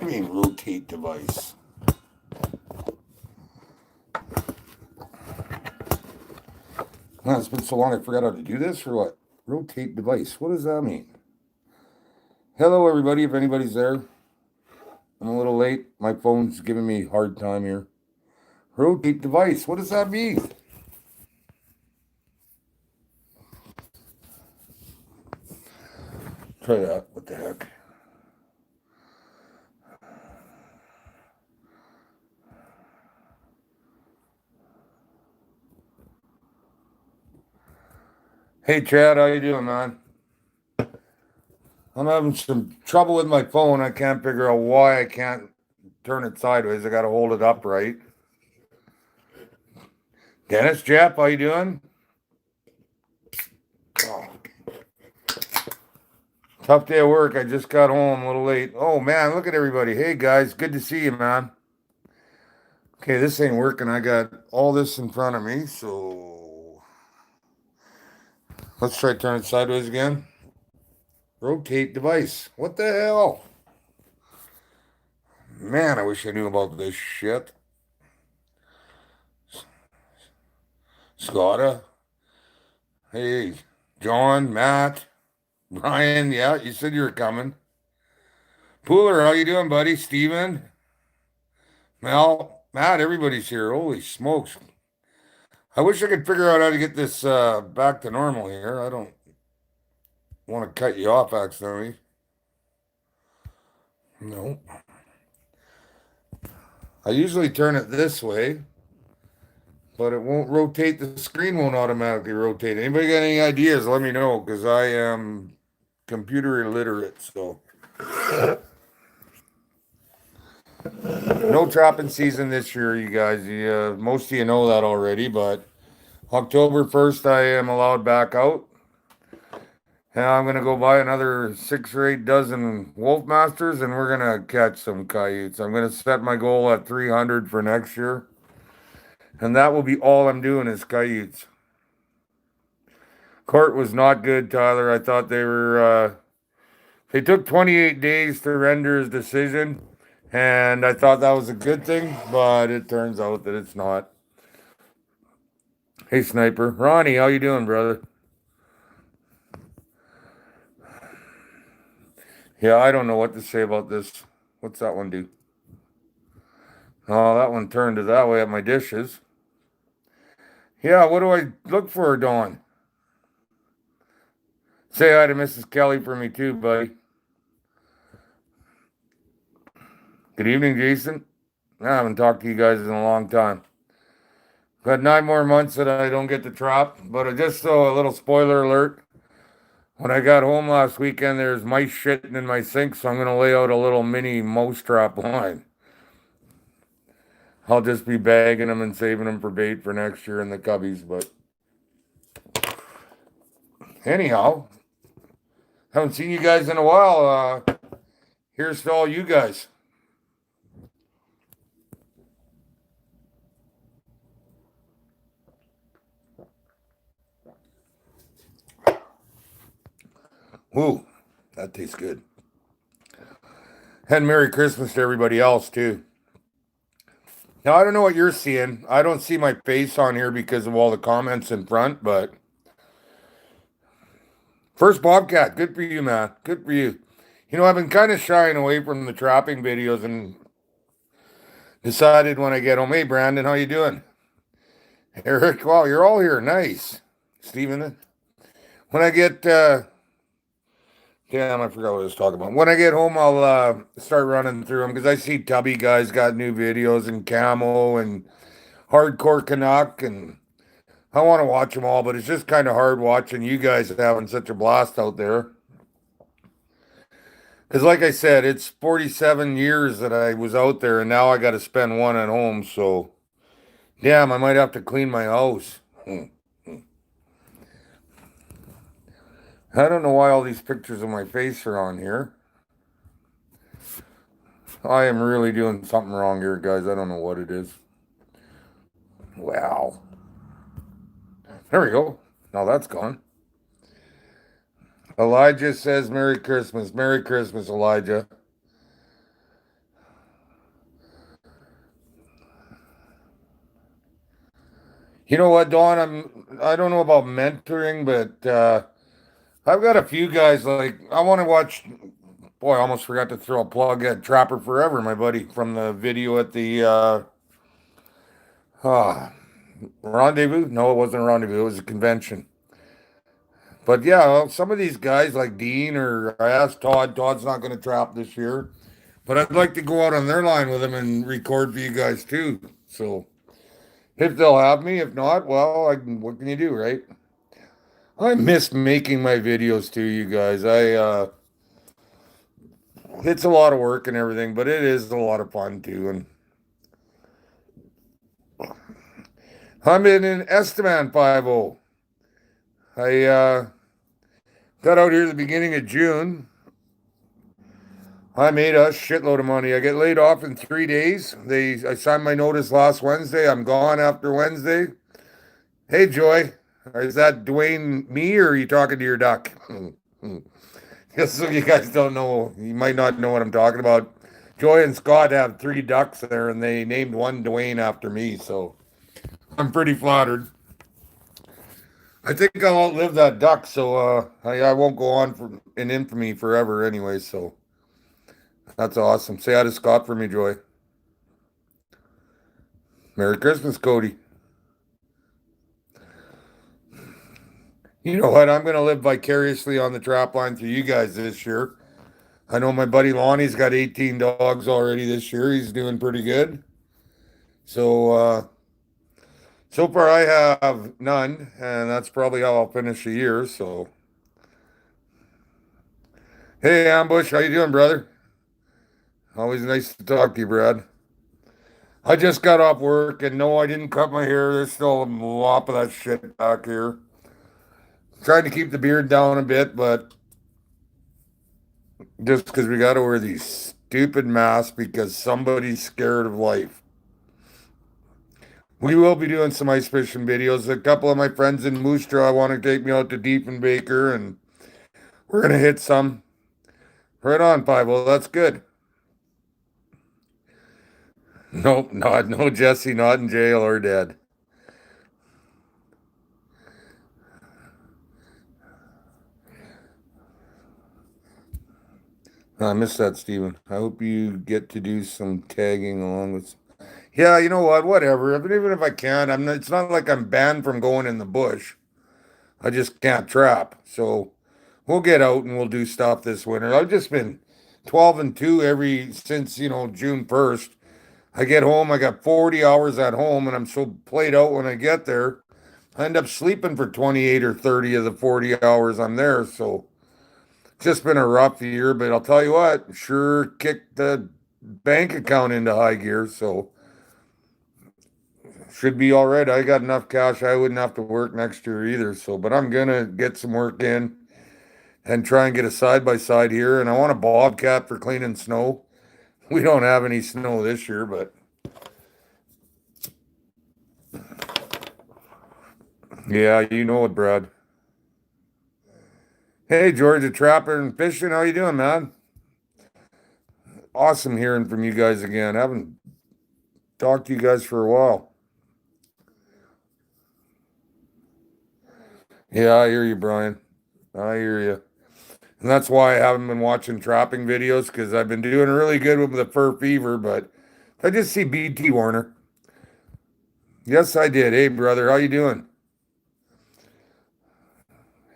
mean rotate device? Man, it's been so long I forgot how to do this or what? Rotate device. What does that mean? Hello, everybody, if anybody's there. I'm a little late. My phone's giving me a hard time here. Rotate device. What does that mean? Try that. What the heck? Hey, Chad, how you doing, man? I'm having some trouble with my phone. I can't figure out why I can't turn it sideways. I got to hold it upright. Dennis, Jeff, how you doing? Oh. Tough day of work. I just got home a little late. Oh, man, look at everybody. Hey, guys, good to see you, man. Okay, this ain't working. I got all this in front of me, so let's try turn it sideways again. Rotate device. What the hell? Man, I wish I knew about this shit. Scotta. Hey, John, Matt, Brian. Yeah, you said you were coming. Pooler, how you doing, buddy? Steven, Mel, Matt, everybody's here. Holy smokes. I wish I could figure out how to get this back to normal here. I don't want to cut you off accidentally. No. I usually turn it this way, but it won't rotate. The screen won't automatically rotate. Anybody got any ideas? Let me know, because I am computer illiterate, so. No trapping season this year, you guys. Most of you know that already, but October 1st, I am allowed back out. And I'm going to go buy another 6 or 8 dozen Wolf Masters, and we're going to catch some coyotes. I'm going to set my goal at 300 for next year. And that will be all I'm doing is coyotes. Court was not good, Tyler. I thought they took 28 days to render his decision. And I thought that was a good thing, but it turns out that it's not. Hey, Sniper. Ronnie, how you doing, brother? Yeah, I don't know what to say about this. What's that one do? Oh, that one turned it that way at my dishes. Yeah, what do I look for, Dawn? Say hi to Mrs. Kelly for me too, buddy. Good evening, Jason. I haven't talked to you guys in a long time. Got 9 more months that I don't get to trap, but just so a little spoiler alert. When I got home last weekend, there's mice shitting in my sink, so I'm going to lay out a little mini mouse trap line. I'll just be bagging them and saving them for bait for next year in the cubbies, but anyhow, haven't seen you guys in a while. Here's to all you guys. Ooh, that tastes good. And Merry Christmas to everybody else, too. Now, I don't know what you're seeing. I don't see my face on here because of all the comments in front, but first Bobcat, good for you, man. Good for you. You know, I've been kind of shying away from the trapping videos and decided when I get home, hey, Brandon, how you doing? Eric, wow, you're all here. Nice. Steven, when I get, damn, I forgot what I was talking about. When I get home, I'll start running through them because I see Tubby guys got new videos and Camo and Hardcore Canuck, and I want to watch them all, but it's just kind of hard watching you guys having such a blast out there. Because, like I said, it's 47 years that I was out there, and now I got to spend one at home. So, damn, I might have to clean my house. I don't know why all these pictures of my face are on here. I am really doing something wrong here, guys. I don't know what it is. Wow. There we go. Now that's gone. Elijah says Merry Christmas. Merry Christmas, Elijah. You know what, Don? I don't know about mentoring, but I've got a few guys like I want to watch. Boy, I almost forgot to throw a plug at Trapper Forever, my buddy from the video at the uh, Rendezvous. No, it wasn't a rendezvous. It was a convention. But yeah, well, some of these guys like Dean or I asked Todd. Todd's not going to trap this year, but I'd like to go out on their line with him and record for you guys too. So if they'll have me, if not, well, what can you do, right? I miss making my videos too, you guys. It's a lot of work and everything, but it is a lot of fun too. And I'm in an Esteban 5-0. I got out here at the beginning of June. I made a shitload of money. I get laid off in 3 days. I signed my notice last Wednesday. I'm gone after Wednesday. Hey, Joy, is that Dwayne me or are you talking to your duck? Just so you guys don't know, you might not know what I'm talking about. Joy and Scott have 3 ducks there, and they named one Dwayne after me, so I'm pretty flattered. I think I'll outlive that duck, so I won't go on in infamy forever anyway, so that's awesome. Say hi to Scott for me, Joy. Merry Christmas, Cody. You know what? I'm going to live vicariously on the trap line through you guys this year. I know my buddy Lonnie's got 18 dogs already this year. He's doing pretty good. So, so far I have none, and that's probably how I'll finish the year. So, hey, Ambush, how you doing, brother? Always nice to talk to you, Brad. I just got off work, and no, I didn't cut my hair. There's still a mop of that shit back here. Trying to keep the beard down a bit, but just because we got to wear these stupid masks because somebody's scared of life. We will be doing some ice fishing videos. A couple of my friends in Moose Jaw want to take me out to Diefenbaker, and we're going to hit some. Right on, Five. Well, that's good. Nope, no Jesse, not in jail or dead. I miss that, Steven. I hope you get to do some tagging along with. Yeah, you know what? Whatever. Even if I can, I'm not, it's not like I'm banned from going in the bush. I just can't trap. So we'll get out and we'll do stuff this winter. I've just been 12-2 every since, June 1st. I get home, I got 40 hours at home, and I'm so played out when I get there. I end up sleeping for 28 or 30 of the 40 hours I'm there. So it's just been a rough year, but I'll tell you what, sure kicked the bank account into high gear. So should be all right. I got enough cash. I wouldn't have to work next year either. So, but I'm gonna get some work in and try and get a side by side here. And I want a bobcat for cleaning snow. We don't have any snow this year, but yeah, you know it, Brad. Hey, Georgia Trapper and Fishing, how you doing, man? Awesome hearing from you guys again. I haven't talked to you guys for a while. Yeah, I hear you, Brian. I hear you. And that's why I haven't been watching trapping videos because I've been doing really good with the fur fever, but I just see BT Warner. Yes, I did. Hey, brother, how you doing?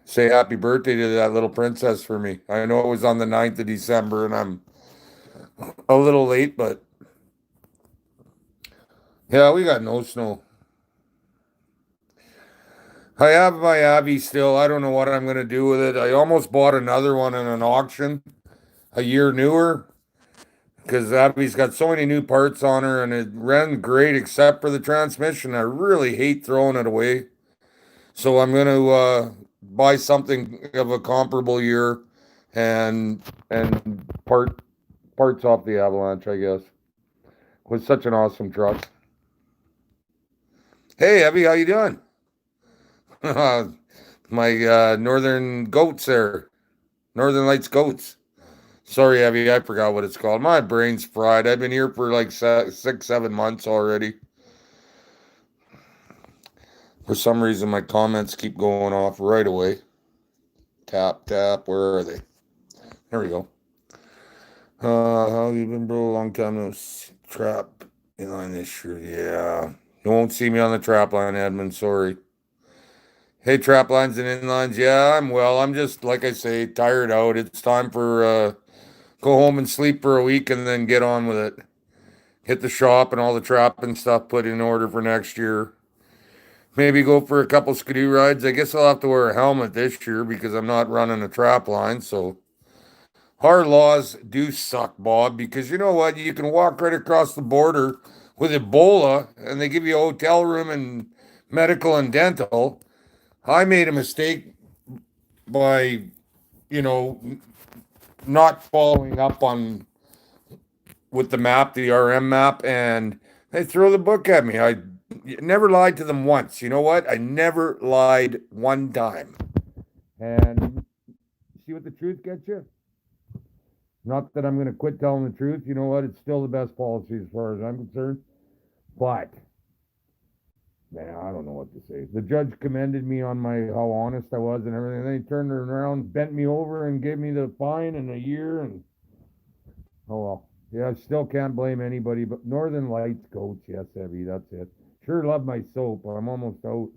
Say happy birthday to that little princess for me. I know it was on the 9th of December and I'm a little late, but yeah, we got no snow. I have my Abby still. I don't know what I'm going to do with it. I almost bought another one in an auction, a year newer, because Abby's got so many new parts on her and it ran great except for the transmission. I really hate throwing it away. So I'm going to buy something of a comparable year and parts off the Avalanche, I guess. Was such an awesome truck. Hey, Abby, how you doing? My northern goats there. Northern Lights goats. Sorry, Abby, I forgot what it's called. My brain's fried. I've been here for like 6, 7 months already. For some reason, my comments keep going off right away. Tap, tap, where are they? There we go. How you been, bro? Long time no trap inline this year. Yeah. You won't see me on the trap line, Edmund. Sorry. Hey, trap lines and inlines. Yeah, I'm well. I'm just, like I say, tired out. It's time for go home and sleep for a week and then get on with it. Hit the shop and all the trap and stuff put in order for next year. Maybe go for a couple skidoo rides. I guess I'll have to wear a helmet this year because I'm not running a trap line. So our laws do suck, Bob, because you know what? You can walk right across the border with Ebola and they give you a hotel room and medical and dental. I made a mistake by, you know, not following up on with the map, the RM map, and they throw the book at me. I never lied to them once. You know what? I never lied one time. And see what the truth gets you? Not that I'm going to quit telling the truth. You know what? It's still the best policy as far as I'm concerned. But, man, I don't know what to say. The judge commended me on my how honest I was and everything. Then he turned around, bent me over, and gave me the fine and a year. And oh well. Yeah, I still can't blame anybody. But Northern Lights goats, yes, Evie, that's it. Sure love my soap. I'm almost out.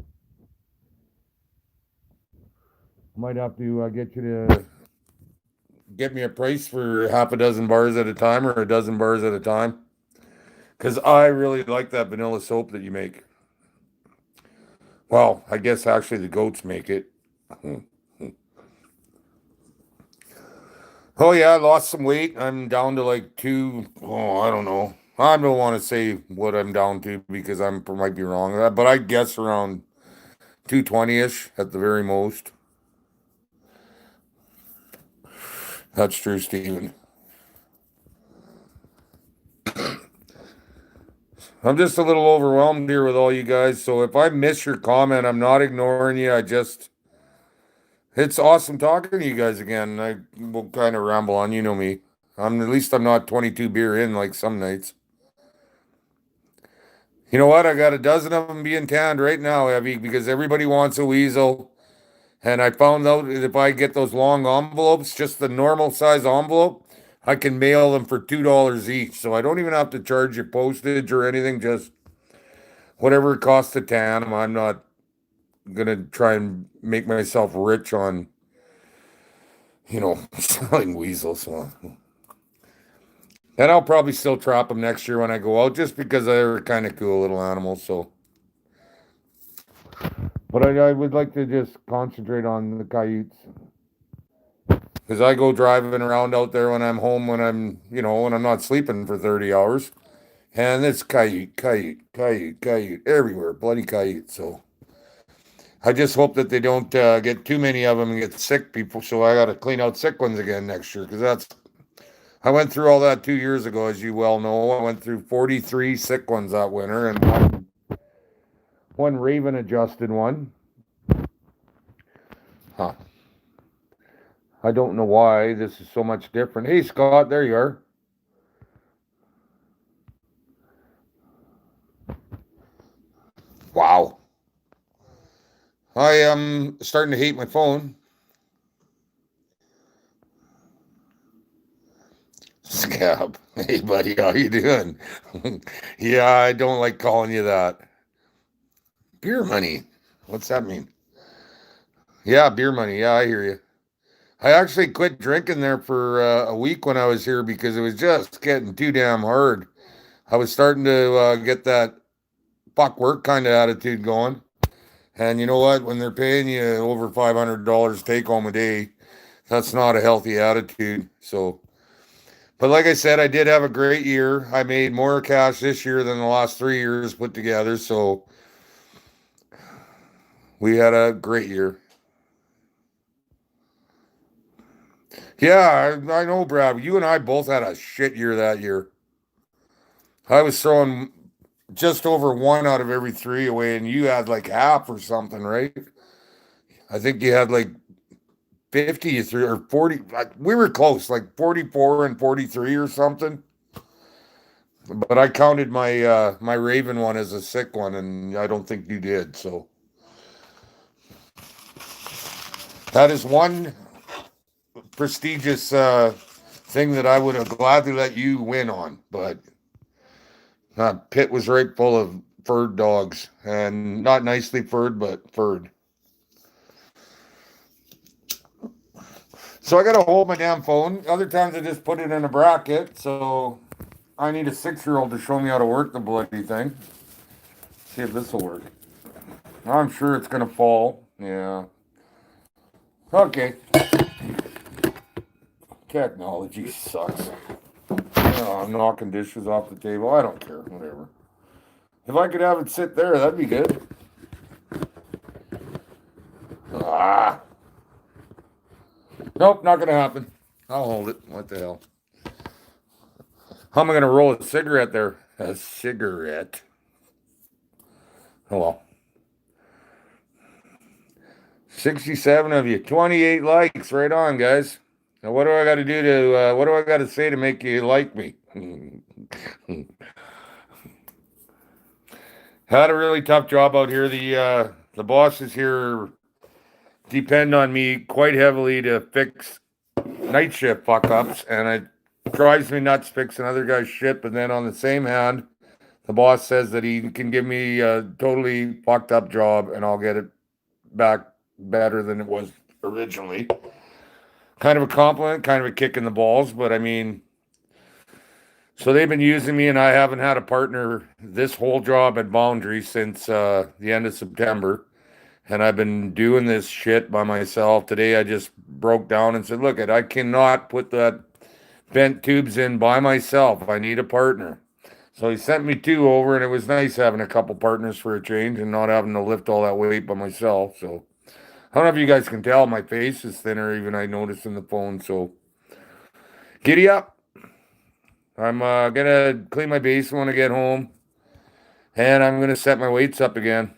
Might have to get you to get me a price for half a dozen bars at a time or a dozen bars at a time. Because I really like that vanilla soap that you make. Well, I guess actually the goats make it. Oh yeah, I lost some weight. I'm down to like I don't know. I don't want to say what I'm down to because I might be wrong. But I guess around 220-ish at the very most. That's true, Steven. I'm just a little overwhelmed here with all you guys. So if I miss your comment, I'm not ignoring you. It's awesome talking to you guys again. I will kind of ramble on. You know me. At least I'm not 22 beer in like some nights. You know what? I got a dozen of them being tanned right now, Evie, because everybody wants a weasel. And I found out that if I get those long envelopes, just the normal size envelope, I can mail them for $2 each. So I don't even have to charge you postage or anything, just whatever it costs to tan them. I'm not gonna try and make myself rich on, selling weasels. Well, and I'll probably still trap them next year when I go out, just because they're kind of cool little animals. So, but I would like to just concentrate on the coyotes because I go driving around out there when I'm home, when I'm not sleeping for 30 hours, and it's coyote, coyote, coyote, coyote everywhere, bloody coyote. So. I just hope that they don't get too many of them and get sick people. So I got to clean out sick ones again next year because I went through all that 2 years ago, as you well know. I went through 43 sick ones that winter and one Raven adjusted one. Huh. I don't know why this is so much different. Hey, Scott, there you are. Wow. I am starting to hate my phone. Scab. Hey, buddy, how you doing? Yeah, I don't like calling you that. Beer money. What's that mean? Yeah, beer money. Yeah, I hear you. I actually quit drinking there for a week when I was here because it was just getting too damn hard. I was starting to get that fuck work kind of attitude going. And you know what? When they're paying you over $500 take home a day, that's not a healthy attitude. So, but like I said, I did have a great year. I made more cash this year than the last 3 years put together. So we had a great year. Yeah, I know, Brad. You and I both had a shit year that year. I was throwing just over one out of every three away, and you had like half or something, right? I think you had like 53 or 40. We were close, like 44 and 43 or something. But I counted my Raven one as a sick one, and I don't think you did. So That is one prestigious thing that I would have gladly let you win on, but pit was right full of furred dogs, and not nicely furred, but furred. So I gotta hold my damn phone. Other times I just put it in a bracket. So I need a 6-year-old to show me how to work the bloody thing. See if this will work. I'm sure it's gonna fall. Yeah. Okay. Technology sucks. Oh, I'm knocking dishes off the table. I don't care. Whatever. If I could have it sit there, that'd be good. Ah. Nope, not gonna happen. I'll hold it. What the hell? How am I gonna roll a cigarette there? A cigarette. Oh well. 67 of you. 28 likes. Right on, guys. Now what do I gotta do to what do I gotta say to make you like me? Had a really tough job out here. The bosses here depend on me quite heavily to fix night shift fuck ups, and it drives me nuts fixing other guys' shit. But then on the same hand, the boss says that he can give me a totally fucked up job, and I'll get it back better than it was originally. Kind of a compliment, kind of a kick in the balls, but I mean, so they've been using me, and I haven't had a partner this whole job at Boundary since the end of September. And I've been doing this shit by myself. Today I just broke down and said, look, I cannot put that vent tubes in by myself. I need a partner. So he sent me 2 over, and it was nice having a couple partners for a change and not having to lift all that weight by myself. So I don't know if you guys can tell, my face is thinner, even I noticed in the phone. So giddy up. I'm gonna clean my basement when I get home, and I'm gonna set my weights up again.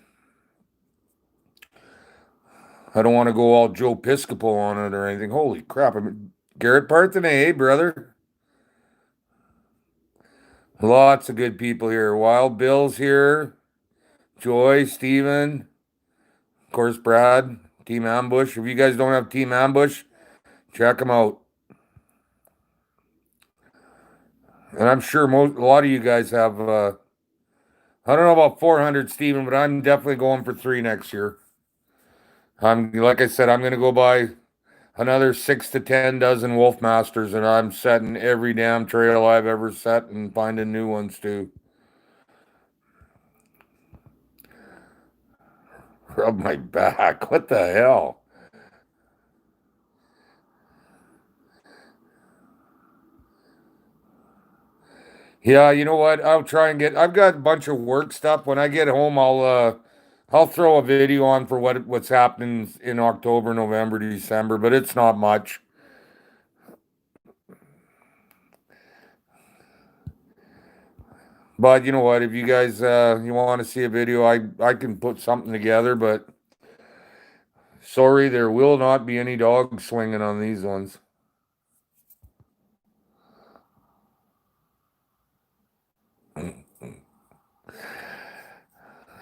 I don't want to go all Joe Piscopo on it or anything. Holy crap. I'm Garrett Parthenay, hey, brother. Lots of good people here. Wild Bill's here. Joy, Steven. Of course, Brad. Team Ambush. If you guys don't have Team Ambush, check them out. And I'm sure a lot of you guys have, I don't know about 400, Steven, but I'm definitely going for 3 next year. Like I said, I'm going to go buy another 6 to 10 dozen Wolfmasters, and I'm setting every damn trail I've ever set and finding new ones too. Rub my back. What the hell? Yeah, you know what? I'll try and I've got a bunch of work stuff. When I get home, I'll throw a video on for what's happening in October, November, December, but it's not much. But you know what? If you guys you want to see a video, I can put something together, but sorry, there will not be any dog swinging on these ones.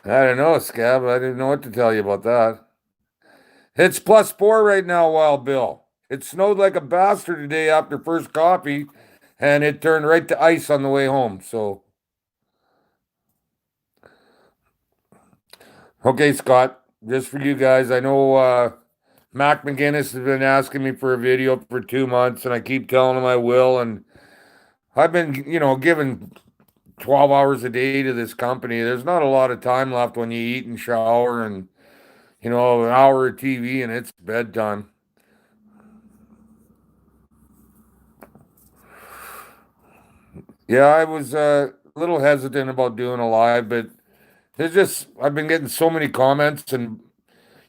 I don't know, Scab. I didn't know what to tell you about that. It's +4 right now, Wild Bill. It snowed like a bastard today after first coffee, and it turned right to ice on the way home. So, okay, Scott, just for you guys, I know Mac McGinnis has been asking me for a video for 2 months, and I keep telling him I will. And I've been, giving 12 hours a day to this company. There's not a lot of time left when you eat and shower and, an hour of TV and it's bedtime. Yeah, I was a little hesitant about doing a live, but I've been getting so many comments, and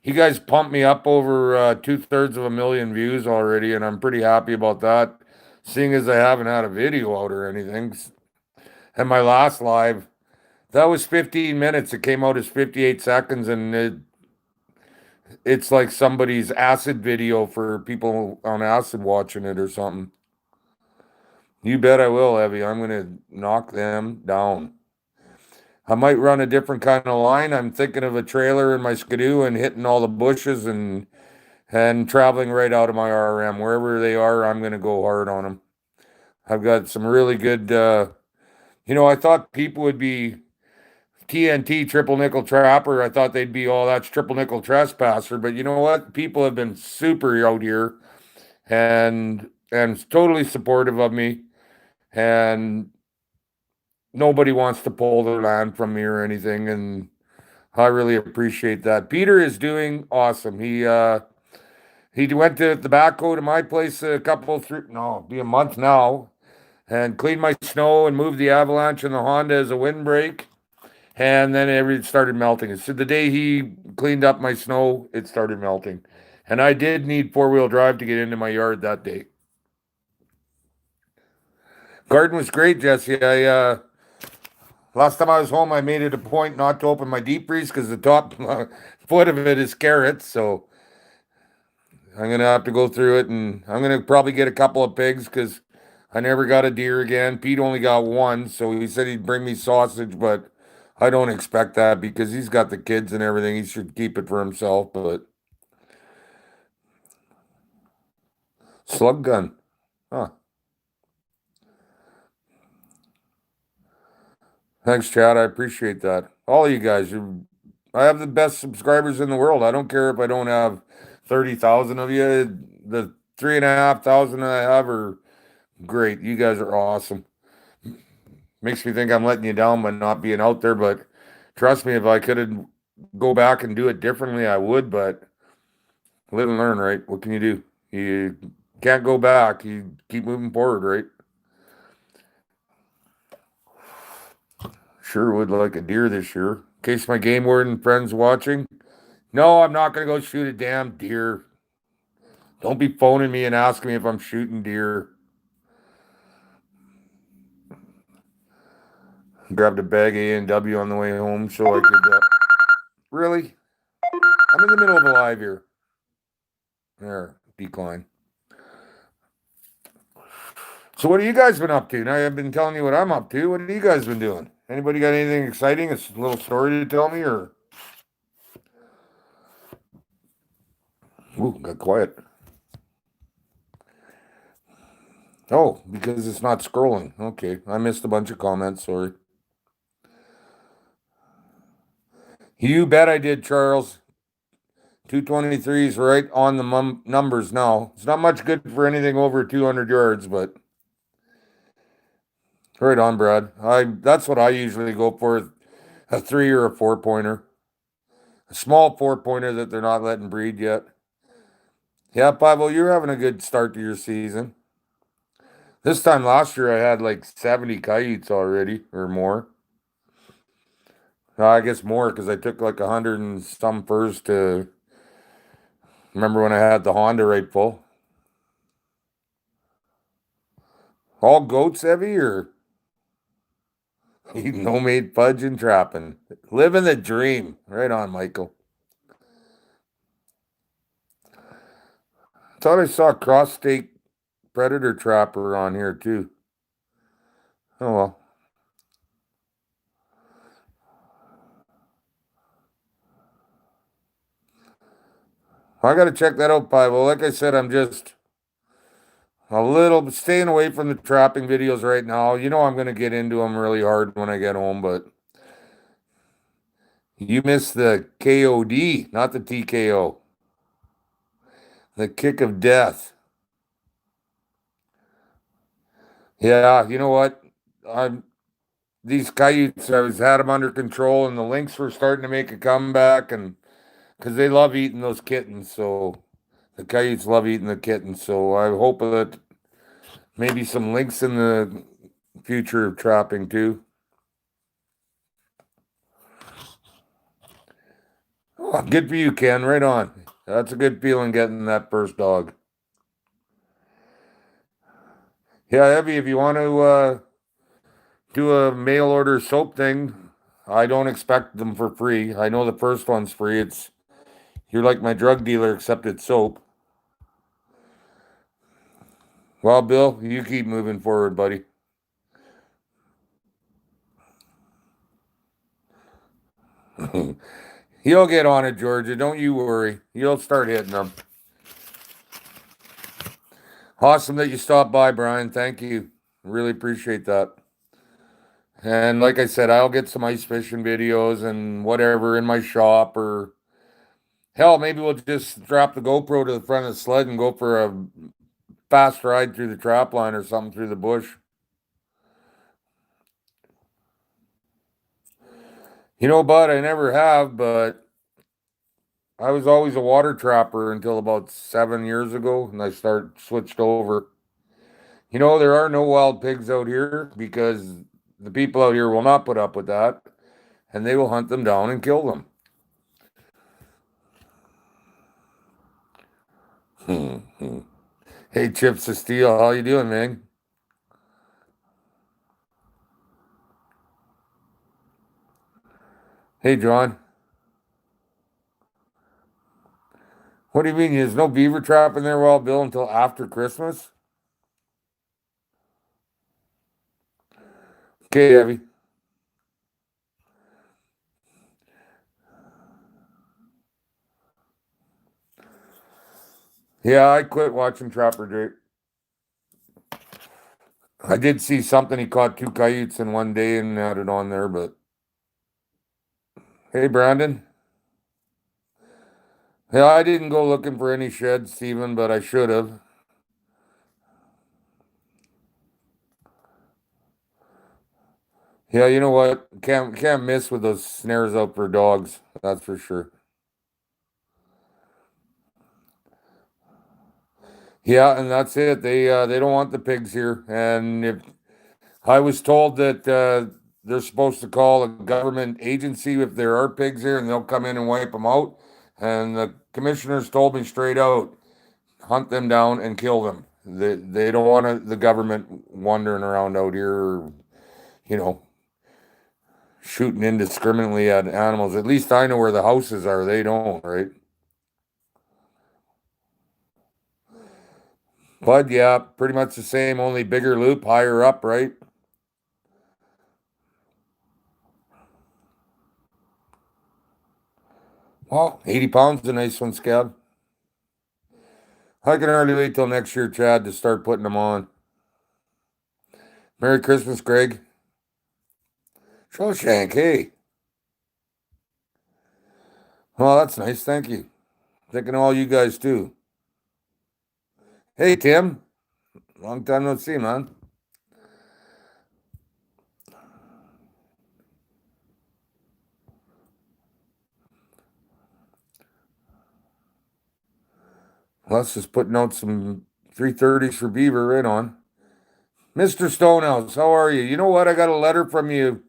you guys pumped me up over 2/3 of a million views already, and I'm pretty happy about that, seeing as I haven't had a video out or anything. And my last live, that was 15 minutes. It came out as 58 seconds, and it's like somebody's acid video for people on acid watching it or something. You bet I will, Evie. I'm going to knock them down. I might run a different kind of line. I'm thinking of a trailer in my Skidoo and hitting all the bushes and and traveling right out of my RM. Wherever they are, I'm going to go hard on them. I've got some really good, I thought people would be TNT triple nickel trapper. I thought they'd be, oh, that's triple nickel trespasser. But you know what? People have been super out here and totally supportive of me. And nobody wants to pull their land from me or anything. And I really appreciate that. Peter is doing awesome. He went to the backhoe to my place be a month now, and cleaned my snow and moved the Avalanche and the Honda as a windbreak. And then it started melting. So the day he cleaned up my snow, it started melting. And I did need four-wheel drive to get into my yard that day. Garden was great, Jesse. Last time I was home, I made it a point not to open my deep freeze because the top foot of it is carrots. So I'm gonna have to go through it, and I'm gonna probably get a couple of pigs because I never got a deer again. Pete only got one, so he said he'd bring me sausage, but I don't expect that because he's got the kids and everything. He should keep it for himself. But slug gun, huh? Thanks, Chad. I appreciate that. All of you guys, I have the best subscribers in the world. I don't care if I don't have 30,000 of you. The 3,500 I have are great. You guys are awesome. Makes me think I'm letting you down by not being out there, but trust me, if I could go back and do it differently, I would. But live and learn, right? What can you do? You can't go back. You keep moving forward, right? Sure would like a deer this year. In case my game warden friends watching. No, I'm not gonna go shoot a damn deer. Don't be phoning me and asking me if I'm shooting deer. Grabbed a bag of A&W on the way home so I could. Really? I'm in the middle of a live here. There, decline. So what have you guys been up to? Now I've been telling you what I'm up to. What have you guys been doing? Anybody got anything exciting? A little story to tell me, or? Ooh, got quiet. Oh, because it's not scrolling. Okay, I missed a bunch of comments. Sorry. You bet I did, Charles. 223 is right on the numbers now. It's not much good for anything over 200 yards, but right on, Brad. That's what I usually go for, a 3 or a 4-pointer. A small 4-pointer that they're not letting breed yet. Yeah, Pavel, you're having a good start to your season. This time last year, I had like 70 coyotes already or more. I guess more because I took like 100 and some furs to. Remember when I had the Honda right full? All goats heavy or eating homemade fudge and trapping? Living the dream. Right on, Michael. Thought I saw cross stake predator trapper on here too. Oh well. I got to check that out, Pivo. Like I said, I'm just a little staying away from the trapping videos right now. You know I'm going to get into them really hard when I get home, but you missed the KOD, not the TKO. The kick of death. Yeah, you know what? I'm these coyotes. I was had them under control, and the lynx were starting to make a comeback, and because they love eating those kittens, so the coyotes love eating the kittens. So I hope that maybe some lynx in the future of trapping too. Oh, good for you, Ken. Right on. That's a good feeling getting that first dog. Yeah, Evie, if you want to do a mail order soap thing, I don't expect them for free. I know the first one's free. You're like my drug dealer, except it's soap. Well, Bill, you keep moving forward, buddy. He'll get on it, Georgia. Don't you worry. You'll start hitting them. Awesome that you stopped by, Brian. Thank you. Really appreciate that. And like I said, I'll get some ice fishing videos and whatever in my shop, or hell, maybe we'll just strap the GoPro to the front of the sled and go for a fast ride through the trap line or something through the bush. You know, bud, I never have, but I was always a water trapper until about 7 years ago, and I switched over. You know, there are no wild pigs out here because the people out here will not put up with that, and they will hunt them down and kill them. Hey, Chips of Steel, how you doing, man? Hey, John. What do you mean? There's no beaver trap in there, Wild Bill, until after Christmas? Okay, Evie. Yeah, I quit watching Trapper Drake. I did see something. He caught two coyotes in one day and had it on there, but hey, Brandon. Yeah, I didn't go looking for any sheds, Steven, but I should have. Yeah, you know what? Can't miss with those snares out for dogs. That's for sure. Yeah, and that's it. They don't want the pigs here. And if I was told that they're supposed to call a government agency if there are pigs here, and they'll come in and wipe them out. And the commissioners told me straight out, hunt them down and kill them. They don't want the government wandering around out here, you know, shooting indiscriminately at animals. At least I know where the houses are. They don't, right? But yeah, pretty much the same, only bigger loop, higher up, right? Well, 80 pounds is a nice one, Scab. I can hardly wait till next year, Chad, to start putting them on. Merry Christmas, Greg. Shawshank, hey. Well, that's nice. Thank you. Thinking of all you guys too. Hey, Tim. Long time no see, man. Let's just putting out some 330s for Beaver right on. Mr. Stonehouse, how are you? You know what? I got a letter from you.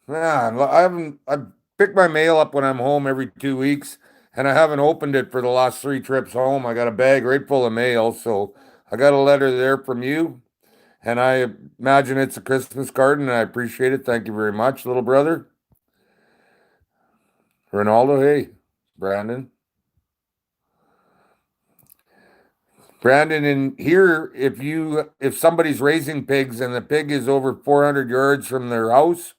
Man, I pick my mail up when I'm home every 2 weeks, and I haven't opened it for the last three trips home. I got a bag right full of mail, so I got a letter there from you, and I imagine it's a Christmas card, and I appreciate it. Thank you very much, little brother. Ronaldo, hey, Brandon. Brandon, in here, if somebody's raising pigs and the pig is over 400 yards from their house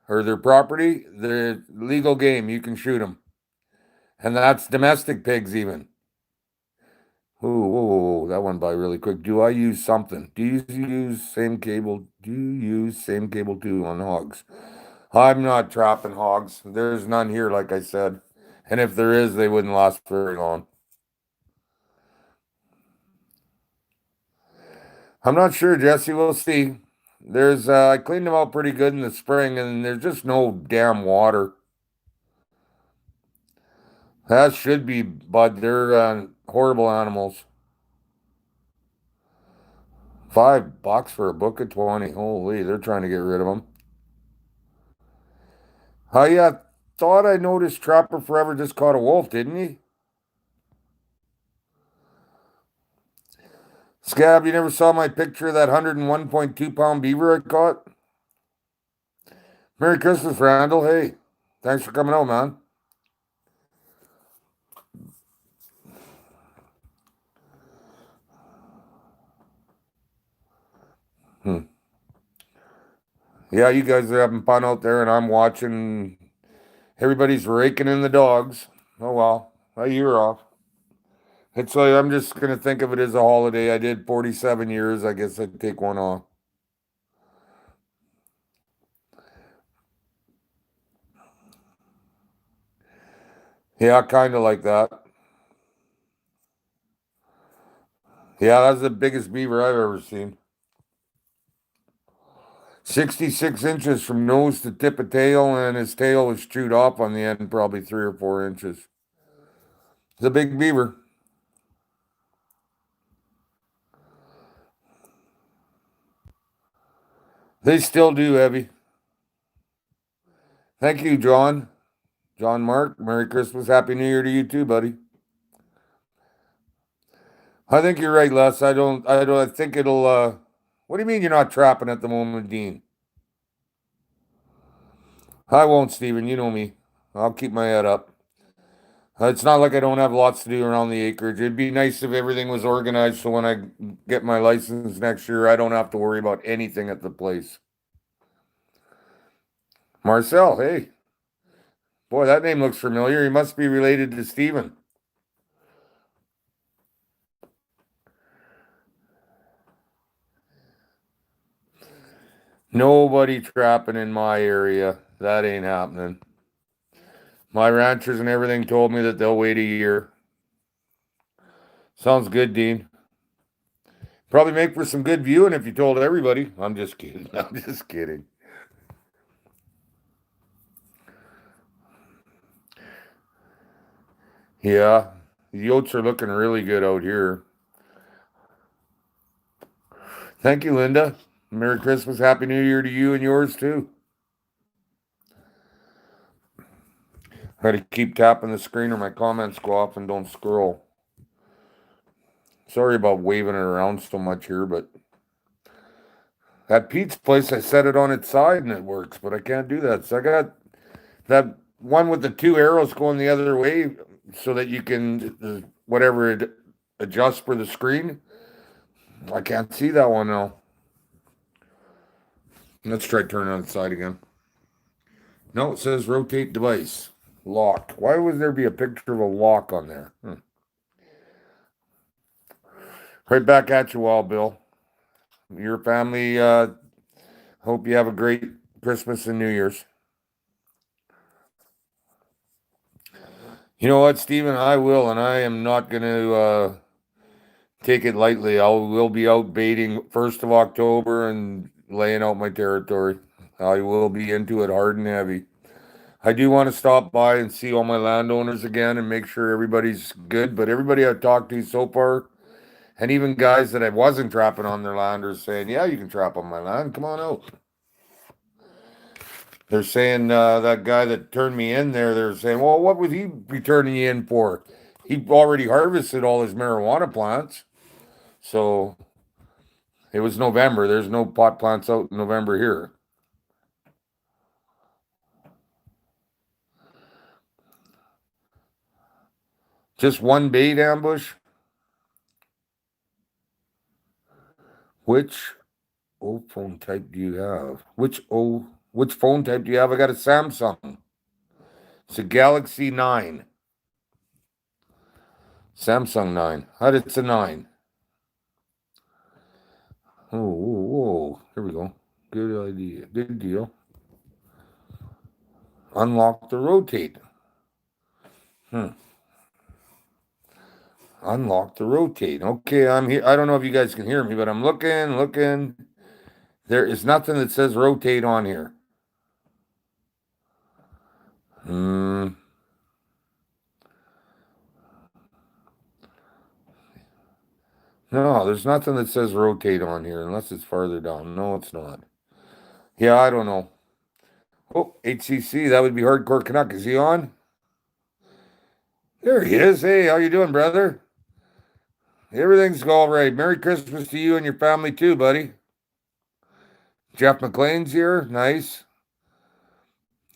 or their property, the legal game. You can shoot them, and that's domestic pigs even. Ooh, whoa, whoa, whoa, that went by really quick. Do I use something? Do you use same cable? Do you use same cable too on hogs? I'm not trapping hogs. There's none here, like I said, and if there is, they wouldn't last very long. I'm not sure, Jesse. We'll see. I cleaned them out pretty good in the spring, and there's just no damn water. That should be, bud. They're horrible animals. $5 for a book of 20. Holy, they're trying to get rid of them. I thought I noticed Trapper Forever just caught a wolf, didn't he? Scab, you never saw my picture of that 101.2 pound beaver I caught? Merry Christmas, Randall. Hey, thanks for coming out, man. Hmm. Yeah, you guys are having fun out there, and I'm watching. Everybody's raking in the dogs. Oh well, a year off. It's like I'm just gonna think of it as a holiday. I did 47 years. I guess I'd take one off. Yeah, kind of like that. Yeah, that's the biggest beaver I've ever seen. 66 inches from nose to tip of tail, and his tail was chewed off on the end, probably 3 or 4 inches. It's a big beaver. They still do heavy. Thank you, John. John Mark. Merry Christmas. Happy New Year to you too, buddy. I think you're right, Les. I think it'll what do you mean you're not trapping at the moment, Dean? I won't, Steven. You know me. I'll keep my head up. It's not like I don't have lots to do around the acreage. It'd be nice if everything was organized so when I get my license next year, I don't have to worry about anything at the place. Marcel, hey. Boy, that name looks familiar. He must be related to Steven. Nobody trapping in my area. That ain't happening. My ranchers and everything told me that they'll wait a year. Sounds good, Dean. Probably make for some good viewing if you told everybody. I'm just kidding. I'm just kidding. Yeah, the oats are looking really good out here. Thank you, Linda. Merry Christmas, Happy New Year to you and yours too. I got to keep tapping the screen or my comments go off and don't scroll. Sorry about waving it around so much here, but at Pete's place, I set it on its side and it works, but I can't do that. So I got that one with the two arrows going the other way so that you can, whatever it adjust for the screen. I can't see that one now. Let's try turning on its side again. No, it says rotate device. Lock. Why would there be a picture of a lock on there? Right back at you, Wild Bill. Your family, hope you have a great Christmas and New Year's. You know what, Stephen? I will, and I am not going to take it lightly. Will be out baiting 1st of October and laying out my territory. I will be into it hard and heavy. I do want to stop by and see all my landowners again and make sure everybody's good. But everybody I've talked to so far, and even guys that I wasn't trapping on their land, are saying, "Yeah, you can trap on my land. Come on out." They're saying that guy that turned me in there. They're saying, "Well, what would he be turning you in for? He already harvested all his marijuana plants." So it was November. There's no pot plants out in November here. Just one bait ambush. Which phone type do you have? Which phone type do you have? I got a Samsung. It's a Galaxy 9. Samsung 9. How did it's a 9? Oh, whoa, whoa. Here we go. Good idea. Good deal. Unlock the rotate. Unlock the rotate. Okay, I'm here. I don't know if you guys can hear me, but I'm looking. There is nothing that says rotate on here. No, there's nothing that says rotate on here unless it's farther down. No, it's not. Yeah, I don't know. Oh, HCC, that would be Hardcore Canuck. Is he on? There he is. Hey, how you doing, brother? Everything's all right. Merry Christmas to you and your family too, buddy. Jeff McLean's here. Nice.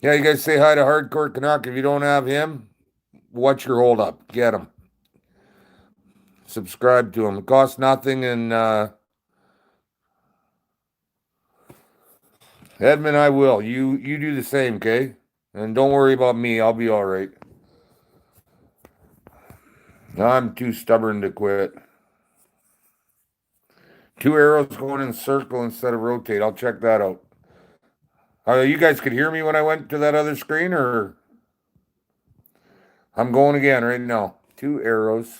Yeah, you guys say hi to Hardcore Canuck. If you don't have him, what's your hold up? Get him. Subscribe to him. It costs nothing. And Edmund, I will. You do the same, okay? And don't worry about me. I'll be all right. I'm too stubborn to quit. 2 arrows going in a circle instead of rotate. I'll check that out. You guys could hear me when I went to that other screen, or I'm going again right now. 2 arrows.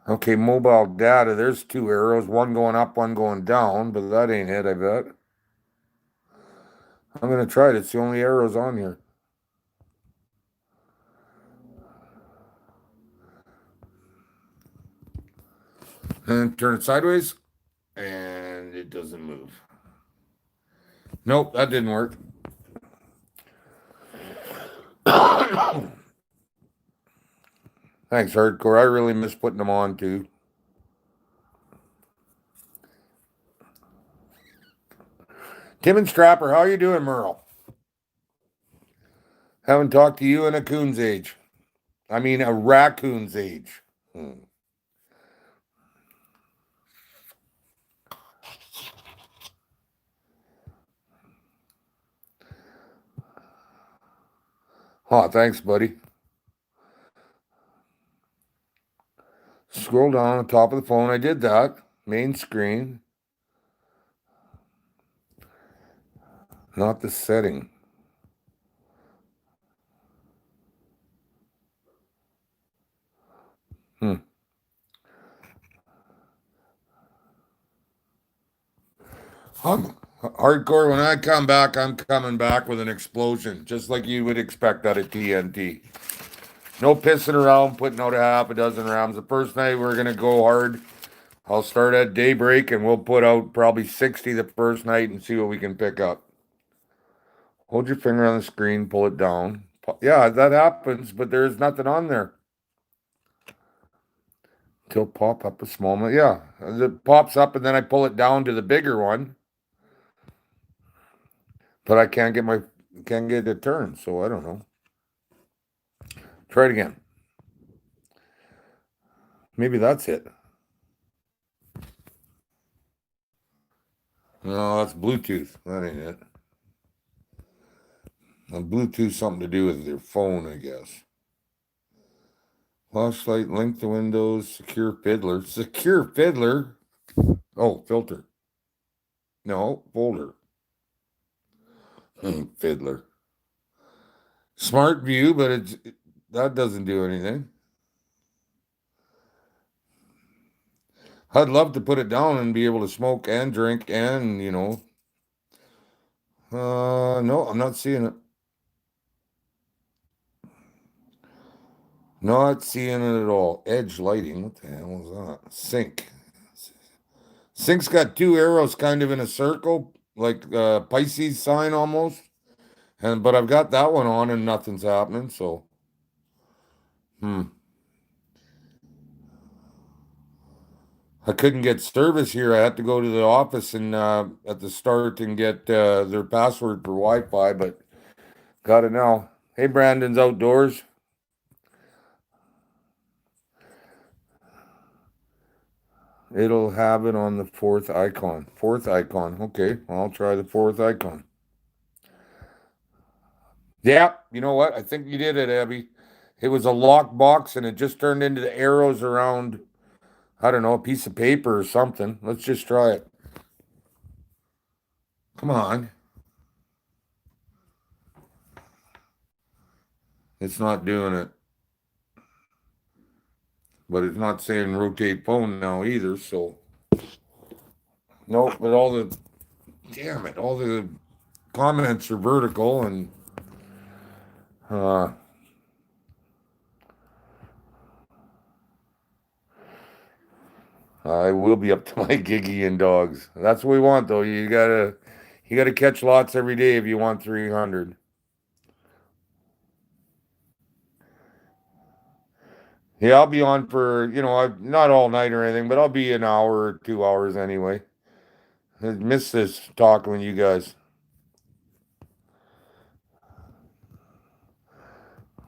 Okay, mobile data. There's 2 arrows, one going up, one going down, but that ain't it, I bet. I'm gonna try it. It's the only arrows on here. And turn it sideways, and it doesn't move. Nope, that didn't work. Thanks, Hardcore. I really miss putting them on too. Tim and Strapper, how you doing, Merle? Haven't talked to you in a coon's age. I mean, a raccoon's age. Oh, thanks, buddy. Scroll down on the top of the phone. I did that. Main screen. Not the setting. Hardcore, when I come back, I'm coming back with an explosion, just like you would expect out of TNT. No pissing around, putting out a half a dozen rounds. The first night we're going to go hard. I'll start at daybreak and we'll put out probably 60 the first night and see what we can pick up. Hold your finger on the screen, pull it down. Yeah, that happens, but there's nothing on there. Till pop up a small one. Yeah, it pops up and then I pull it down to the bigger one. But I can't get it to turn, so I don't know. Try it again. Maybe that's it. No, that's Bluetooth. That ain't it. Bluetooth something to do with your phone, I guess. Flashlight, link to Windows, secure fiddler. Secure fiddler? Oh, filter. No, folder. Fiddler. Smart view, but that doesn't do anything. I'd love to put it down and be able to smoke and drink and, no, I'm not seeing it. Not seeing it at all. Edge lighting. What the hell is that? Sync. Sync's got 2 arrows kind of in a circle, like a Pisces sign almost. But I've got that one on and nothing's happening, so. I couldn't get service here. I had to go to the office and at the start and get their password for Wi-Fi, but got it now. Hey, Brandon's Outdoors. It'll have it on the 4th icon. 4th icon. Okay, I'll try the 4th icon. Yeah, you know what? I think you did it, Abby. It was a lock box and it just turned into the arrows around, I don't know, a piece of paper or something. Let's just try it. Come on. It's not doing it. But it's not saying rotate phone now either, so. Nope, but damn it, all the comments are vertical and I will be up to my giggy and dogs. That's what we want though. You gotta catch lots every day if you want 300. Yeah, I'll be on for, not all night or anything, but I'll be an hour or 2 hours anyway. I miss this talking with you guys.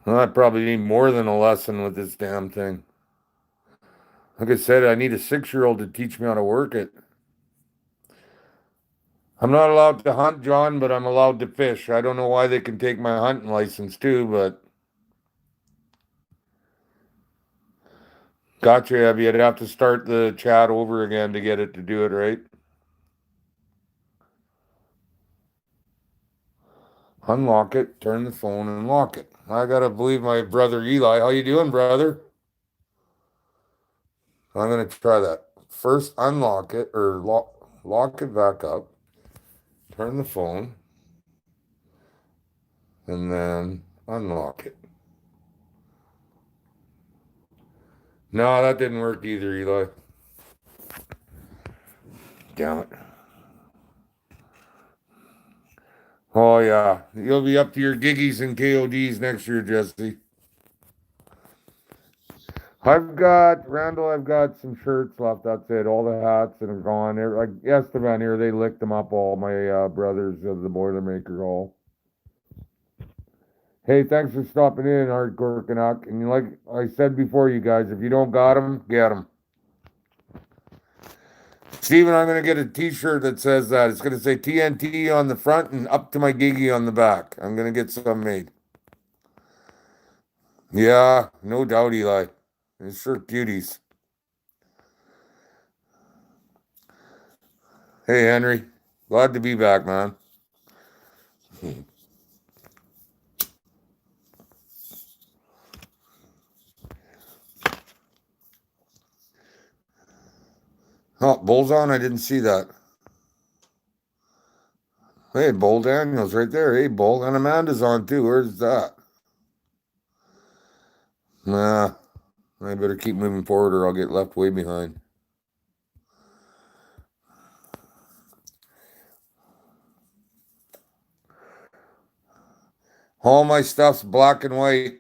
Well, I probably need more than a lesson with this damn thing. Like I said, I need a 6-year-old to teach me how to work it. I'm not allowed to hunt, John, but I'm allowed to fish. I don't know why they can take my hunting license too, but Gotcha, Abby. I'd have to start the chat over again to get it to do it, right? Unlock it, turn the phone, and lock it. I gotta believe my brother Eli. How you doing, brother? I'm gonna try that. First, unlock it or lock it back up. Turn the phone, and then unlock it. No, that didn't work either, Eli. Damn it. Oh yeah, you'll be up to your giggies and KODs next year, Jesse. Randall, I've got some shirts left. That's it. All the hats and are gone. Like Esteban here, they licked them up, all my brothers of the Boilermaker Hall. Hey, thanks for stopping in, Hardcore Canuck. And like I said before, you guys, if you don't got them, get them. Steven, I'm going to get a t-shirt that says that. It's going to say TNT on the front and up to my giggy on the back. I'm going to get some made. Yeah, no doubt, Eli. They're sure cuties. Hey, Henry. Glad to be back, man. Oh, Bull's on? I didn't see that. Hey, Bull Daniels right there. Hey, Bull. And Amanda's on too. Where's that? Nah, I better keep moving forward or I'll get left way behind. All my stuff's black and white.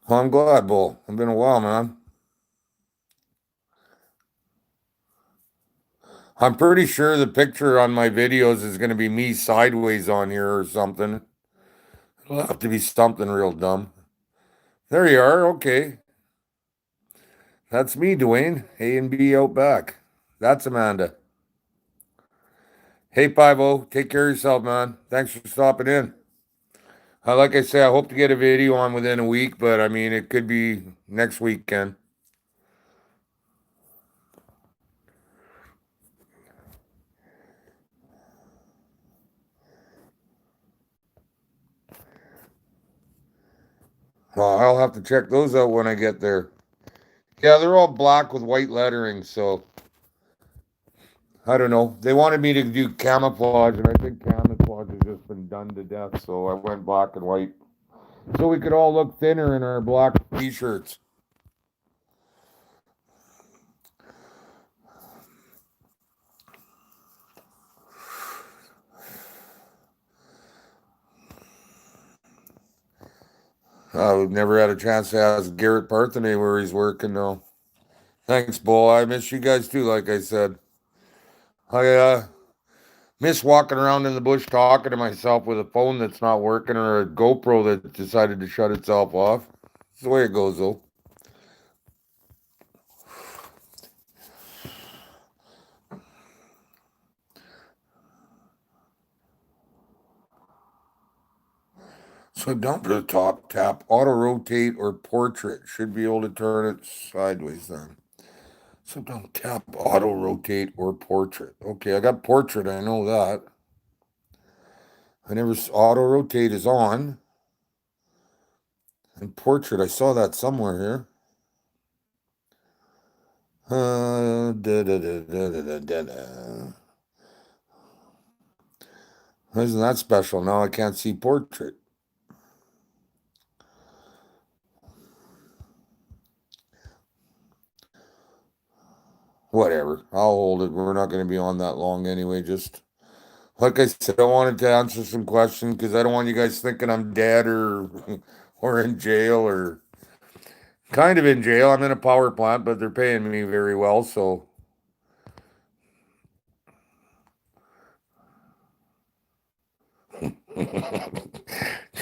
Well, I'm glad, Bull. It's been a while, man. I'm pretty sure the picture on my videos is going to be me sideways on here or something. It'll have to be something real dumb. There you are. Okay. That's me, Dwayne. A and B out back. That's Amanda. Hey, Pivo. Take care of yourself, man. Thanks for stopping in. Like I say, I hope to get a video on within a week, but I mean, it could be next weekend. Well, I'll have to check those out when I get there. Yeah, they're all black with white lettering, so I don't know. They wanted me to do camouflage, and I think camouflage has just been done to death, so I went black and white. So we could all look thinner in our black t-shirts. We've never had a chance to ask Garrett Parthenay where he's working though. Thanks, Bull. I miss you guys too, like I said. I miss walking around in the bush talking to myself with a phone that's not working or a GoPro that decided to shut itself off. That's the way it goes though. So down to the top, tap auto rotate or portrait. Should be able to turn it sideways then. So don't tap auto rotate or portrait. Okay, I got portrait, I know that. I never auto rotate is on. And portrait, I saw that somewhere here. Isn't that special? Now I can't see portrait. Whatever. I'll hold it. We're not going to be on that long anyway. Just like I said, I wanted to answer some questions because I don't want you guys thinking I'm dead or or in jail or kind of in jail. I'm in a power plant, but they're paying me very well, so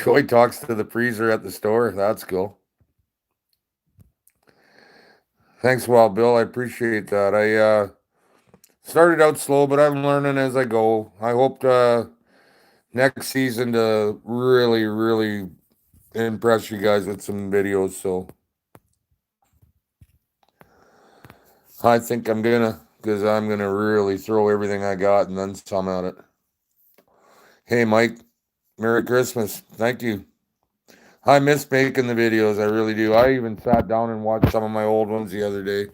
Joy talks to the freezer at the store. That's cool. Thanks, Wild Bill. I appreciate that. I started out slow, but I'm learning as I go. I hope next season to really, really impress you guys with some videos. So I think I'm gonna, because I'm gonna really throw everything I got and then some at it. Hey, Mike, Merry Christmas. Thank you. I miss making the videos. I really do. I even sat down and watched some of my old ones the other day,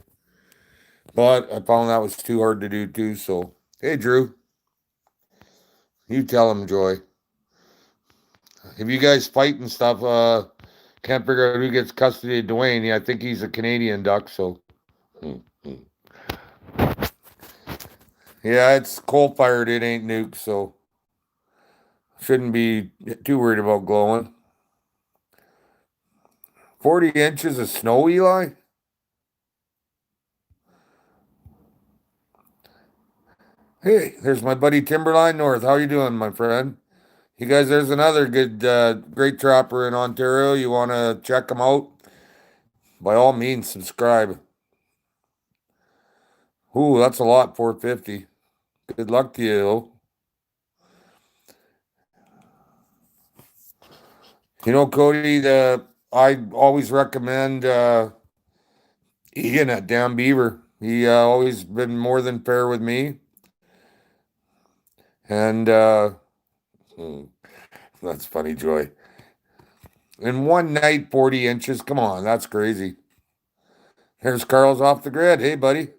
but I found that was too hard to do too. So, hey, Drew, you tell him, Joy. If you guys fight and stuff, can't figure out who gets custody of Dwayne. Yeah, I think he's a Canadian duck. So, yeah, it's coal fired. It ain't nuke. So, shouldn't be too worried about glowing. 40 inches of snow, Eli? Hey, there's my buddy Timberline North. How you doing, my friend? You guys, there's another good, great trapper in Ontario. You want to check him out? By all means, subscribe. Ooh, that's a lot, 450. Good luck to you, though. You know, Cody, I always recommend Ian at Damn Beaver. He always been more than fair with me. And hmm, that's funny, Joy. In one night, 40 inches. Come on, that's crazy. Here's Carl's off the grid. Hey, buddy.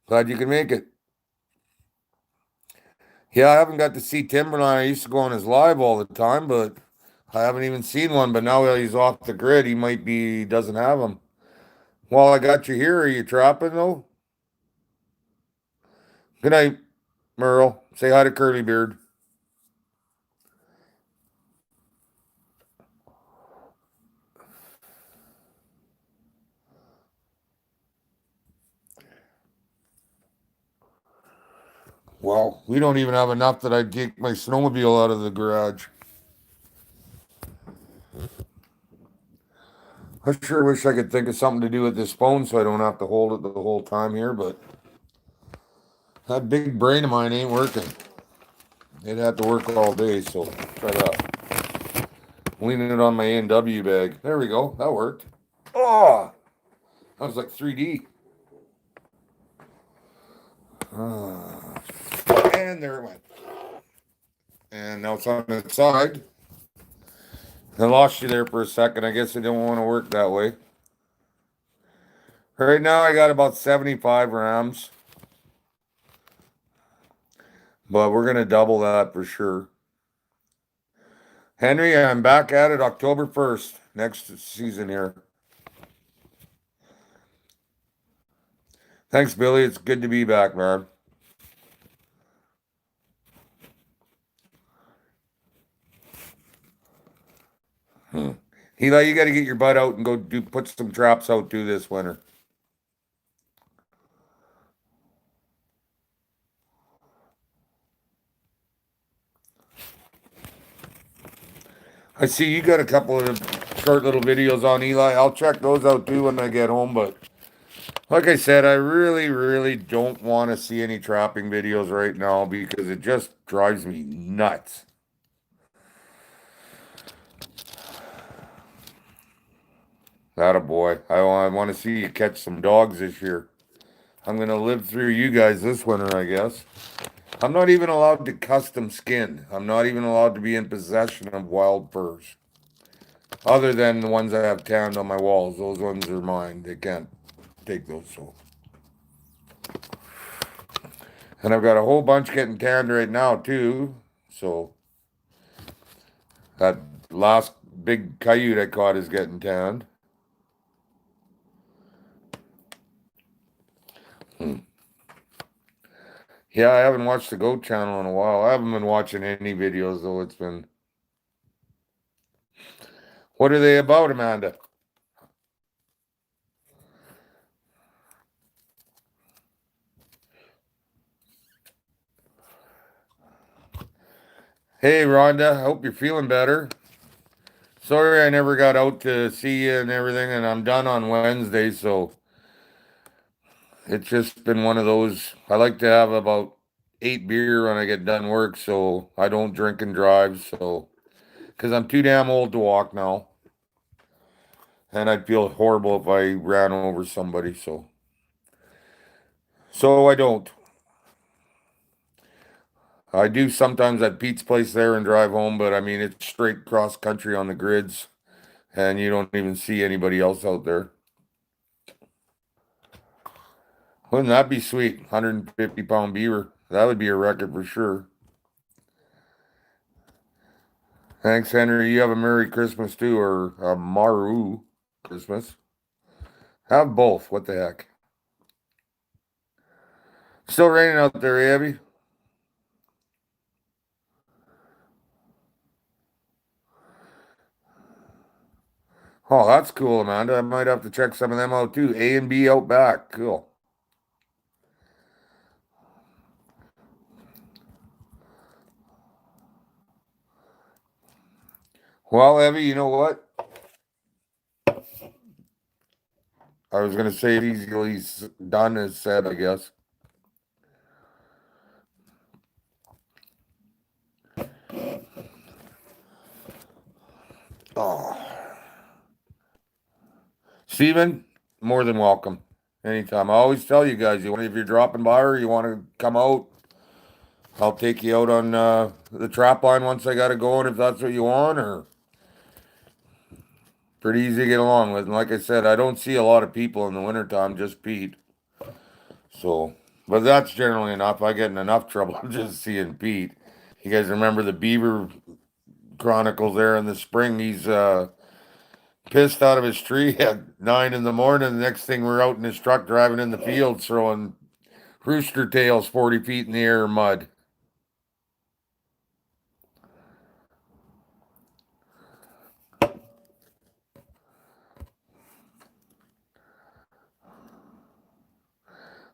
Glad you can make it. Yeah, I haven't got to see Timberline. I used to go on his live all the time, but I haven't even seen one. But now that he's off the grid, he might be, doesn't have them. While I got you here, are you trapping though? Good night, Merle. Say hi to Curly Beard. Well, we don't even have enough that I'd take my snowmobile out of the garage. I sure wish I could think of something to do with this phone so I don't have to hold it the whole time here, but that big brain of mine ain't working. It had to work all day, so try that. Leaning it on my A&W bag. There we go. That worked. Oh, that was like 3D. And there it went. And now it's on its side. I lost you there for a second. I guess it didn't want to work that way. Right now, I got about 75 rams, but we're going to double that for sure. Henry, I'm back at it October 1st, next season here. Thanks, Billy. It's good to be back, man. Eli, you got to get your butt out and go put some traps out too this winter. I see you got a couple of short little videos on Eli. I'll check those out too when I get home. But like I said, I really, really don't want to see any trapping videos right now because it just drives me nuts. That a boy. I want to see you catch some dogs this year. I'm going to live through you guys this winter, I guess. I'm not even allowed to custom skin. I'm not even allowed to be in possession of wild furs. Other than the ones I have tanned on my walls. Those ones are mine. They can't take those. So. And I've got a whole bunch getting tanned right now, too. So. That last big coyote I caught is getting tanned. Yeah, I haven't watched the Goat channel in a while. I haven't been watching any videos, though. It's been. What are they about, Amanda? Hey, Rhonda. I hope you're feeling better. Sorry I never got out to see you and everything, and I'm done on Wednesday, so it's just been one of those. I like to have about 8 beer when I get done work, so I don't drink and drive, so because I'm too damn old to walk now. And I'd feel horrible if I ran over somebody, so I don't. I do sometimes at Pete's place there and drive home, but I mean it's straight cross country on the grids, and you don't even see anybody else out there. Wouldn't that be sweet? 150-pound beaver. That would be a record for sure. Thanks, Henry. You have a Merry Christmas too, or a Maru Christmas. Have both. What the heck? Still raining out there, Abby? Oh, that's cool, Amanda. I might have to check some of them out too. A and B out back. Cool. Well, Abby, you know what? I was going to say easily done as said, I guess. Oh. Steven, more than welcome. Anytime. I always tell you guys, if you're dropping by or you want to come out, I'll take you out on the trap line once I got it going if that's what you want, or pretty easy to get along with. And like I said, I don't see a lot of people in the wintertime, just Pete. So, but that's generally enough. I get in enough trouble just seeing Pete. You guys remember the Beaver Chronicles there in the spring? He's pissed out of his tree at 9 in the morning. The next thing we're out in his truck driving in the field throwing rooster tails 40 feet in the air mud.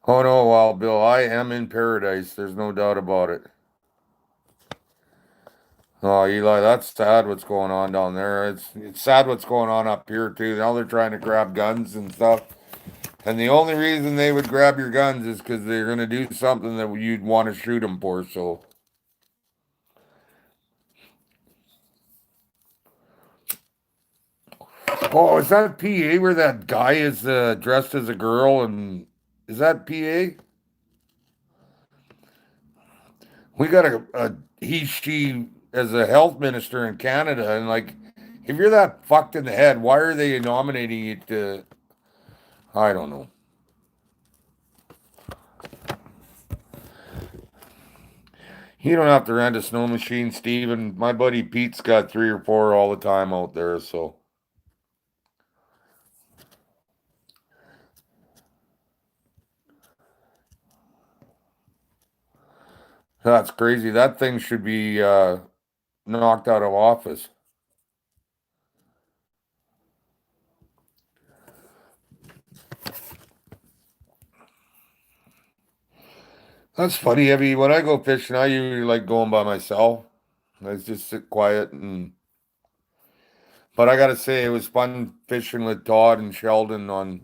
Oh no, Wild Bill, I am in paradise. There's no doubt about it. Oh, Eli, that's sad what's going on down there. It's sad what's going on up here too. Now they're trying to grab guns and stuff. And the only reason they would grab your guns is because they're going to do something that you'd want to shoot them for. So, oh, is that PA where that guy is dressed as a girl? And is that PA? We got a she as a health minister in Canada, and like, if you're that fucked in the head, why are they nominating you to? I don't know. You don't have to rent a snow machine, Steven. My buddy Pete's got 3 or 4 all the time out there, so. That's crazy. That thing should be knocked out of office. That's funny, Evie. When I go fishing, I usually like going by myself. I just sit quiet and. But I gotta say, it was fun fishing with Todd and Sheldon on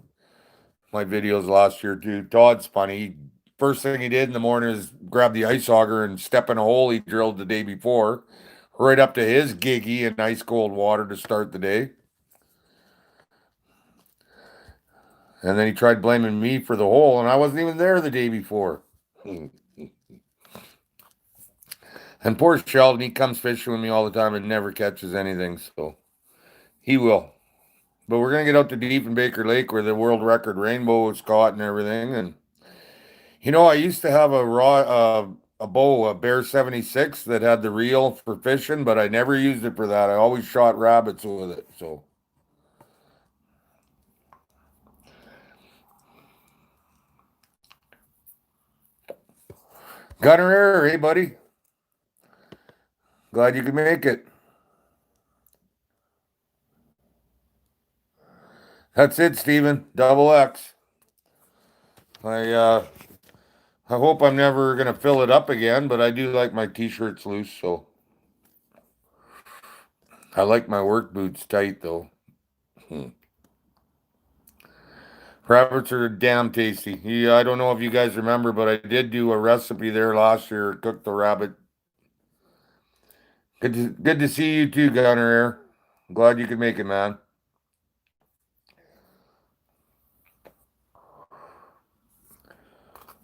my videos last year too. Todd's funny. First thing he did in the morning is grab the ice auger and step in a hole he drilled the day before, right up to his giggy in ice cold water to start the day. And then he tried blaming me for the hole, and I wasn't even there the day before. And poor Sheldon, he comes fishing with me all the time and never catches anything, so he will. But we're gonna get out to Diefenbaker Lake where the world record rainbow was caught and everything. And I used to have a bow, a Bear 76 that had the reel for fishing, but I never used it for that. I always shot rabbits with it. So Gunner Air, hey buddy. Glad you could make it. That's it, Steven. Double X. I hope I'm never gonna fill it up again, but I do like my t-shirts loose, so I like my work boots tight though. Rabbits are damn tasty. I don't know if you guys remember, but I did do a recipe there last year. Cooked the rabbit. Good to see you too, Gunner Air. Glad you could make it, man.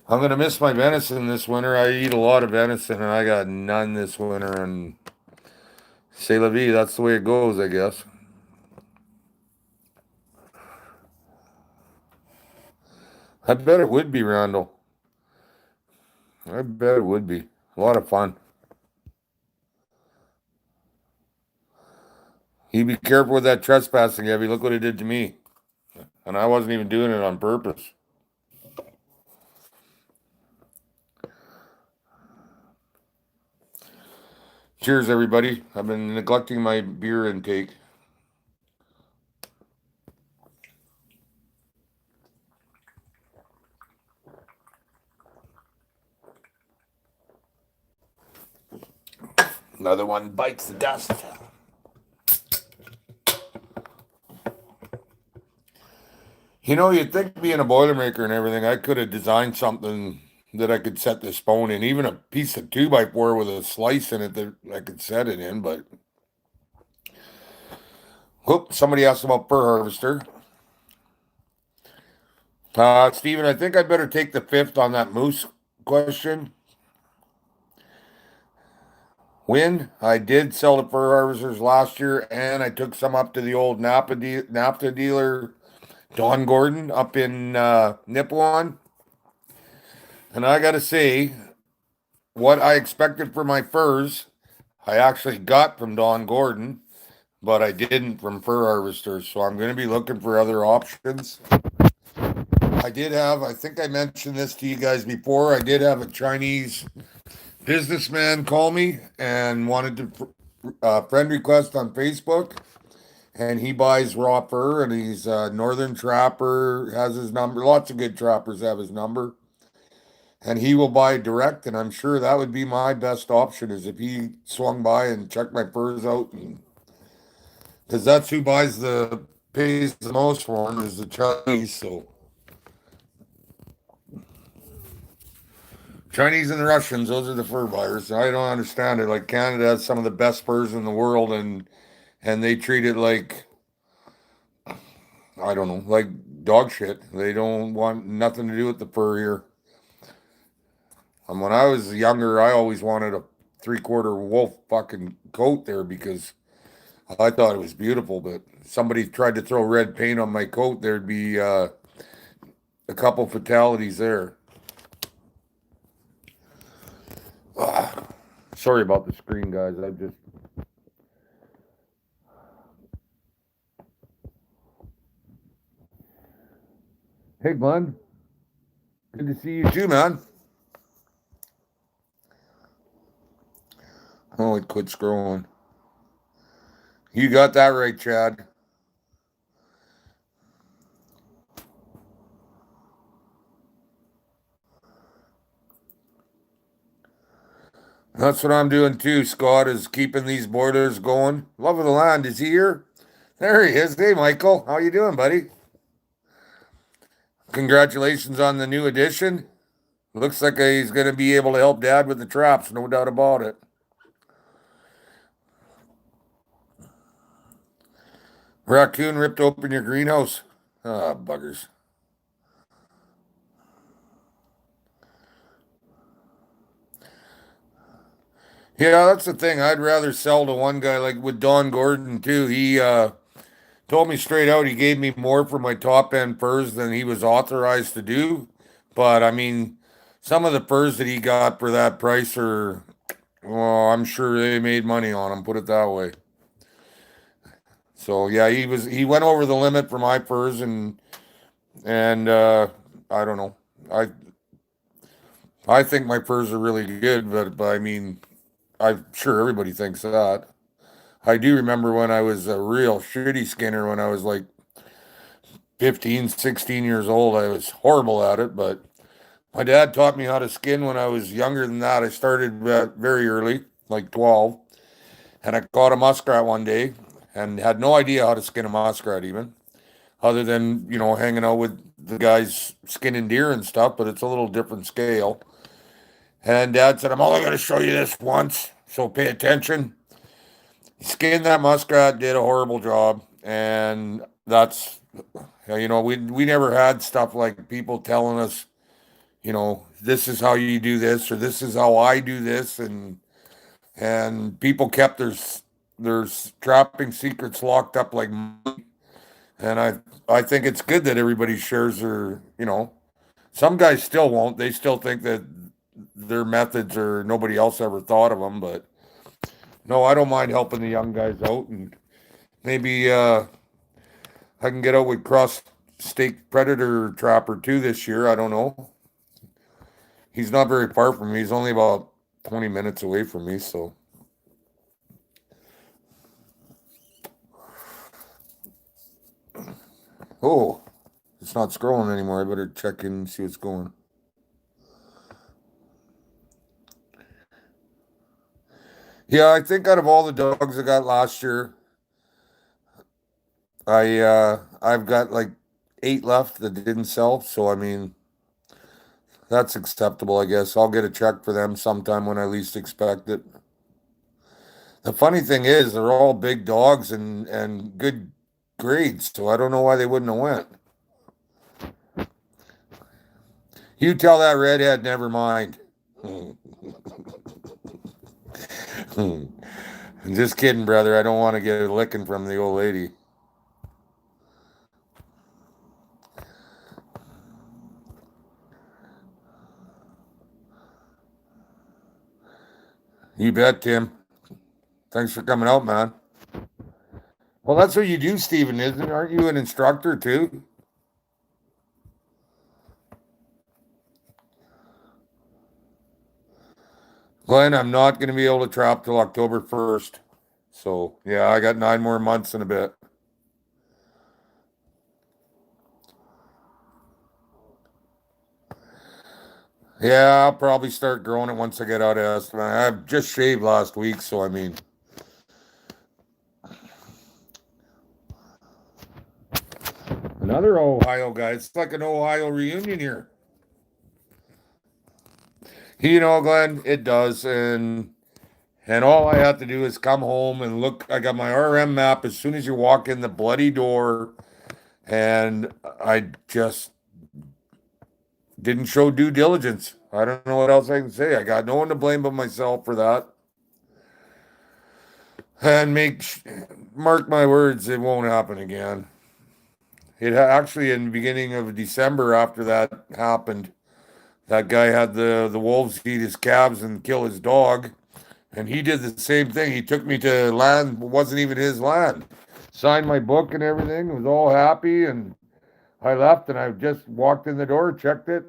I'm gonna miss my venison this winter. I eat a lot of venison, and I got none this winter. And c'est la vie. That's the way it goes, I guess. I bet it would be, Randall. I bet it would be a lot of fun. You be careful with that trespassing, Evie. Look what it did to me, and I wasn't even doing it on purpose. Cheers, everybody. I've been neglecting my beer intake. Another one bites the dust. You know, you'd think being a Boilermaker and everything, I could have designed something that I could set this bone in, even a piece of 2x4 with a slice in it that I could set it in, but whoop, somebody asked about fur harvester. Steven, I think I better take the fifth on that moose question. I did sell to fur harvesters last year, and I took some up to the old NAFTA dealer, Don Gordon, up in Nipawin. And I got to say, what I expected for my furs, I actually got from Don Gordon, but I didn't from fur harvesters. So I'm going to be looking for other options. I think I mentioned this to you guys before. I did have a Chinese businessman call me and wanted to friend request on Facebook. And he buys raw fur, and he's a northern trapper, has his number. Lots of good trappers have his number. And he will buy direct, and I'm sure that would be my best option is if he swung by and checked my furs out, and because that's who pays the most for him is the Chinese. So Chinese and the Russians, those are the fur buyers. I don't understand it. Like Canada has some of the best furs in the world, and they treat it like I don't know, like dog shit. They don't want nothing to do with the fur here. And when I was younger, I always wanted a 3/4 wolf fucking coat there because I thought it was beautiful. But somebody tried to throw red paint on my coat, there'd be a couple fatalities there. Sorry about the screen, guys. I just. Hey, Glenn. Good to see you too, man. Oh, it quit scrolling. You got that right, Chad. That's what I'm doing too, Scott, is keeping these boilers going. Love of the land, is he here? There he is. Hey, Michael. How you doing, buddy? Congratulations on the new addition. Looks like he's going to be able to help Dad with the traps, no doubt about it. Raccoon ripped open your greenhouse. Ah, buggers. Yeah, that's the thing. I'd rather sell to one guy like with Don Gordon too. He told me straight out he gave me more for my top end furs than he was authorized to do. But I mean, some of the furs that he got for that price are, well, I'm sure they made money on them. Put it that way. So yeah, he went over the limit for my furs and I don't know. I think my furs are really good, but I mean, I'm sure everybody thinks that. I do remember when I was a real shitty skinner when I was like 15, 16 years old. I was horrible at it, but my dad taught me how to skin when I was younger than that. I started very early, like 12, and I caught a muskrat one day and had no idea how to skin a muskrat even, other than, hanging out with the guys skinning deer and stuff, but it's a little different scale. And Dad said, I'm only going to show you this once, so pay attention. skinned that muskrat, did a horrible job, and that's we never had stuff like people telling us, this is how you do this or this is how I do this, and people kept their trapping secrets locked up like money. And I think it's good that everybody shares their. Some guys still won't. They still think that their methods are nobody else ever thought of them. But no, I don't mind helping the young guys out, and maybe I can get out with cross state predator trapper too this year. I don't know. He's not very far from me. He's only about 20 minutes away from me. So, oh, it's not scrolling anymore. I better check in and see what's going. Yeah, I think out of all the dogs I got last year, I've got like 8 left that didn't sell. So I mean, that's acceptable, I guess. I'll get a check for them sometime when I least expect it. The funny thing is, they're all big dogs and good grades, so I don't know why they wouldn't have went. You tell that redhead, never mind. Just kidding, brother. I don't want to get a licking from the old lady. You bet, Tim. Thanks for coming out, man. Well, that's what you do, Steven, isn't it? Aren't you an instructor too? Glenn, I'm not going to be able to trap till October 1st. So, yeah, I got 9 more months and a bit. Yeah, I'll probably start growing it once I get out of Estevan. I've just shaved last week, so I mean, another Ohio guy. It's like an Ohio reunion here. Glenn, it does, and all I have to do is come home and look. I got my RM map as soon as you walk in the bloody door, and I just didn't show due diligence. I don't know what else I can say. I got no one to blame but myself for that. And mark my words, it won't happen again. It actually in the beginning of December after that happened, that guy had the wolves eat his calves and kill his dog, and he did the same thing. He took me to land wasn't even his land, signed my book and everything, was all happy, and I left and I just walked in the door, checked it.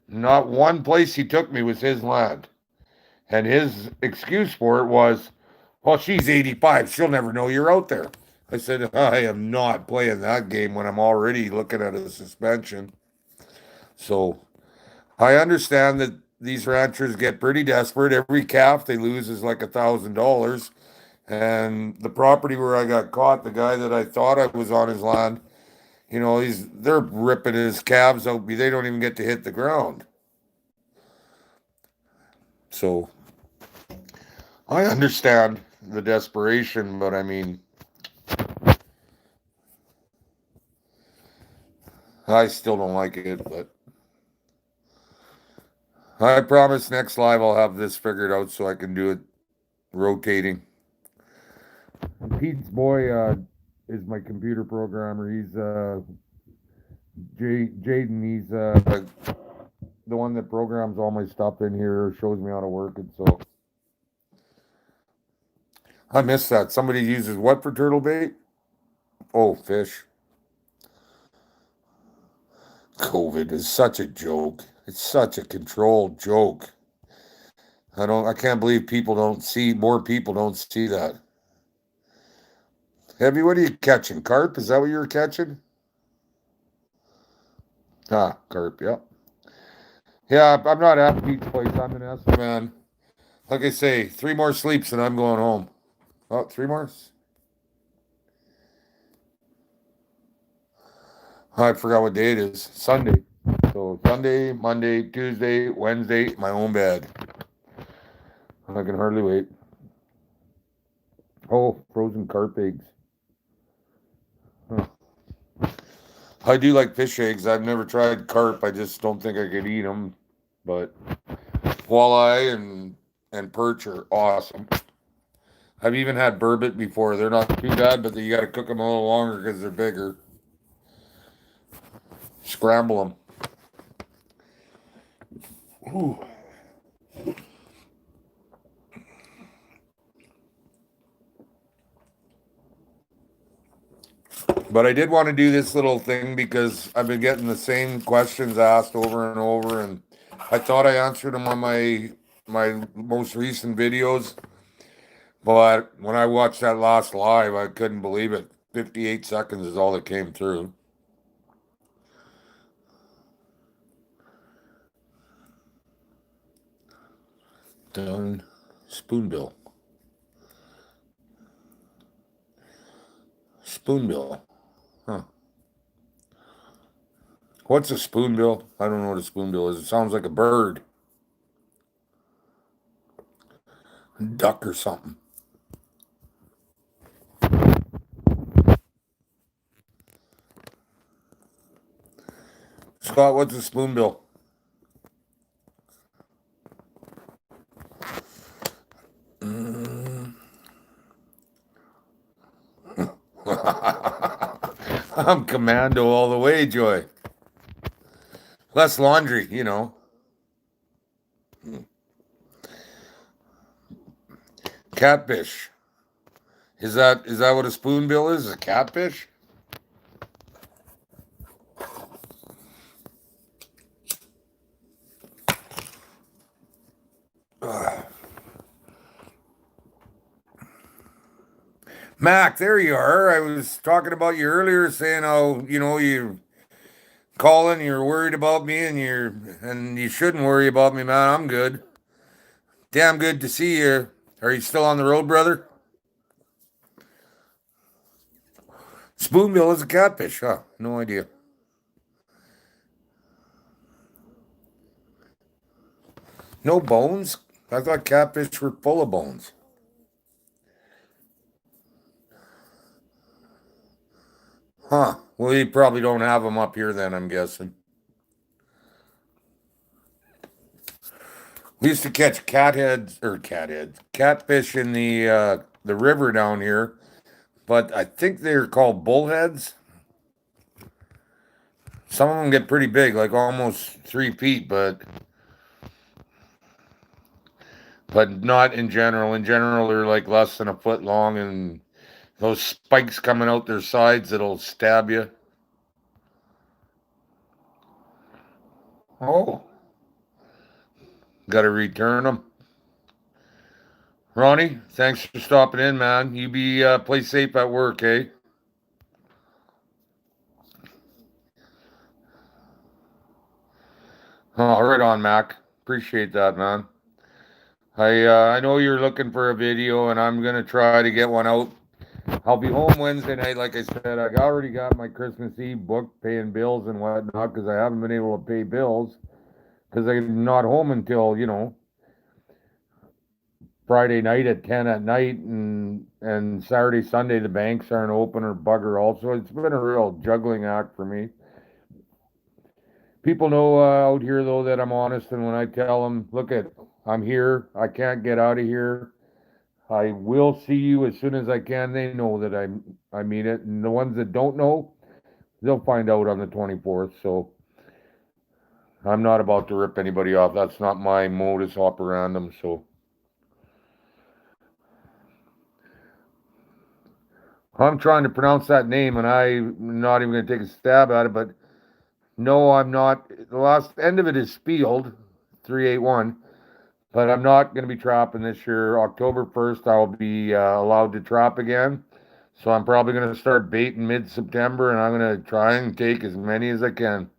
Not one place he took me was his land. And his excuse for it was, well, she's 85. She'll never know you're out there. I said, I am not playing that game when I'm already looking at a suspension. So I understand that these ranchers get pretty desperate. Every calf they lose is like $1,000. And the property where I got caught, the guy that I thought I was on his land, they're ripping his calves out. They don't even get to hit the ground. So I understand the desperation, but I mean, I still don't like it. But I promise next live I'll have this figured out so I can do it rotating. Pete's boy is my computer programmer. He's Jaden. He's the one that programs all my stuff in here, shows me how to work it. So I miss that. Somebody uses what for turtle bait? Oh, fish. COVID is such a joke. It's such a controlled joke. I can't believe more people don't see that. Heavy, what are you catching? Carp? Is that what you were catching? Ah, carp, yeah. Yeah, I'm not at Pete's place. I'm in Estevan. Like I say, 3 more sleeps and I'm going home. Oh, 3 more? I forgot what day it is. Sunday. So Sunday, Monday, Tuesday, Wednesday, my own bed. I can hardly wait. Oh, frozen carp eggs. Huh. I do like fish eggs. I've never tried carp. I just don't think I could eat them. But walleye and perch are awesome. I've even had burbot before. They're not too bad, but you got to cook them a little longer because they're bigger. Scramble them. Ooh. But I did want to do this little thing because I've been getting the same questions asked over and over, and I thought I answered them on my most recent videos. But when I watched that last live, I couldn't believe it. 58 seconds is all that came through. Done. Spoonbill. Spoonbill. Huh. What's a spoonbill? I don't know what a spoonbill is. It sounds like a bird. Duck or something. Scott, what's a spoonbill? Mm. I'm commando all the way, Joy. Less laundry, you know. Catfish. Is that what a spoonbill is? A catfish? Ugh. Mac, there you are. I was talking about you earlier, saying how you calling, you're worried about me, and you shouldn't worry about me, man. I'm good. Damn good to see you. Are you still on the road, brother? Spoonbill is a catfish, huh? No idea. No bones? I thought catfish were full of bones. Huh. Well, you probably don't have them up here then, I'm guessing. We used to catch catfish in the river down here, but I think they're called bullheads. Some of them get pretty big, like almost 3 feet, but not in general. In general, they're like less than a foot long, and those spikes coming out their sides that'll stab you. Oh, got to return them. Ronnie, thanks for stopping in, man. You be play safe at work, eh? Oh, right on, Mac. Appreciate that, man. I know you're looking for a video, and I'm gonna try to get one out. I'll be home Wednesday night, like I said. I already got my Christmas Eve booked, paying bills and whatnot, because I haven't been able to pay bills because I'm not home until Friday night at 10 at night, and Saturday, Sunday the banks aren't open or bugger all. So it's been a real juggling act for me. People know out here though that I'm honest, and when I tell them, look at, I'm here, I can't get out of here. I will see you as soon as I can. They know that I mean it, and the ones that don't know, they'll find out on the 24th. So I'm not about to rip anybody off. That's not my modus operandum. So I'm trying to pronounce that name, and I'm not even going to take a stab at it. But no, I'm not. The last end of it is Spield, 381. But I'm not going to be trapping this year. October 1st, I'll be allowed to trap again. So I'm probably going to start baiting mid-September, and I'm going to try and take as many as I can.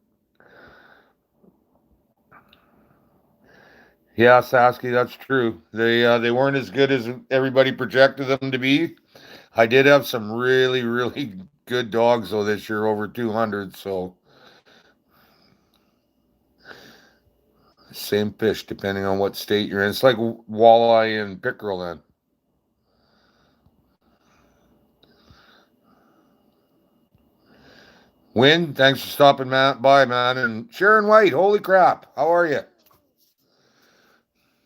Yeah, Sasky, that's true. They weren't as good as everybody projected them to be. I did have some really, really good dogs though this year, over 200. So same fish, depending on what state you're in. It's like walleye and pickerel then. Win, thanks for stopping by, man. And Sharon White, holy crap, how are you?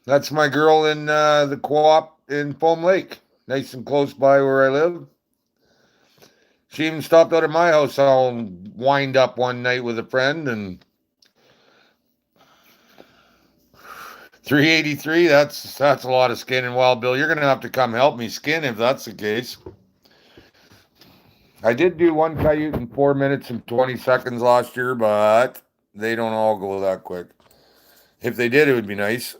That's my girl in the co-op in Foam Lake, nice and close by where I live. She even stopped out at my house all wind up one night with a friend, and 383, that's a lot of skinning. Wild Bill, you're gonna have to come help me skin if that's the case. I did do one coyote in 4 minutes and 20 seconds last year, but they don't all go that quick. If they did, it would be nice.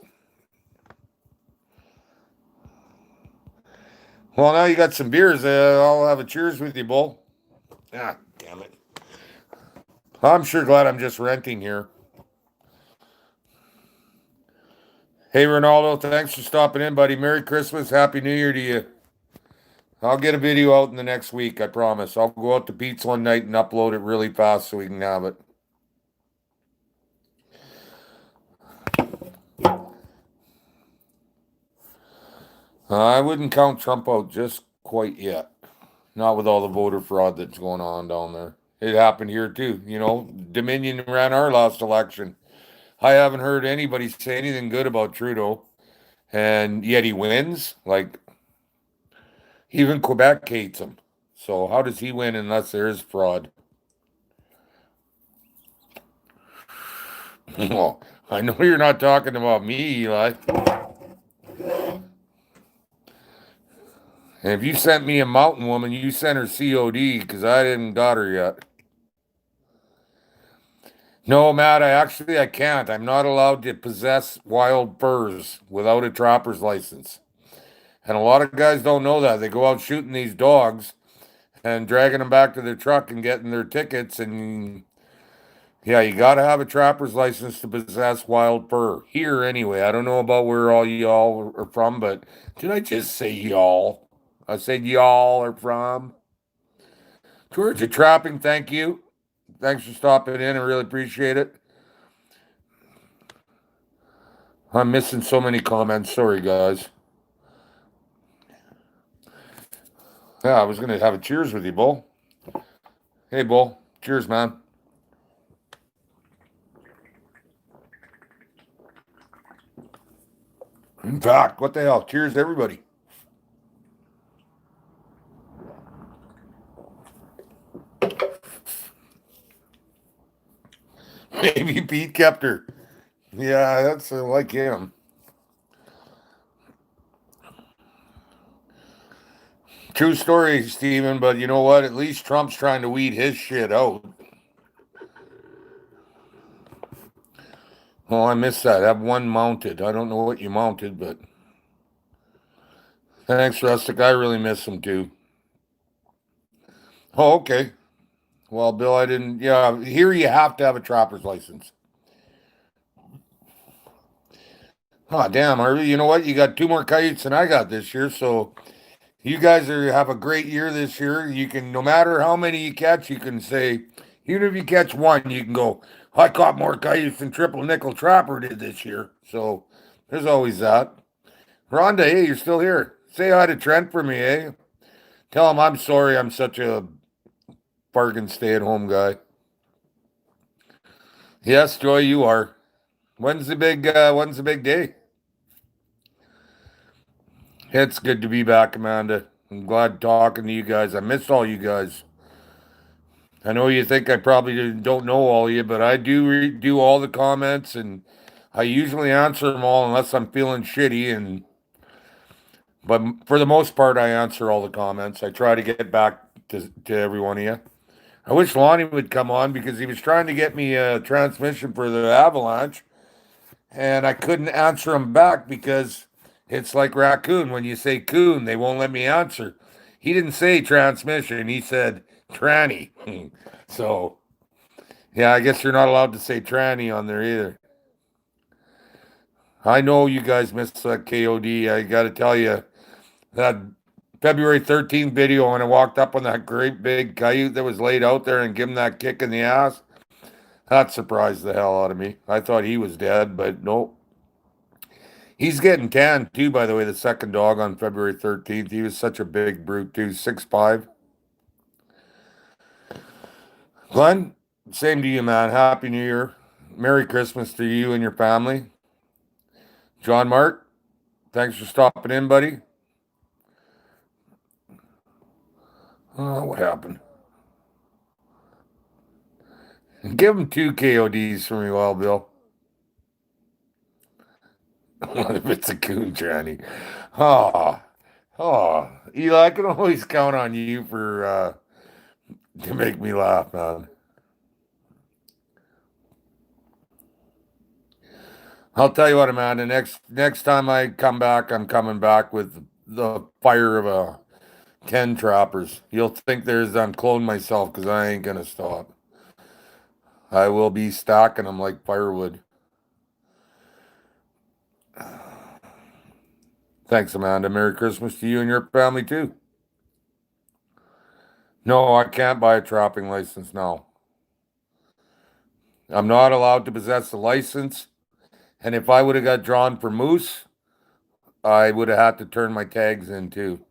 Well, now you got some beers. I'll have a cheers with you, Bull. Ah, damn it. I'm sure glad I'm just renting here. Hey, Ronaldo, thanks for stopping in, buddy. Merry Christmas. Happy New Year to you. I'll get a video out in the next week, I promise. I'll go out to Pete's one night and upload it really fast so we can have it. I wouldn't count Trump out just quite yet. Not with all the voter fraud that's going on down there. It happened here too. You know, Dominion ran our last election. I haven't heard anybody say anything good about Trudeau. And yet he wins. Like, even Quebec hates him. So how does he win unless there is fraud? Well, I know you're not talking about me, Eli. And if you sent me a mountain woman, you sent her COD because I didn't got her yet. No, Matt, I can't. I'm not allowed to possess wild furs without a trapper's license. And a lot of guys don't know that. They go out shooting these dogs and dragging them back to their truck and getting their tickets. And yeah, you got to have a trapper's license to possess wild fur. Here, anyway. I don't know about where all y'all are from, but did I just say y'all? I said y'all are from. Georgia Trapping, thank you. Thanks for stopping in. I really appreciate it. I'm missing so many comments. Sorry, guys. Yeah, I was going to have a cheers with you, Bull. Hey, Bull. Cheers, man. In fact, what the hell? Cheers, everybody. Maybe Pete kept her. Yeah, that's like him. True story, Steven, but you know what? At least Trump's trying to weed his shit out. Oh, I missed that. I have one mounted. I don't know what you mounted, but thanks, Rustic. I really miss him too. Oh, okay. Well, Bill, I didn't. Yeah, here you have to have a trapper's license. Oh, damn, Harvey. You know what? You got 2 more coyotes than I got this year, so you guys have a great year this year. You can, no matter how many you catch, you can say, even if you catch one, you can go, I caught more coyotes than Triple Nickel Trapper did this year. So there's always that. Rhonda, hey, you're still here. Say hi to Trent for me, eh? Tell him I'm sorry I'm such a bargain stay-at-home guy. Yes, Joy, you are. When's the big day? It's good to be back, Amanda. I'm glad talking to you guys. I missed all you guys. I know you think I probably don't know all of you, but I do do all the comments, and I usually answer them all unless I'm feeling shitty. But for the most part, I answer all the comments. I try to get back to every one of you. I wish Lonnie would come on because he was trying to get me a transmission for the Avalanche, and I couldn't answer him back because it's like raccoon. When you say coon, they won't let me answer. He didn't say transmission. He said tranny. So, yeah, I guess you're not allowed to say tranny on there either. I know you guys missed that KOD. I got to tell you, that February 13th video when I walked up on that great big coyote that was laid out there and give him that kick in the ass, that surprised the hell out of me. I thought he was dead, but nope. He's getting tanned too, by the way, the second dog on February 13th. He was such a big brute too, 6'5". Glenn, same to you, man. Happy New Year. Merry Christmas to you and your family. John Mark, thanks for stopping in, buddy. Oh, what happened? Give him 2 KODs for me, Wild Bill. What if it's a coon tranny? Oh, Eli, I can always count on you for to make me laugh, man. I'll tell you what, Amanda. Next time I come back, I'm coming back with the fire of a 10 trappers. You'll think I'm cloned myself because I ain't gonna stop. I will be stacking them like firewood. Thanks, Amanda. Merry Christmas to you and your family too. No, I can't buy a trapping license now. I'm not allowed to possess a license. And if I would have got drawn for moose, I would have had to turn my tags in too.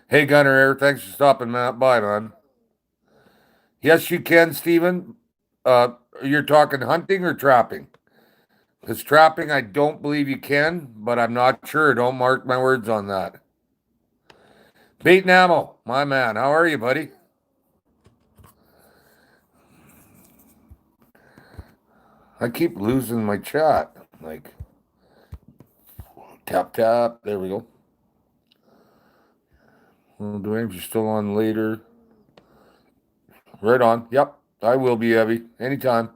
Hey, Gunner Air, thanks for stopping by, man. Yes, you can, Stephen. You're talking hunting or trapping? Because trapping, I don't believe you can, but I'm not sure. Don't mark my words on that. Bait and ammo, my man. How are you, buddy? I keep losing my chat. Like, tap, tap. There we go. Well, Dwayne, you're still on later. Right on. Yep, I will be, Evie. Anytime.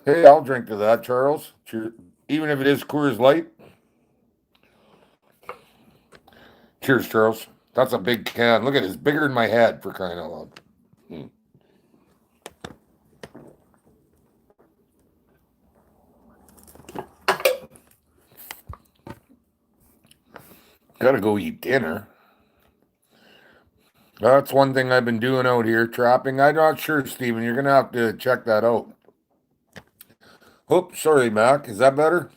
Hey, I'll drink to that, Charles. Cheers. Even if it is Coors Light. Cheers, Charles. That's a big can. Look at it. It's bigger than my head, for crying out loud. Gotta go eat dinner. That's one thing I've been doing out here, trapping. I'm not sure, Steven. You're gonna have to check that out. Oops, sorry, Mac. Is that better?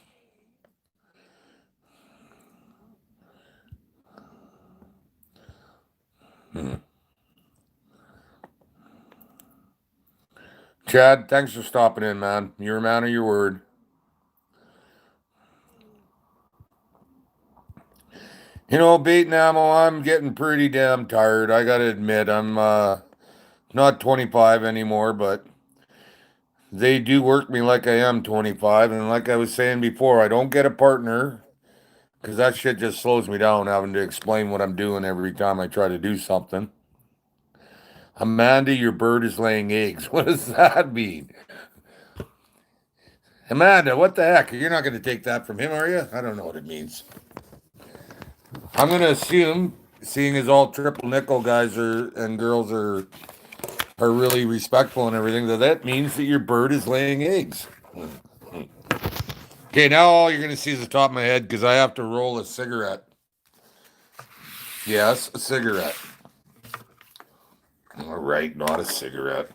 Chad, thanks for stopping in, man. You're a man of your word. You know, bait and ammo, I'm getting pretty damn tired. I gotta admit, I'm not 25 anymore, but they do work me like I am 25. And like I was saying before, I don't get a partner because that shit just slows me down having to explain what I'm doing every time I try to do something. Amanda, your bird is laying eggs. What does that mean? Amanda, what the heck? You're not going to take that from him, are you? I don't know what it means. I'm going to assume, seeing as all triple nickel guys and girls are really respectful and everything, that means that your bird is laying eggs. Okay, now all you're going to see is the top of my head because I have to roll a cigarette. Yes, a cigarette. All right, not a cigarette.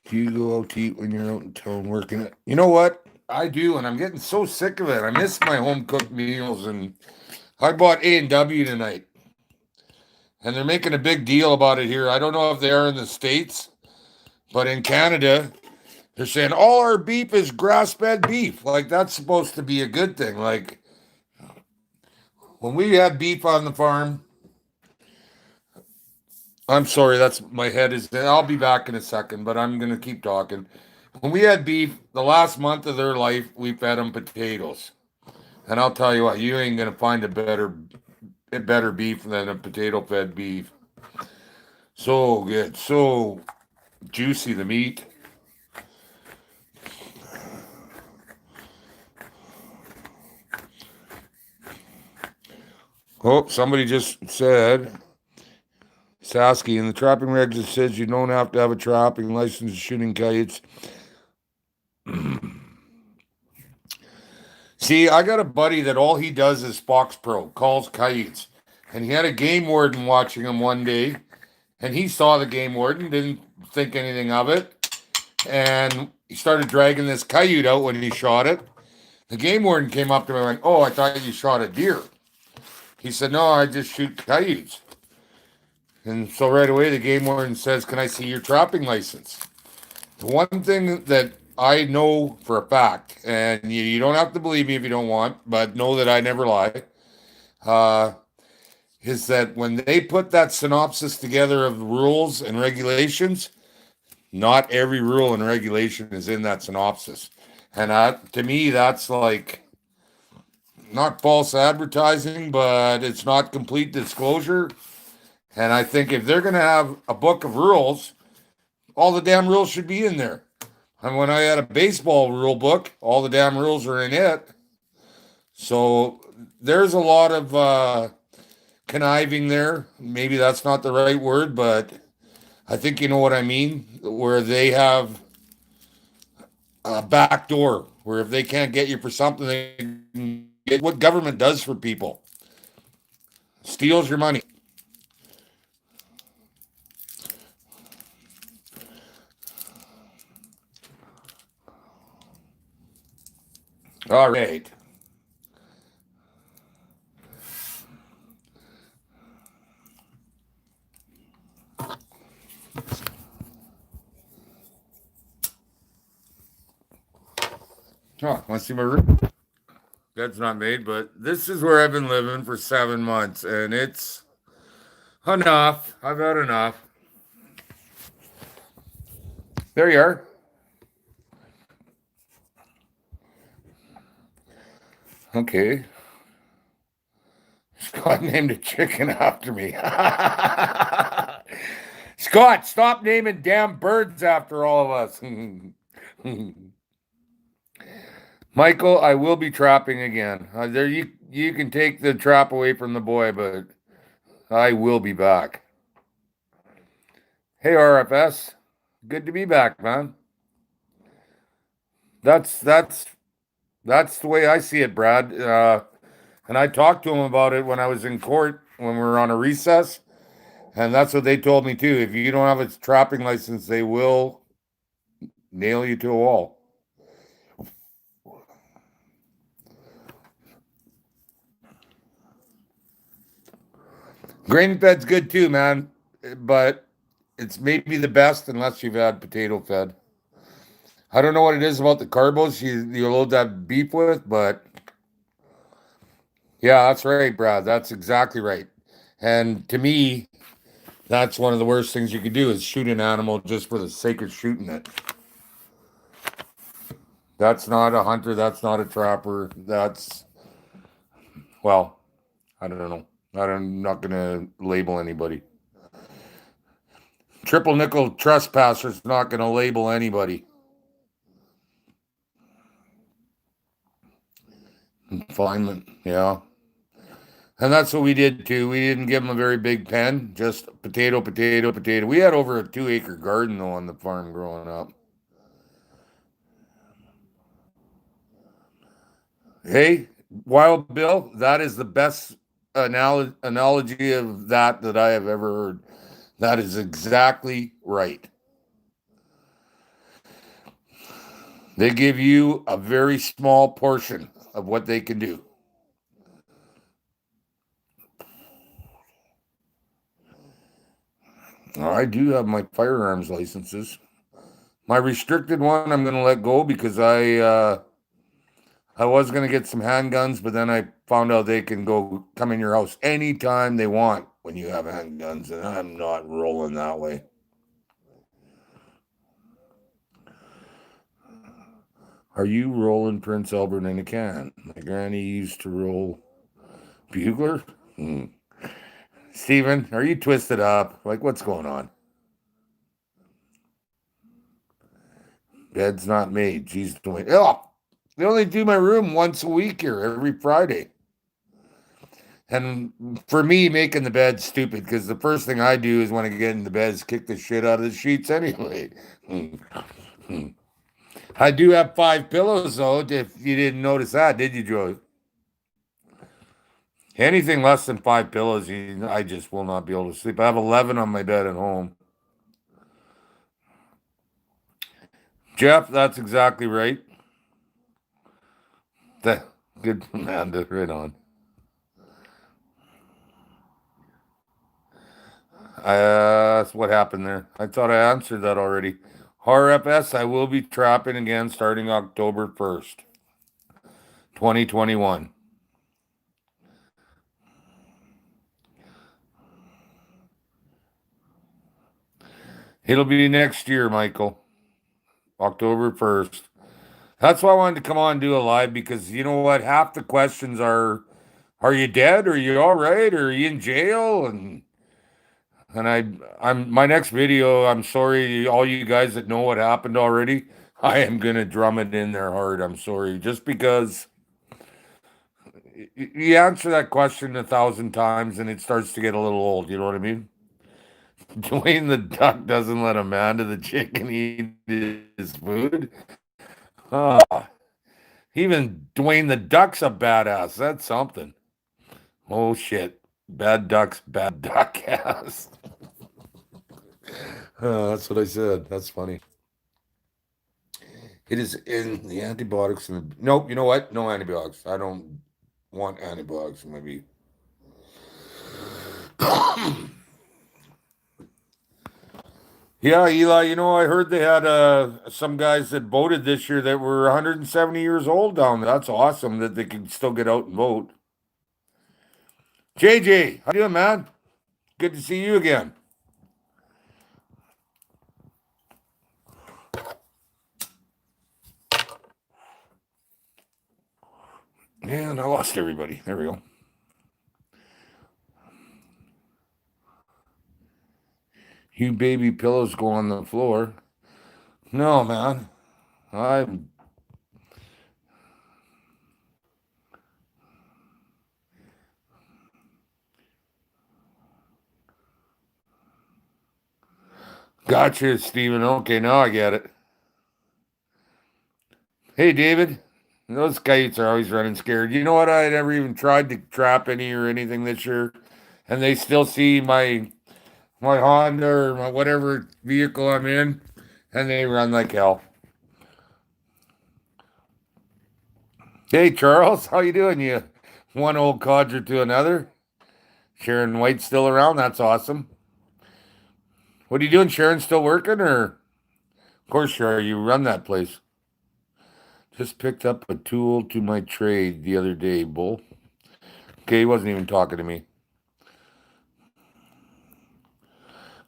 Do you go out to eat when you're out in town working it? You know what? I do, and I'm getting so sick of it. I miss my home cooked meals, and I bought A&W tonight, and they're making a big deal about it here. I don't know if they are in the States, but in Canada, they're saying all our beef is grass-fed beef. Like, that's supposed to be a good thing. Like, when we had beef on the farm, I'm sorry, that's my head is. I'll be back in a second, but I'm gonna keep talking. When we had beef, the last month of their life, we fed them potatoes, and I'll tell you what, you ain't gonna find a better beef than a potato-fed beef. So good, so juicy the meat. Oh, somebody just said. Sasky, in the trapping regs, it says you don't have to have a trapping license to shooting coyotes. See, I got a buddy that all he does is Fox Pro, calls coyotes. And he had a game warden watching him one day, and he saw the game warden, didn't think anything of it. And he started dragging this coyote out when he shot it. The game warden came up to me and went, "Oh, I thought you shot a deer." He said, "No, I just shoot coyotes." And so right away, the game warden says, "Can I see your trapping license?" The one thing that I know for a fact, and you don't have to believe me if you don't want, but know that I never lie, uh, is that when they put that synopsis together of rules and regulations, not every rule and regulation is in that synopsis. And to me, that's like not false advertising, but it's not complete disclosure. And I think if they're going to have a book of rules, all the damn rules should be in there. And when I had a baseball rule book, all the damn rules are in it. So there's a lot of conniving there. Maybe that's not the right word, but I think you know what I mean. Where they have a back door, where if they can't get you for something, they can get what government does for people, steals your money. All right. Oh, want to see my room? That's not made, but this is where I've been living for 7 months, and it's enough. I've had enough. There you are. Okay. Scott named a chicken after me. Scott, stop naming damn birds after all of us. Michael, I will be trapping again. There, you can take the trap away from the boy, but I will be back. Hey RFS, good to be back, man. That's that's that's the way I see it, Brad. And I talked to him about it when I was in court when we were on a recess, and that's what they told me too. If you don't have a trapping license, they will nail you to a wall. Grain fed's good too, man, but it's maybe the best unless you've had potato fed. I don't know what it is about the carbos you're allowed to have beef with, but yeah, that's right, Brad. That's exactly right. And to me, that's one of the worst things you could do is shoot an animal just for the sake of shooting it. That's not a hunter. That's not a trapper. That's, well, I don't know. I'm not going to label anybody. Triple nickel trespasser's not going to label anybody. Confinement, yeah. And that's what we did too. We didn't give them a very big pen, just potato, potato, potato. We had over a 2 acre garden though on the farm growing up. Hey, Wild Bill, that is the best analogy of that I have ever heard. That is exactly right. They give you a very small portion of what they can do. I do have my firearms licenses. My restricted one, I'm going to let go because I was going to get some handguns, but then I found out they can come in your house anytime they want when you have handguns, and I'm not rolling that way. Are you rolling Prince Albert in a can? My granny used to roll Bugler. Steven, are you twisted up? Like, what's going on? Bed's not made. She's doing. Oh, they only do my room once a week here, every Friday. And for me, making the bed stupid because the first thing I do is when I get in the bed is kick the shit out of the sheets anyway. I do have 5 pillows though. If you didn't notice that, did you, Joe? Anything less than 5 pillows, I just will not be able to sleep. I have 11 on my bed at home. Jeff, that's exactly right. Good, Amanda. Right on. That's what happened there. I thought I answered that already. RFS, I will be trapping again starting October 1st, 2021. It'll be next year, Michael. October 1st. That's why I wanted to come on and do a live because you know what? Half the questions are you dead? Are you all right? Are you in jail? And I'm my next video, I'm sorry, all you guys that know what happened already. I am gonna drum it in there hard. I'm sorry. Just because you answer that question 1,000 times and it starts to get a little old, you know what I mean? Dwayne the Duck doesn't let Amanda the chicken eat his food. Ah, even Dwayne the Duck's a badass. That's something. Oh shit. Bad ducks, bad duck ass. That's what I said. That's funny. It is in the antibiotics. Nope, you know what? No antibiotics. I don't want antibiotics in my beef. Yeah, Eli, you know, I heard they had some guys that voted this year that were 170 years old down there. That's awesome that they can still get out and vote. JJ, how you doing, man? Good to see you again. Man, I lost everybody. There we go. You baby pillows go on the floor. No, man. I'm gotcha, Steven. Okay, now I get it. Hey, David. Those kites are always running scared. You know what? I never even tried to trap any or anything this year, and they still see my Honda or my whatever vehicle I'm in, and they run like hell. Hey, Charles, how you doing? You one old codger to another. Sharon White still around? That's awesome. What are you doing? Sharon still working, or of course, sure you run that place. Just picked up a tool to my trade the other day, Bull. Okay, he wasn't even talking to me.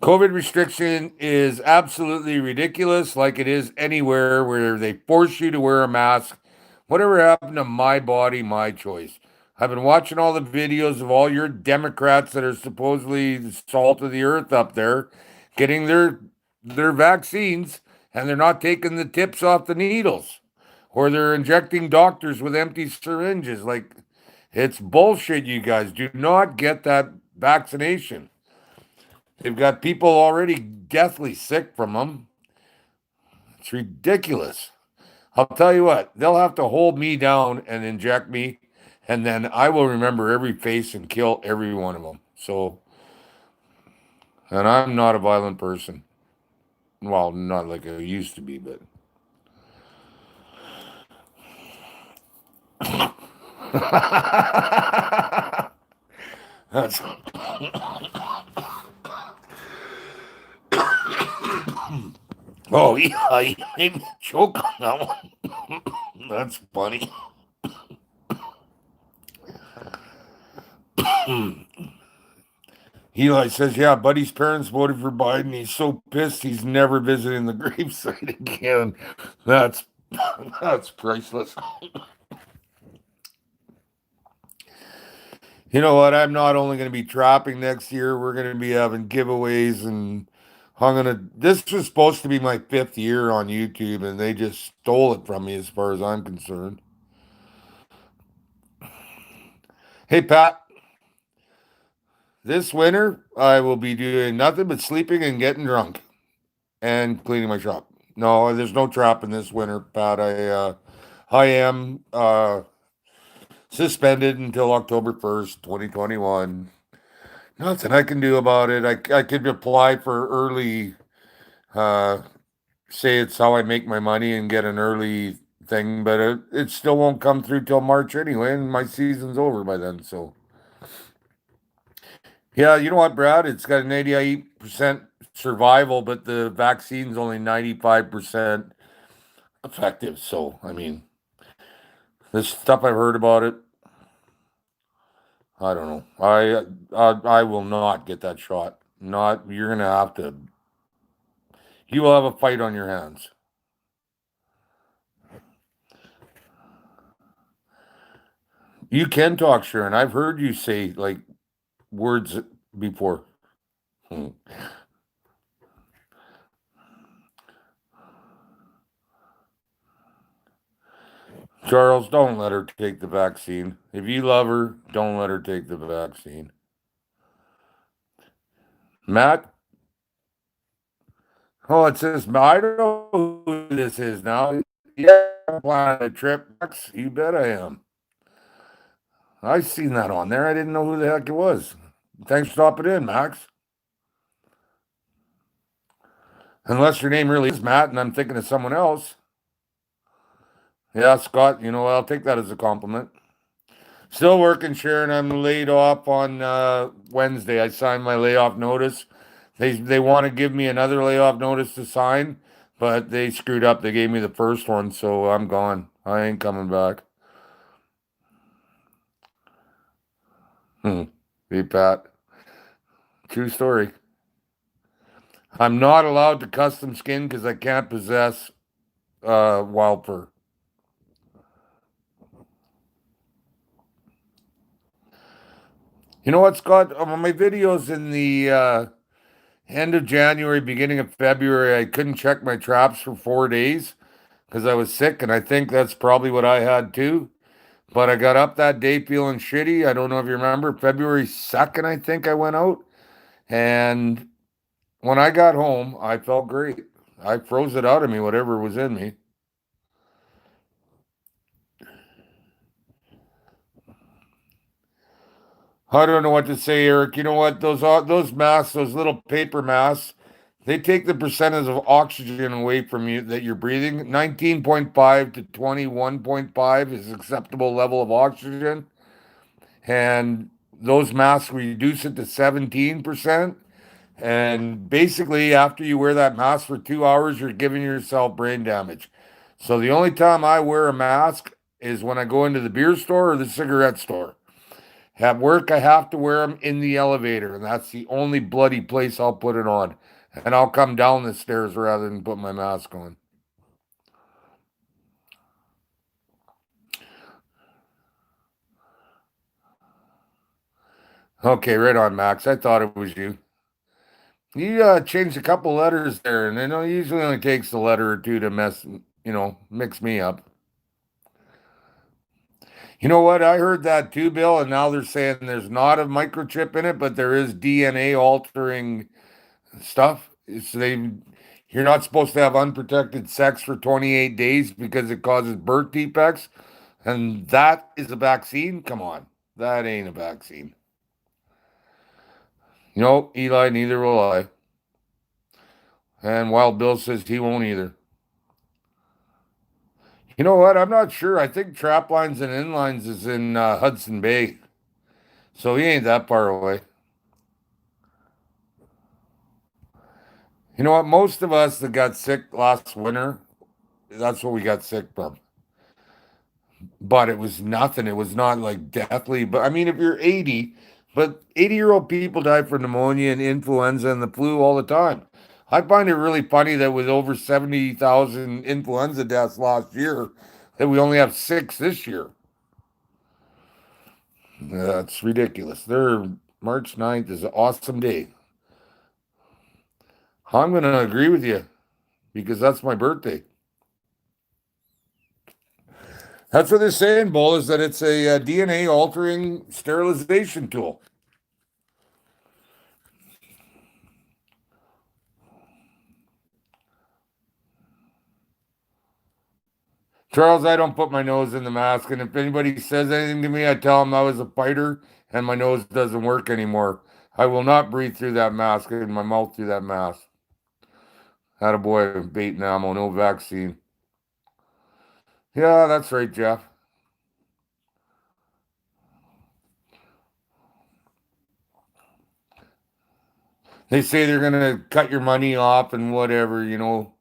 COVID restriction is absolutely ridiculous, like it is anywhere where they force you to wear a mask. Whatever happened to my body, my choice? I've been watching all the videos of all your Democrats that are supposedly the salt of the earth up there getting their vaccines, and they're not taking the tips off the needles, or they're injecting doctors with empty syringes. Like, it's bullshit, you guys. Do not get that vaccination. They've got people already deathly sick from them. It's ridiculous. I'll tell you what, they'll have to hold me down and inject me, and then I will remember every face and kill every one of them. So, and I'm not a violent person. Well, not like I used to be, but. That's. Oh, yeah, he made me choke on that one. That's funny. Eli says, yeah, Buddy's parents voted for Biden. He's so pissed he's never visiting the gravesite again. That's that's priceless. You know what? I'm not only going to be trapping next year, we're going to be having giveaways, and I'm going to. This was supposed to be my 5th year on YouTube, and they just stole it from me as far as I'm concerned. Hey, Pat. This winter, I will be doing nothing but sleeping and getting drunk and cleaning my shop. No, there's no trapping this winter, Pat. I am suspended until October 1st, 2021. Nothing I can do about it. I could apply for early, say it's how I make my money and get an early thing, but it still won't come through till March anyway, and my season's over by then. So, yeah, you know what, Brad? It's got an 88% survival, but the vaccine's only 95% effective. So, I mean, the stuff I've heard about it, I don't know. I will not get that shot. Not you're gonna have to. You will have a fight on your hands. You can talk, Sharon. I've heard you say like words before. Hmm. Charles, don't let her take the vaccine. If you love her, don't let her take the vaccine. Matt? Oh, it says, I don't know who this is now. Yeah, I'm planning a trip. Max. You bet I am. I seen that on there. I didn't know who the heck it was. Thanks for stopping in, Max. Unless your name really is Matt and I'm thinking of someone else. Yeah, Scott, I'll take that as a compliment. Still working, Sharon. I'm laid off on Wednesday. I signed my layoff notice. They want to give me another layoff notice to sign, but they screwed up. They gave me the first one, so I'm gone. I ain't coming back. Hey, Pat. True story. I'm not allowed to custom skin because I can't possess wild fur. You know what, Scott? On my videos in the end of January, beginning of February, I couldn't check my traps for 4 days because I was sick, and I think that's probably what I had too. But I got up that day feeling shitty. I don't know if you remember, February 2nd, I think I went out. And when I got home, I felt great. I froze it out of me, whatever was in me. I don't know what to say, Eric. You know what? Those masks, those little paper masks, they take the percentage of oxygen away from you that you're breathing. 19.5 to 21.5 is acceptable level of oxygen. And those masks reduce it to 17%. And basically, after you wear that mask for 2 hours, you're giving yourself brain damage. So the only time I wear a mask is when I go into the beer store or the cigarette store. At work, I have to wear them in the elevator, and that's the only bloody place I'll put it on. And I'll come down the stairs rather than put my mask on. Okay, right on, Max. I thought it was you. You changed a couple letters there, and it usually only takes a letter or two to mix me up. You know what? I heard that too, Bill, and now they're saying there's not a microchip in it, but there is DNA altering stuff. You're not supposed to have unprotected sex for 28 days because it causes birth defects, and that is a vaccine. Come on, that ain't a vaccine. Eli, neither will I. And Wild Bill says he won't either. You know what? I'm not sure. I think Traplines and Inlines is in Hudson Bay, so he ain't that far away. You know what? Most of us that got sick last winter, that's what we got sick from. But it was nothing. It was not like deathly. But I mean, if you're 80, but 80-year-old people die from pneumonia and influenza and the flu all the time. I find it really funny that with over 70,000 influenza deaths last year, that we only have 6 this year. That's ridiculous. March 9th is an awesome day. I'm going to agree with you because that's my birthday. That's what they're saying, Bull, is that it's a DNA altering sterilization tool. Charles, I don't put my nose in the mask, and if anybody says anything to me, I tell them I was a fighter and my nose doesn't work anymore. I will not breathe through that mask and my mouth through that mask. Had a boy bait and ammo, no vaccine. Yeah, that's right, Jeff. They say they're gonna cut your money off and whatever, you know.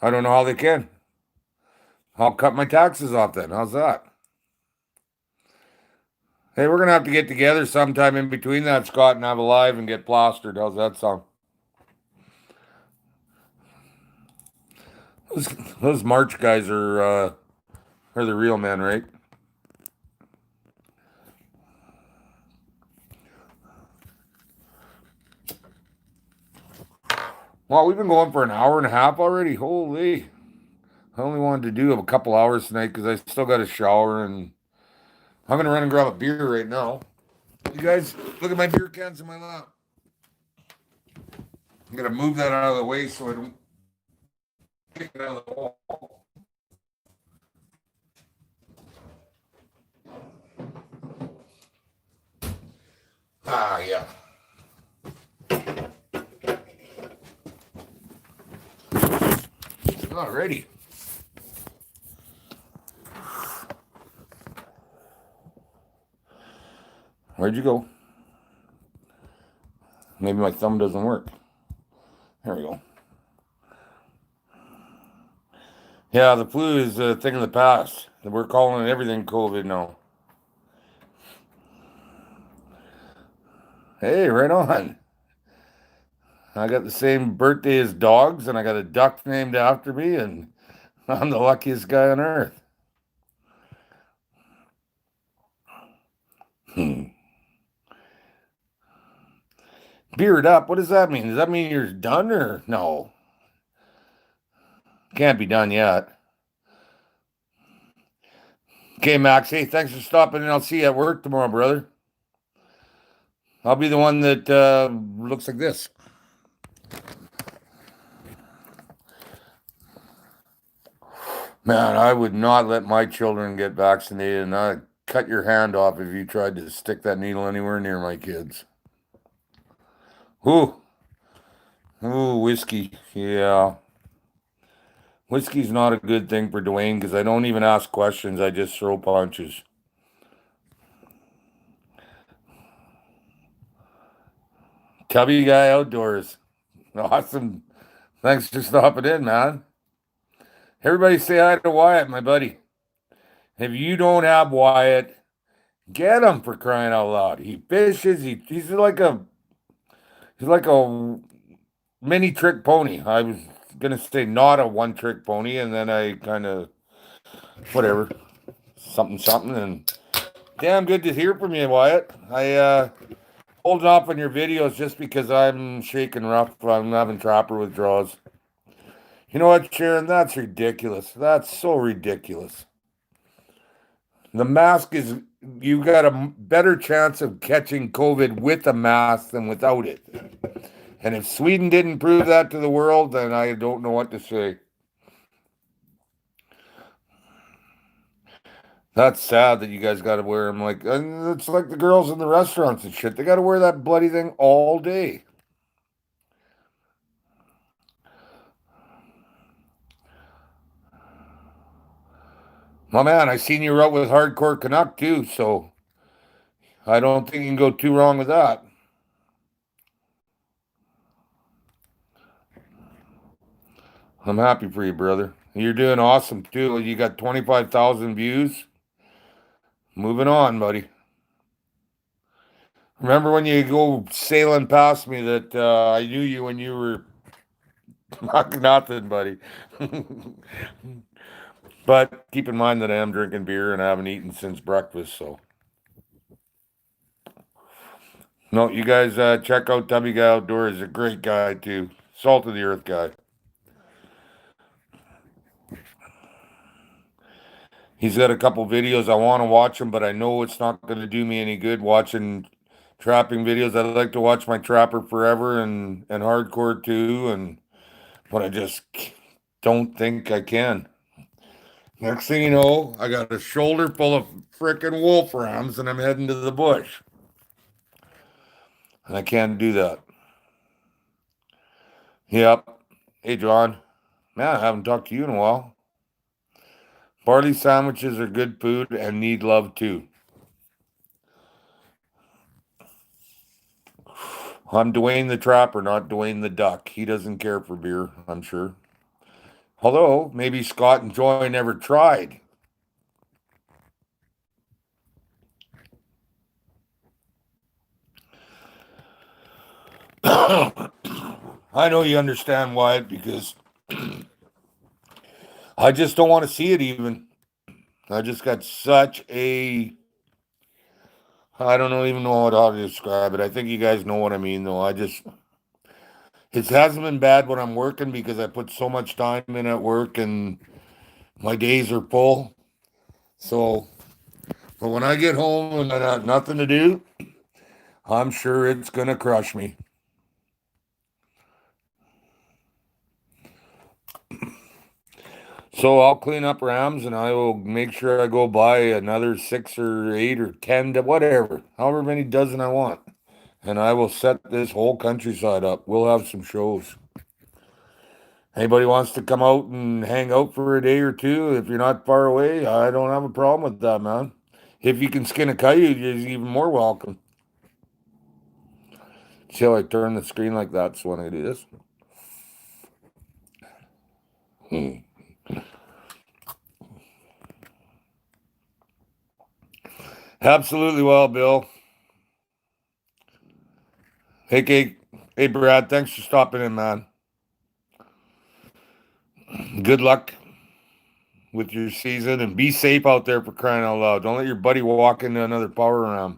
I don't know how they can. I'll cut my taxes off then. How's that? Hey, we're gonna have to get together sometime in between that, Scott, and have a live and get plastered. How's that sound? Those, those March guys are the real men, right? Well, we've been going for an hour and a half already. Holy. I only wanted to do a couple hours tonight because I still got a shower and I'm gonna run and grab a beer right now. You guys, look at my beer cans in my lap. I'm gonna move that out of the way so I don't kick it out of the wall. Ah, yeah. Alrighty. Where'd you go? Maybe my thumb doesn't work. There we go. Yeah, the flu is a thing of the past. We're calling everything COVID now. Hey, right on. I got the same birthday as dogs, and I got a duck named after me, and I'm the luckiest guy on earth. Hmm. Beard up. What does that mean? Does that mean you're done or no? Can't be done yet. Okay, Max. Hey, thanks for stopping in. I'll see you at work tomorrow, brother. I'll be the one that looks like this. Man, I would not let my children get vaccinated, and I'd cut your hand off if you tried to stick that needle anywhere near my kids. Ooh, ooh, whiskey. Yeah. Whiskey's not a good thing for Dwayne because I don't even ask questions. I just throw punches. Tubby guy outdoors. Awesome. Thanks for stopping in, man. Everybody say hi to Wyatt, my buddy. If you don't have Wyatt, get him for crying out loud. He fishes. He's like a mini trick pony. I was gonna say not a one trick pony, and then I kind of whatever something and damn good to hear from you, Wyatt. I holding off on your videos just because I'm shaking rough. I'm having trapper withdrawals. You know what, Sharon? That's ridiculous. That's so ridiculous. The mask is, you got a better chance of catching COVID with a mask than without it. And if Sweden didn't prove that to the world, then I don't know what to say. That's sad that you guys got to wear them. Like, and it's like the girls in the restaurants and shit. They got to wear that bloody thing all day. My man, I seen you were out with Hardcore Canuck too, so I don't think you can go too wrong with that. I'm happy for you, brother. You're doing awesome too. You got 25,000 views. Moving on, buddy. Remember when you go sailing past me that I knew you when you were nothing, buddy. But keep in mind that I am drinking beer and I haven't eaten since breakfast, so. No, you guys check out Tubby Guy Outdoors. He's a great guy too. Salt of the earth guy. He's got a couple videos. I want to watch them, but I know it's not going to do me any good watching trapping videos. I'd like to watch my Trapper Forever and Hardcore too, but I just don't think I can. Next thing you know, I got a shoulder full of frickin' wolf rams and I'm heading to the bush. And I can't do that. Yep. Hey, John. Man, I haven't talked to you in a while. Barley sandwiches are good food and need love too. I'm Dwayne the Trapper, not Dwayne the Duck. He doesn't care for beer, I'm sure. Although, maybe Scott and Joy never tried. I know you understand why, because I just don't want to see it even. I just got such a. I don't know even know how to describe it. I think you guys know what I mean, though. It hasn't been bad when I'm working because I put so much time in at work and my days are full. So, but when I get home and I got nothing to do, I'm sure it's going to crush me. So I'll clean up Rams and I will make sure I go buy another 6 or 8 or 10, whatever, however many dozen I want. And I will set this whole countryside up. We'll have some shows. Anybody wants to come out and hang out for a day or two, if you're not far away, I don't have a problem with that, man. If you can skin a coyote, you're even more welcome. See how I turn the screen like that so when I do this? Absolutely well, Bill. Hey, Kate. Hey, Brad. Thanks for stopping in, man. Good luck with your season and be safe out there for crying out loud. Don't let your buddy walk into another power round.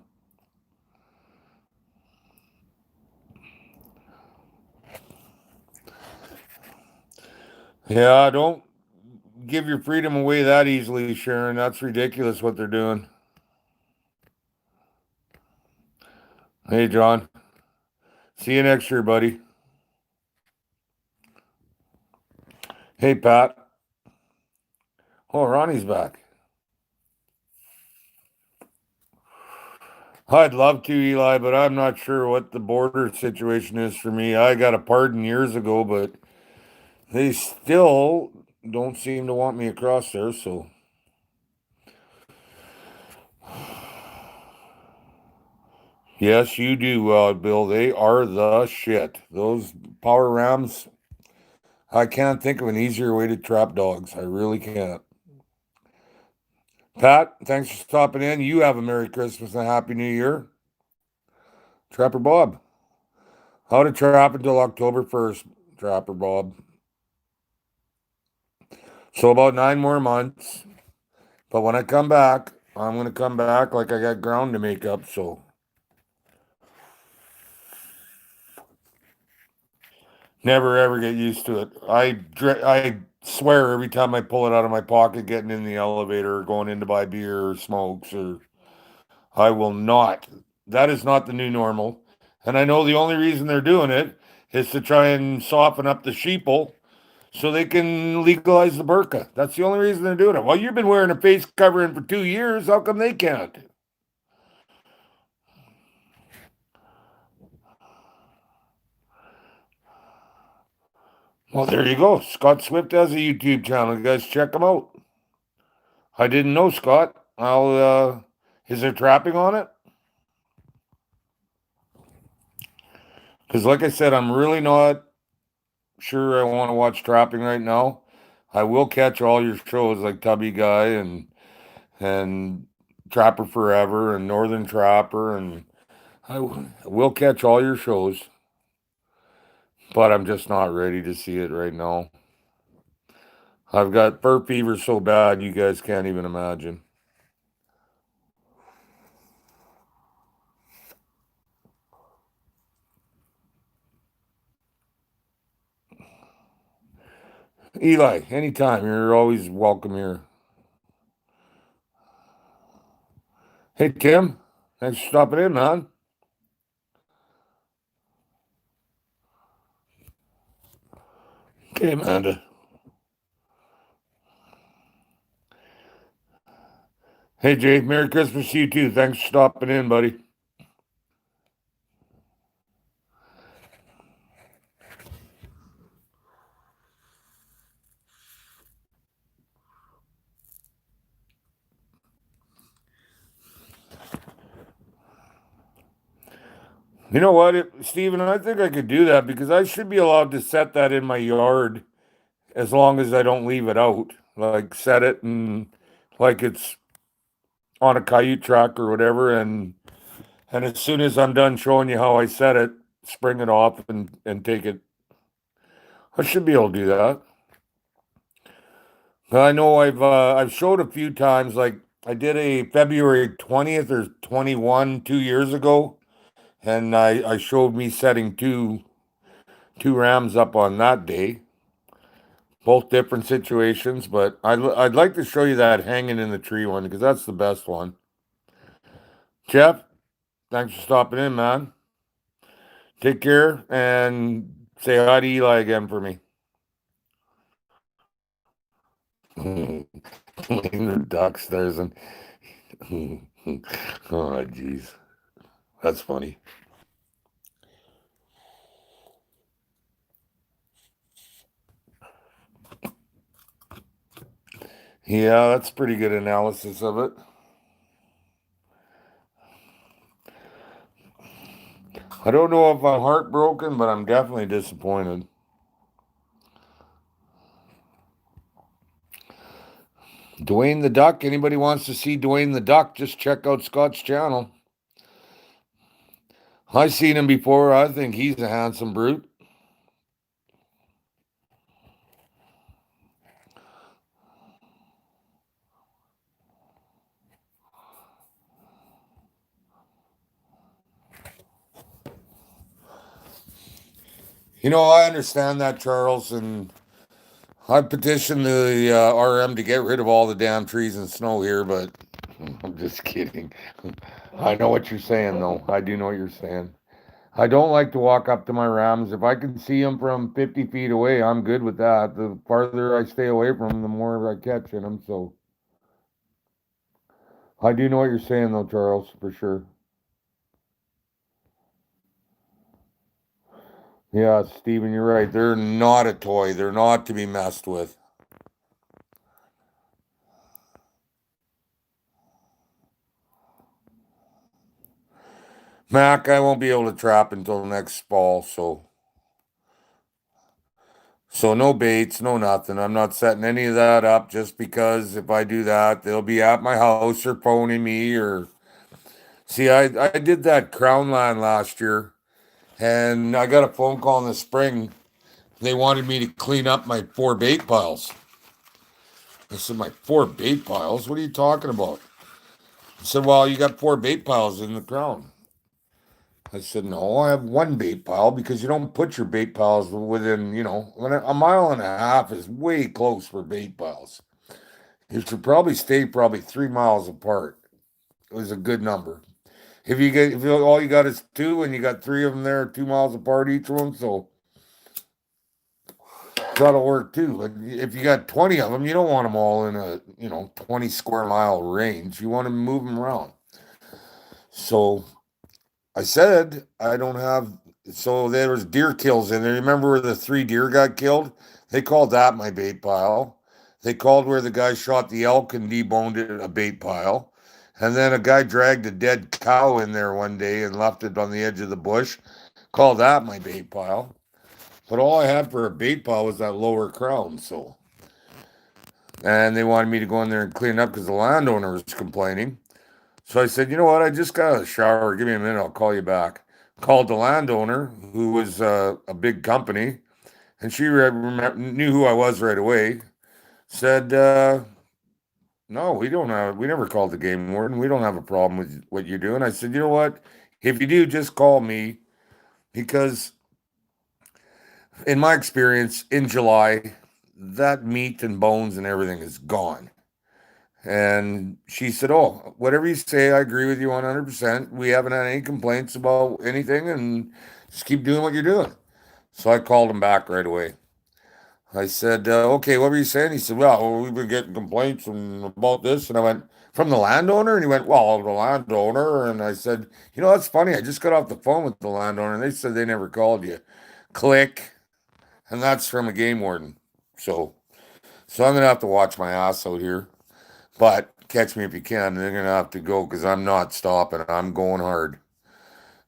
Yeah, don't give your freedom away that easily, Sharon. That's ridiculous what they're doing. Hey, John. See you next year, buddy. Hey, Pat. Oh, Ronnie's back. I'd love to, Eli, but I'm not sure what the border situation is for me. I got a pardon years ago, but they still don't seem to want me across there, so. Yes, you do, Bill. They are the shit. Those power rams, I can't think of an easier way to trap dogs. I really can't. Pat, thanks for stopping in. You have a Merry Christmas and a Happy New Year. Trapper Bob. How to trap until October 1st, Trapper Bob. So about 9 more months. But when I come back, I'm going to come back like I got ground to make up. So never ever get used to it. I swear every time I pull it out of my pocket, getting in the elevator or going in to buy beer or smokes, or I will not. That is not the new normal. And I know the only reason they're doing it is to try and soften up the sheeple so they can legalize the burqa. That's the only reason they're doing it. Well, you've been wearing a face covering for 2 years. How come they can't? Well, there you go. Scott Swift has a YouTube channel. You guys check him out. I didn't know, Scott. Is there trapping on it? Because, like I said, I'm really not sure I want to watch trapping right now. I will catch all your shows like Tubby Guy and Trapper Forever and Northern Trapper, and will catch all your shows, but I'm just not ready to see it right now. I've got fur fever so bad you guys can't even imagine. Eli, anytime. You're always welcome here. Hey, Tim. Thanks for stopping in, man. Okay, Amanda. Hey, Jay. Merry Christmas to you, too. Thanks for stopping in, buddy. You know what, Steven? I think I could do that because I should be allowed to set that in my yard as long as I don't leave it out. Like set it and like it's on a Coyote truck or whatever, and as soon as I'm done showing you how I set it, spring it off and take it. I should be able to do that. I know I've showed a few times. Like I did a February 20th or 21 2 years ago, and I showed me setting two rams up on that day. Both different situations, but I'd like to show you that hanging in the tree one because that's the best one. Jeff, thanks for stopping in, man. Take care and say hi to Eli again for me. The ducks, there's an. Oh, jeez. That's funny. Yeah, that's pretty good analysis of it. I don't know if I'm heartbroken, but I'm definitely disappointed. Dwayne the Duck. Anybody wants to see Dwayne the Duck, just check out Scott's channel. I've seen him before. I think he's a handsome brute. You know, I understand that, Charles, and I petitioned the RM to get rid of all the damn trees and snow here, but I'm just kidding. I know what you're saying, though. I do know what you're saying. I don't like to walk up to my rams. If I can see them from 50 feet away, I'm good with that. The farther I stay away from them, the more I catch in them. So I do know what you're saying, though, Charles, for sure. Yeah, Stephen, you're right. They're not a toy. They're not to be messed with. Mac, I won't be able to trap until next fall, so no baits, no nothing. I'm not setting any of that up just because if I do that, they'll be at my house or phoning me or see, I did that crown land last year and I got a phone call in the spring. They wanted me to clean up my four bait piles. I said, my four bait piles? What are you talking about? I said, well, you got four bait piles in the crown. I said, no, I have one bait pile because you don't put your bait piles within, a mile and a half is way close for bait piles. You should probably stay probably 3 miles apart. It was a good number. If all you got is two and you got three of them there 2 miles apart each one, so that'll work too. But if you got 20 of them, you don't want them all in a 20 square mile range. You want to move them around. So I said I don't have. So there was deer kills in there. Remember where the three deer got killed? They called that my bait pile. They called where the guy shot the elk and deboned it a bait pile. And then a guy dragged a dead cow in there one day and left it on the edge of the bush. Called that my bait pile. But all I had for a bait pile was that lower crown. So, and they wanted me to go in there and clean it up because the landowner was complaining. So I said, you know what? I just got a shower. Give me a minute. I'll call you back. Called the landowner, who was a big company, and she knew who I was right away. Said, no, we never called the game warden. We don't have a problem with what you're doing. I said, you know what? If you do, just call me because, in my experience, in July, that meat and bones and everything is gone. And she said, oh, whatever you say, I agree with you 100%. We haven't had any complaints about anything and just keep doing what you're doing. So I called him back right away. I said, okay, what were you saying? He said, well, we've been getting complaints about this. And I went, from the landowner? And he went, well, the landowner. And I said, that's funny. I just got off the phone with the landowner and they said they never called you. Click. And that's from a game warden. So I'm going to have to watch my ass out here. But catch me if you can. They're going to have to go because I'm not stopping. I'm going hard.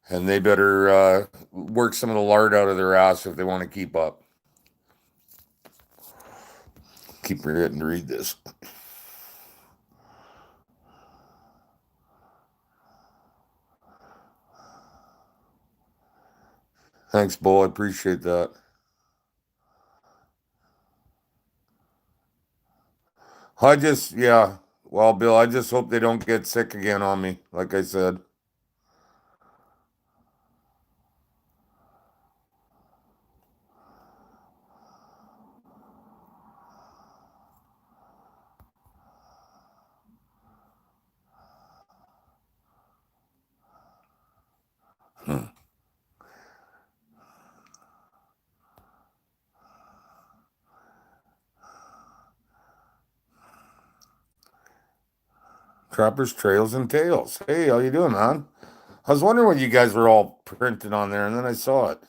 And they better work some of the lard out of their ass if they want to keep up. Keep forgetting to read this. Thanks, Bo. I appreciate that. Yeah. Well, Bill, I just hope they don't get sick again on me, like I said. Hmm. Trappers, Trails, and Tails. Hey, how you doing, man? I was wondering what you guys were all printing on there, and then I saw it.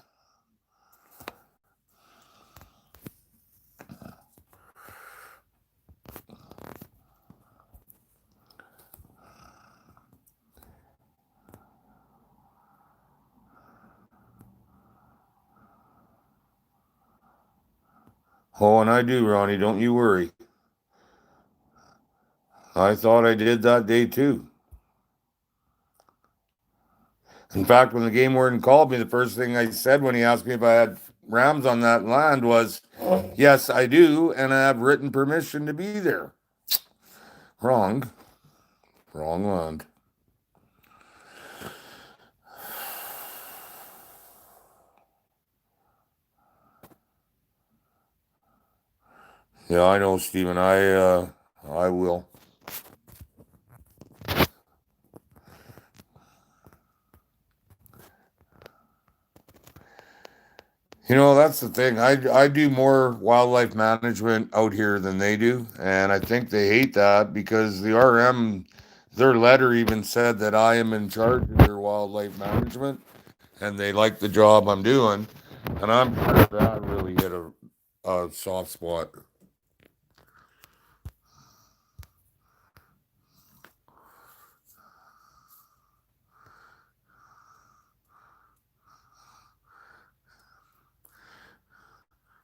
Oh, and I do, Ronnie. Don't you worry. I thought I did that day too. In fact, when the game warden called me, the first thing I said when he asked me if I had Rams on that land was, "Yes, I do, and I have written permission to be there." Wrong. Wrong land. Yeah, I know, Stephen. I will. You know, that's the thing. I do more wildlife management out here than they do, and I think they hate that because the RM, their letter even said that I am in charge of their wildlife management, and they like the job I'm doing, and I'm sure that really hit a soft spot.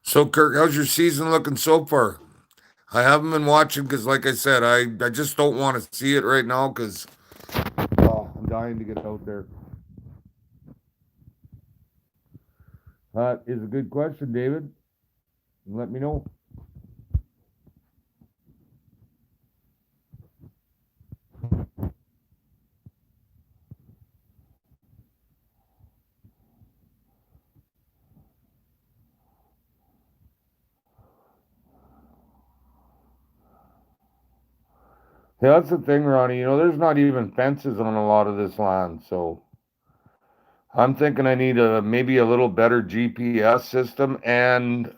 So, Kirk, how's your season looking so far? I haven't been watching because, like I said, I just don't want to see it right now because I'm dying to get out there. That is a good question, David. Let me know. Yeah, that's the thing, Ronnie. You know, there's not even fences on a lot of this land, so I'm thinking I need a maybe a little better GPS system and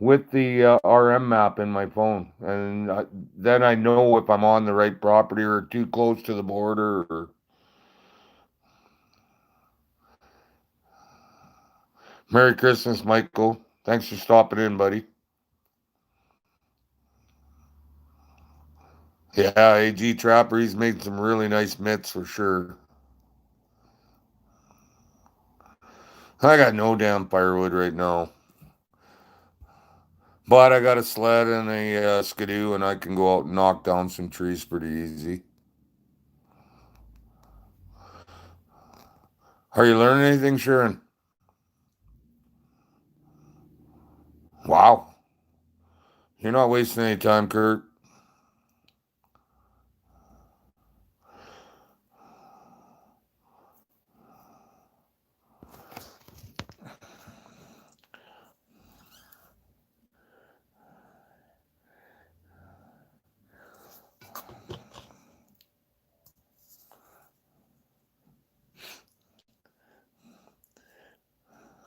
with the RM map in my phone, and then I know if I'm on the right property or too close to the border. Or... Merry Christmas, Michael. Thanks for stopping in, buddy. Yeah, AG Trapper, he's made some really nice mitts for sure. I got no damn firewood right now. But I got a sled and a skidoo, and I can go out and knock down some trees pretty easy. Are you learning anything, Sharon? Wow. You're not wasting any time, Kurt.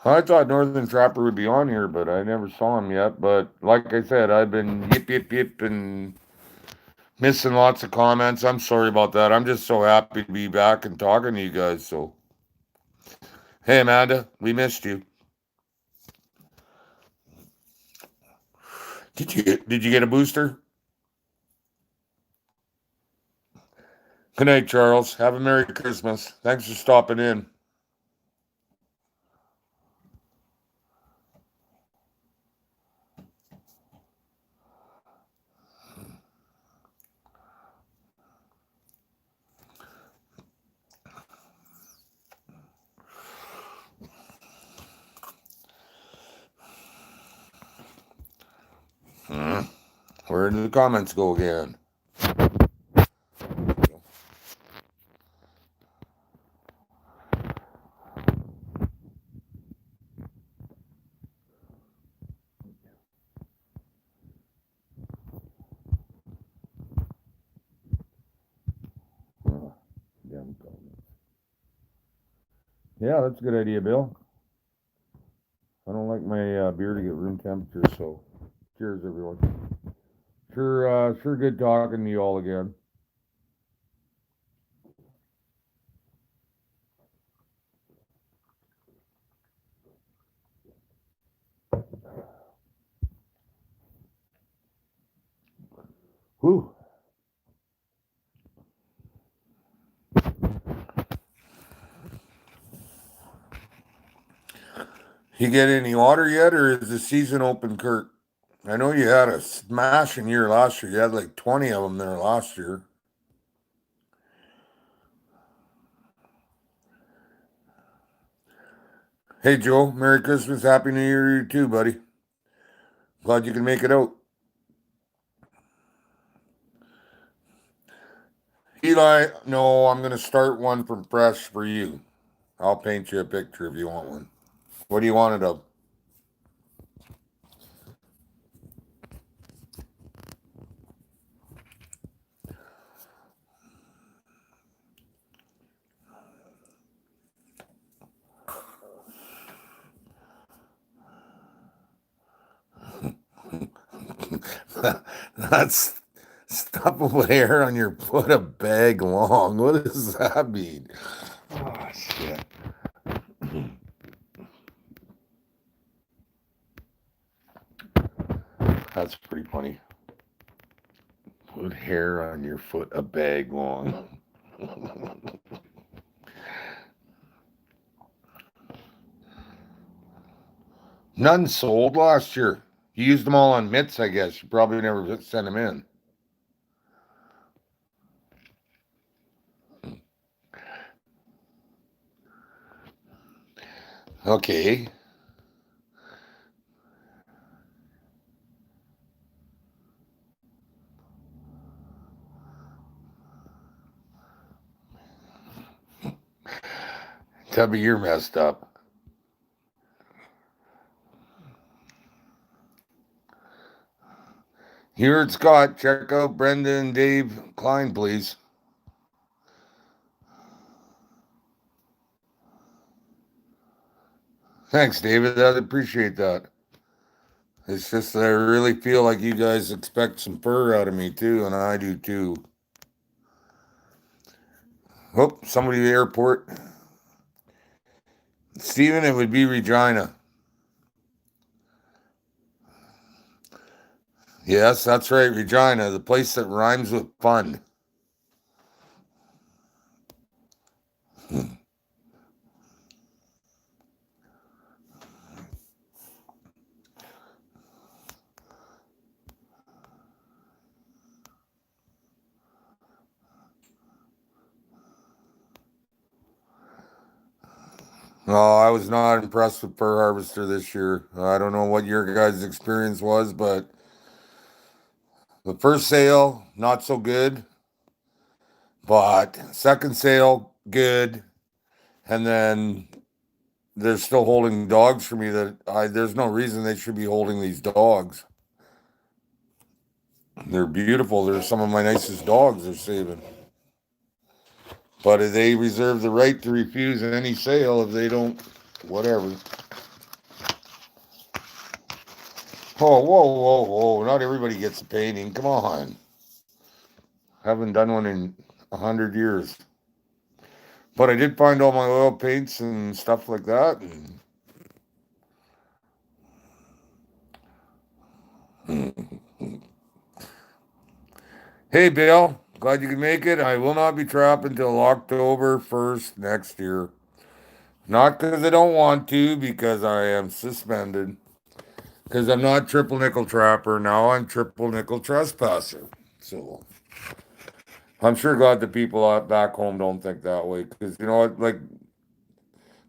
I thought Northern Trapper would be on here, but I never saw him yet. But like I said, I've been yip, yip, yip, and missing lots of comments. I'm sorry about that. I'm just so happy to be back and talking to you guys. So, hey, Amanda, we missed you. Did you get a booster? Good night, Charles. Have a Merry Christmas. Thanks for stopping in. Where did the comments go again? Damn comments. Yeah, that's a good idea, Bill. I don't like my beer to get room temperature, so cheers, everyone. Sure good talking to you all again. Whew. You get any water yet, or is the season open, Kurt? I know you had a smashing year last year. You had like 20 of them there last year. Hey, Joe, Merry Christmas, Happy New Year to you too, buddy. Glad you can make it out. Eli, no, I'm going to start one from fresh for you. I'll paint you a picture if you want one. What do you want it of? That's stuffable hair on your foot a bag long. What does that mean? Oh, shit. That's pretty funny. Put hair on your foot a bag long. None sold last year. You used them all on mitts, I guess. You probably never sent them in. Okay. Tubby, you're messed up. You heard Scott. Check out Brenda and Dave Klein, please. Thanks, David. I appreciate that. It's just that I really feel like you guys expect some fur out of me too, and I do too. Oh, somebody at the airport. Steven, it would be Regina. Yes, that's right, Regina, the place that rhymes with fun. No, I was not impressed with Fur Harvester this year. I don't know what your guys' experience was, but the first sale, not so good. But second sale, good. And then they're still holding dogs for me there's no reason they should be holding these dogs. They're beautiful. They're some of my nicest dogs they're saving. But they reserve the right to refuse any sale if they don't, whatever. Oh, whoa. Not everybody gets a painting. Come on. Haven't done one in 100 years. But I did find all my oil paints and stuff like that. Hey, Bill. Glad you could make it. I will not be trapping until October 1st next year. Not because I don't want to, because I am suspended. Because I'm not triple nickel trapper. Now I'm triple nickel trespasser. So I'm sure glad the people out back home don't think that way. Because, you know what? Like,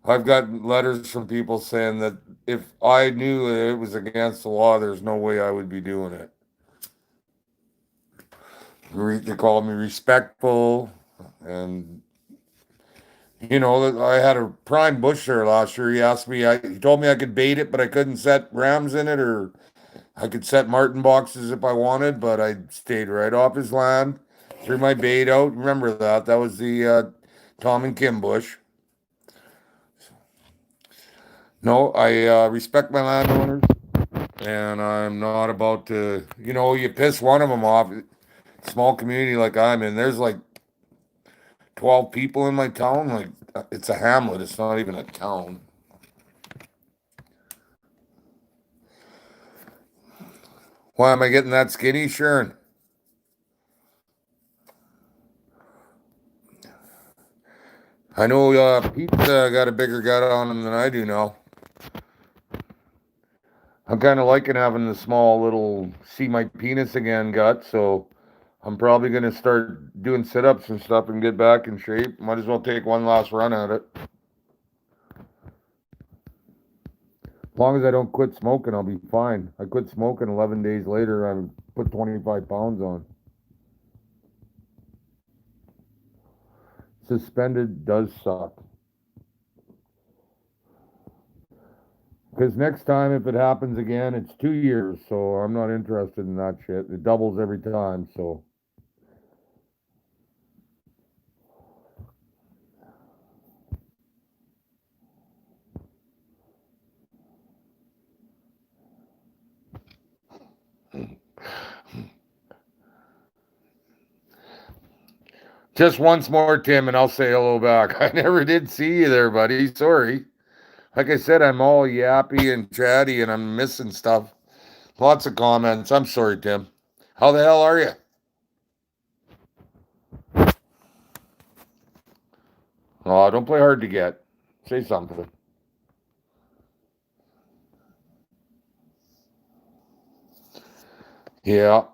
I've got letters from people saying that if I knew it was against the law, there's no way I would be doing it. They called me respectful, and I had a prime bush there last year. He told me I could bait it, but I couldn't set rams in it, or I could set martin boxes if I wanted, but I stayed right off his land, threw my bait out. Remember that? That was the Tom and Kim bush. No, I respect my landowners, and I'm not about to, you piss one of them off. Small community like I'm in, there's like 12 people in my town. Like, it's a hamlet, it's not even a town. Why am I getting that skinny, Sharon? I know Pete's got a bigger gut on him than I do now. I'm kind of liking having the small little see my penis again gut, so I'm probably going to start doing sit-ups and stuff and get back in shape. Might as well take one last run at it. As long as I don't quit smoking, I'll be fine. I quit smoking 11 days later. I put 25 pounds on. Suspended does suck. Because next time, if it happens again, it's 2 years. So I'm not interested in that shit. It doubles every time. So. Just once more, Tim, and I'll say hello back. I never did see you there, buddy. Sorry. Like I said, I'm all yappy and chatty and I'm missing stuff. Lots of comments. I'm sorry, Tim. How the hell are you? Oh, don't play hard to get. Say something. Yeah.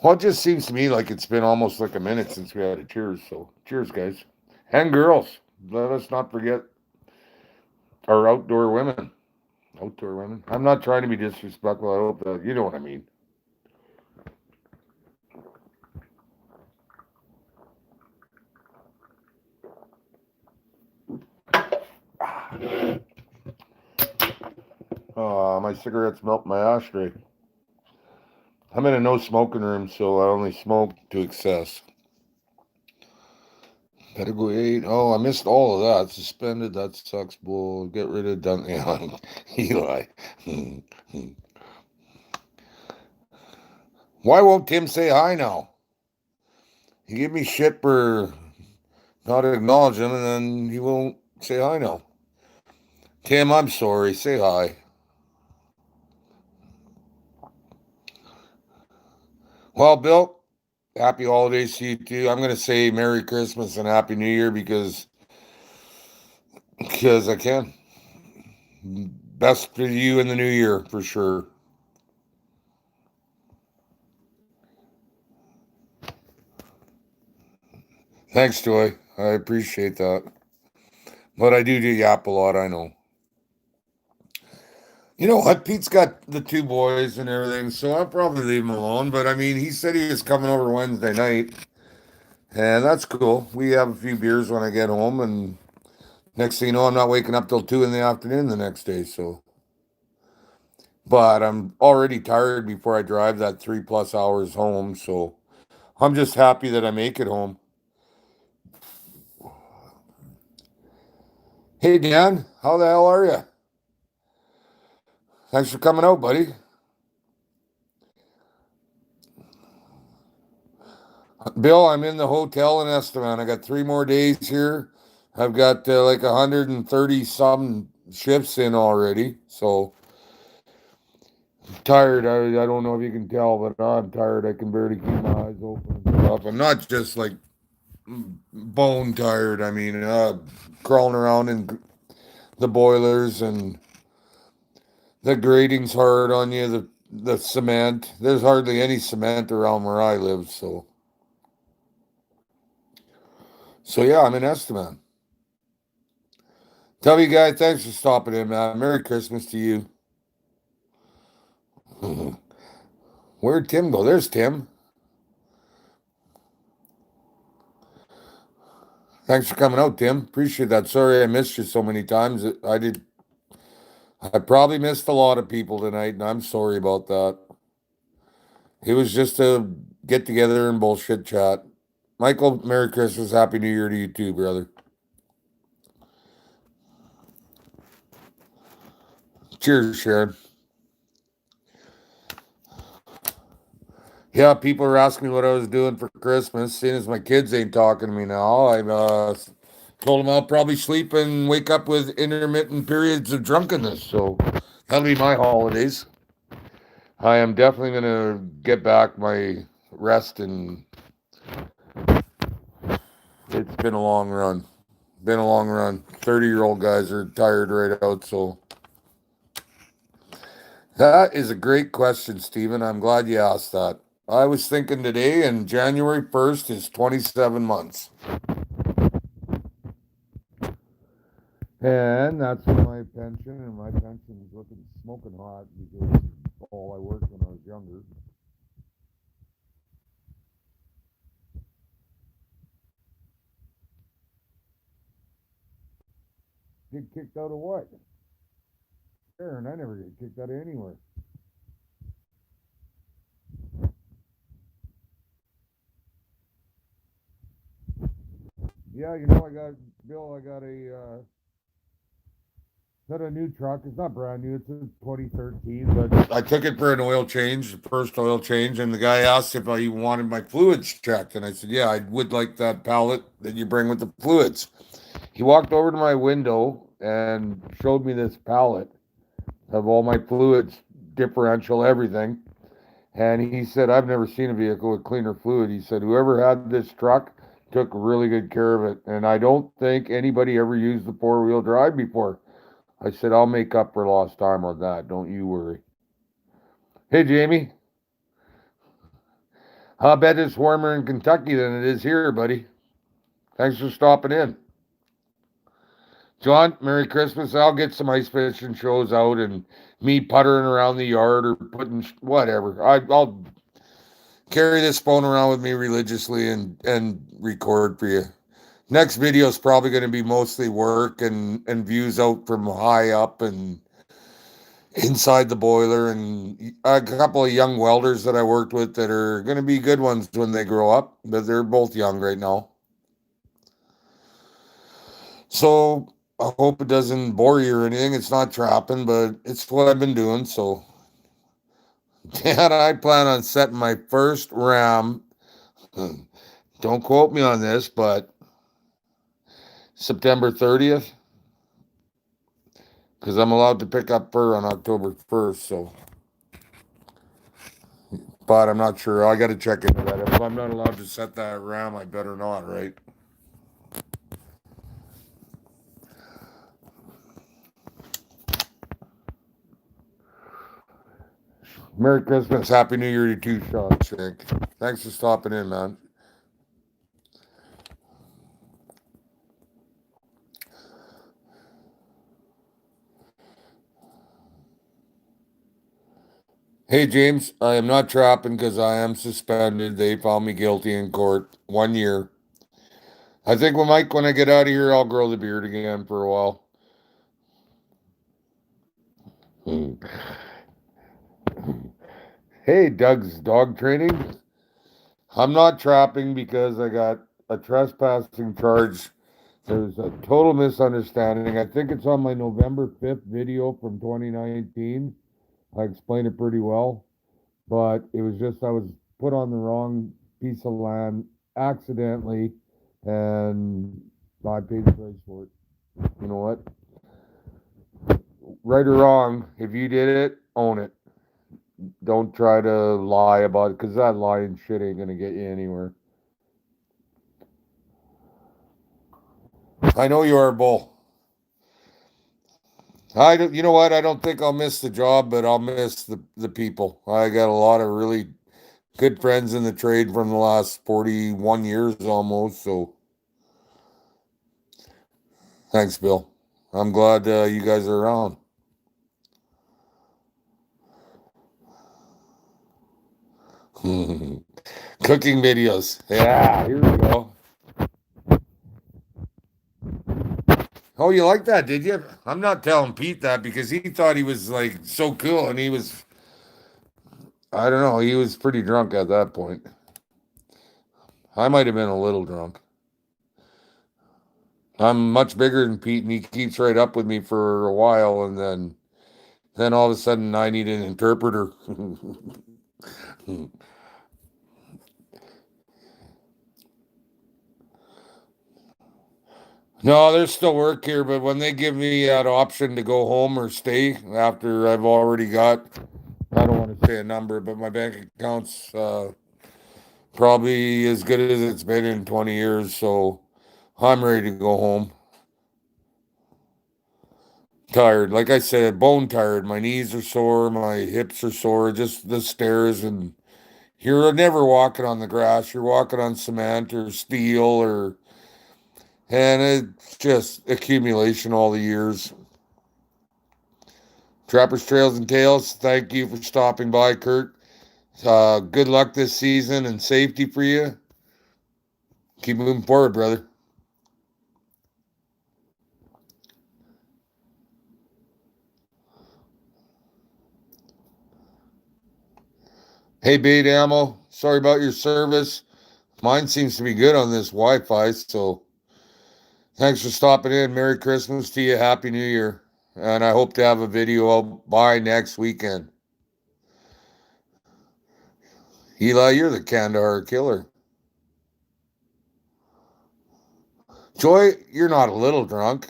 Well, it just seems to me like it's been almost like a minute since we had a cheers. So, cheers, guys. And girls. Let us not forget our outdoor women. Outdoor women. I'm not trying to be disrespectful. I hope that you know what I mean. My cigarettes melt my ashtray. I'm in a no smoking room, so I only smoke to excess. Pedigree 8. Oh, I missed all of that. Suspended. That sucks. Bull. Get rid of Dun. Eli. Why won't Tim say hi now? He gave me shit for not acknowledging him, and then he won't say hi now. Tim, I'm sorry. Say hi. Well, Bill, happy holidays to you too. I'm gonna say Merry Christmas and Happy New Year because I can. Best for you in the new year for sure. Thanks, Joy. I appreciate that. But I do yap a lot, I know. You know what? Pete's got the two boys and everything, so I'll probably leave him alone. But I mean, he said he was coming over Wednesday night, and that's cool. We have a few beers when I get home, and next thing you know, I'm not waking up till 2 in the afternoon the next day. So, but I'm already tired before I drive that 3+ hours home. So I'm just happy that I make it home. Hey, Dan, how the hell are you? Thanks for coming out, buddy. Bill, I'm in the hotel in Estevan. I got 3 more days here. I've got like 130 some shifts in already. So tired. I don't know if you can tell, but I'm tired. I can barely keep my eyes open and stuff. I'm not just like bone tired. I mean, crawling around in the boilers and the grading's hard on you. The cement. There's hardly any cement around where I live. So yeah, I'm in Estevan. Tubby guy, thanks for stopping in, man. Merry Christmas to you. Where'd Tim go? There's Tim. Thanks for coming out, Tim. Appreciate that. Sorry I missed you so many times. I probably missed a lot of people tonight, and I'm sorry about that. It was just a get together and bullshit chat. Michael, Merry Christmas, Happy New Year to you too, brother. Cheers, Sharon. Yeah, people are asking me what I was doing for Christmas. Seeing as my kids ain't talking to me now, I told them I'll probably sleep and wake up with intermittent periods of drunkenness. So that'll be my holidays. I am definitely going to get back my rest, and it's been a long run. Been a long run. 30-year-old guys are tired right out. So that is a great question, Stephen. I'm glad you asked that. I was thinking today, and January 1st is 27 months. And that's my pension, and my pension is looking smoking hot because all I worked when I was younger. Get kicked out of what? Aaron, I never get kicked out of anywhere. Yeah, Bill, got a new truck. It's not brand new. It's a 2013, but I took it for an oil change, the first oil change, and the guy asked if I wanted my fluids checked, and I said, yeah, I would like that pallet that you bring with the fluids. He walked over to my window and showed me this pallet of all my fluids, differential, everything. And he said, I've never seen a vehicle with cleaner fluid. He said, whoever had this truck took really good care of it. And I don't think anybody ever used the four-wheel drive before. I said, I'll make up for lost time on that. Don't you worry. Hey, Jamie. I bet it's warmer in Kentucky than it is here, buddy. Thanks for stopping in. John, Merry Christmas. I'll get some ice fishing shows out and me puttering around the yard or putting whatever. I'll carry this phone around with me religiously and record for you. Next video is probably going to be mostly work and views out from high up and inside the boiler, and a couple of young welders that I worked with that are going to be good ones when they grow up, but they're both young right now. So I hope it doesn't bore you or anything. It's not trapping, but it's what I've been doing. So, Dad, I plan on setting my first ram. Don't quote me on this, but September 30th, because I'm allowed to pick up fur on October 1st. So, but I'm not sure. I got to check into that. If I'm not allowed to set that ram, I better not, right? Merry Christmas, Happy New Year to you too, Sean Shank. Thanks for stopping in, man. Hey, James, I am not trapping because I am suspended. They found me guilty in court. 1 year. I think when I get out of here, I'll grow the beard again for a while. Hey, Doug's dog training. I'm not trapping because I got a trespassing charge. There's a total misunderstanding. I think it's on my November 5th video from 2019. I explained it pretty well, but it was just I was put on the wrong piece of land accidentally, and I paid the price for it. You know what? Right or wrong, if you did it, own it. Don't try to lie about it, because that lying shit ain't gonna get you anywhere. I know you are, Bull. You know what? I don't think I'll miss the job, but I'll miss the people. I got a lot of really good friends in the trade from the last 41 years almost. So thanks, Bill. I'm glad you guys are around. Cooking videos. Yeah, here we go. Oh, you like that, did you? I'm not telling Pete that because he thought he was like so cool and he was, I don't know, he was pretty drunk at that point. I might have been a little drunk. I'm much bigger than Pete and he keeps right up with me for a while and then all of a sudden I need an interpreter. No, there's still work here, but when they give me that option to go home or stay after I've already got, I don't want to say a number, but my bank account's probably as good as it's been in 20 years, so I'm ready to go home. Tired, like I said, bone tired. My knees are sore, my hips are sore, just the stairs, and you're never walking on the grass. You're walking on cement or steel and it's just accumulation all the years. Trappers, Trails, and Tales, thank you for stopping by, Kurt. Good luck this season and safety for you. Keep moving forward, brother. Hey, Bait Ammo, sorry about your service. Mine seems to be good on this Wi Fi, so thanks for stopping in. Merry Christmas to you. Happy New Year. And I hope to have a video out by next weekend. Eli, you're the Kandahar killer. Joy, you're not a little drunk.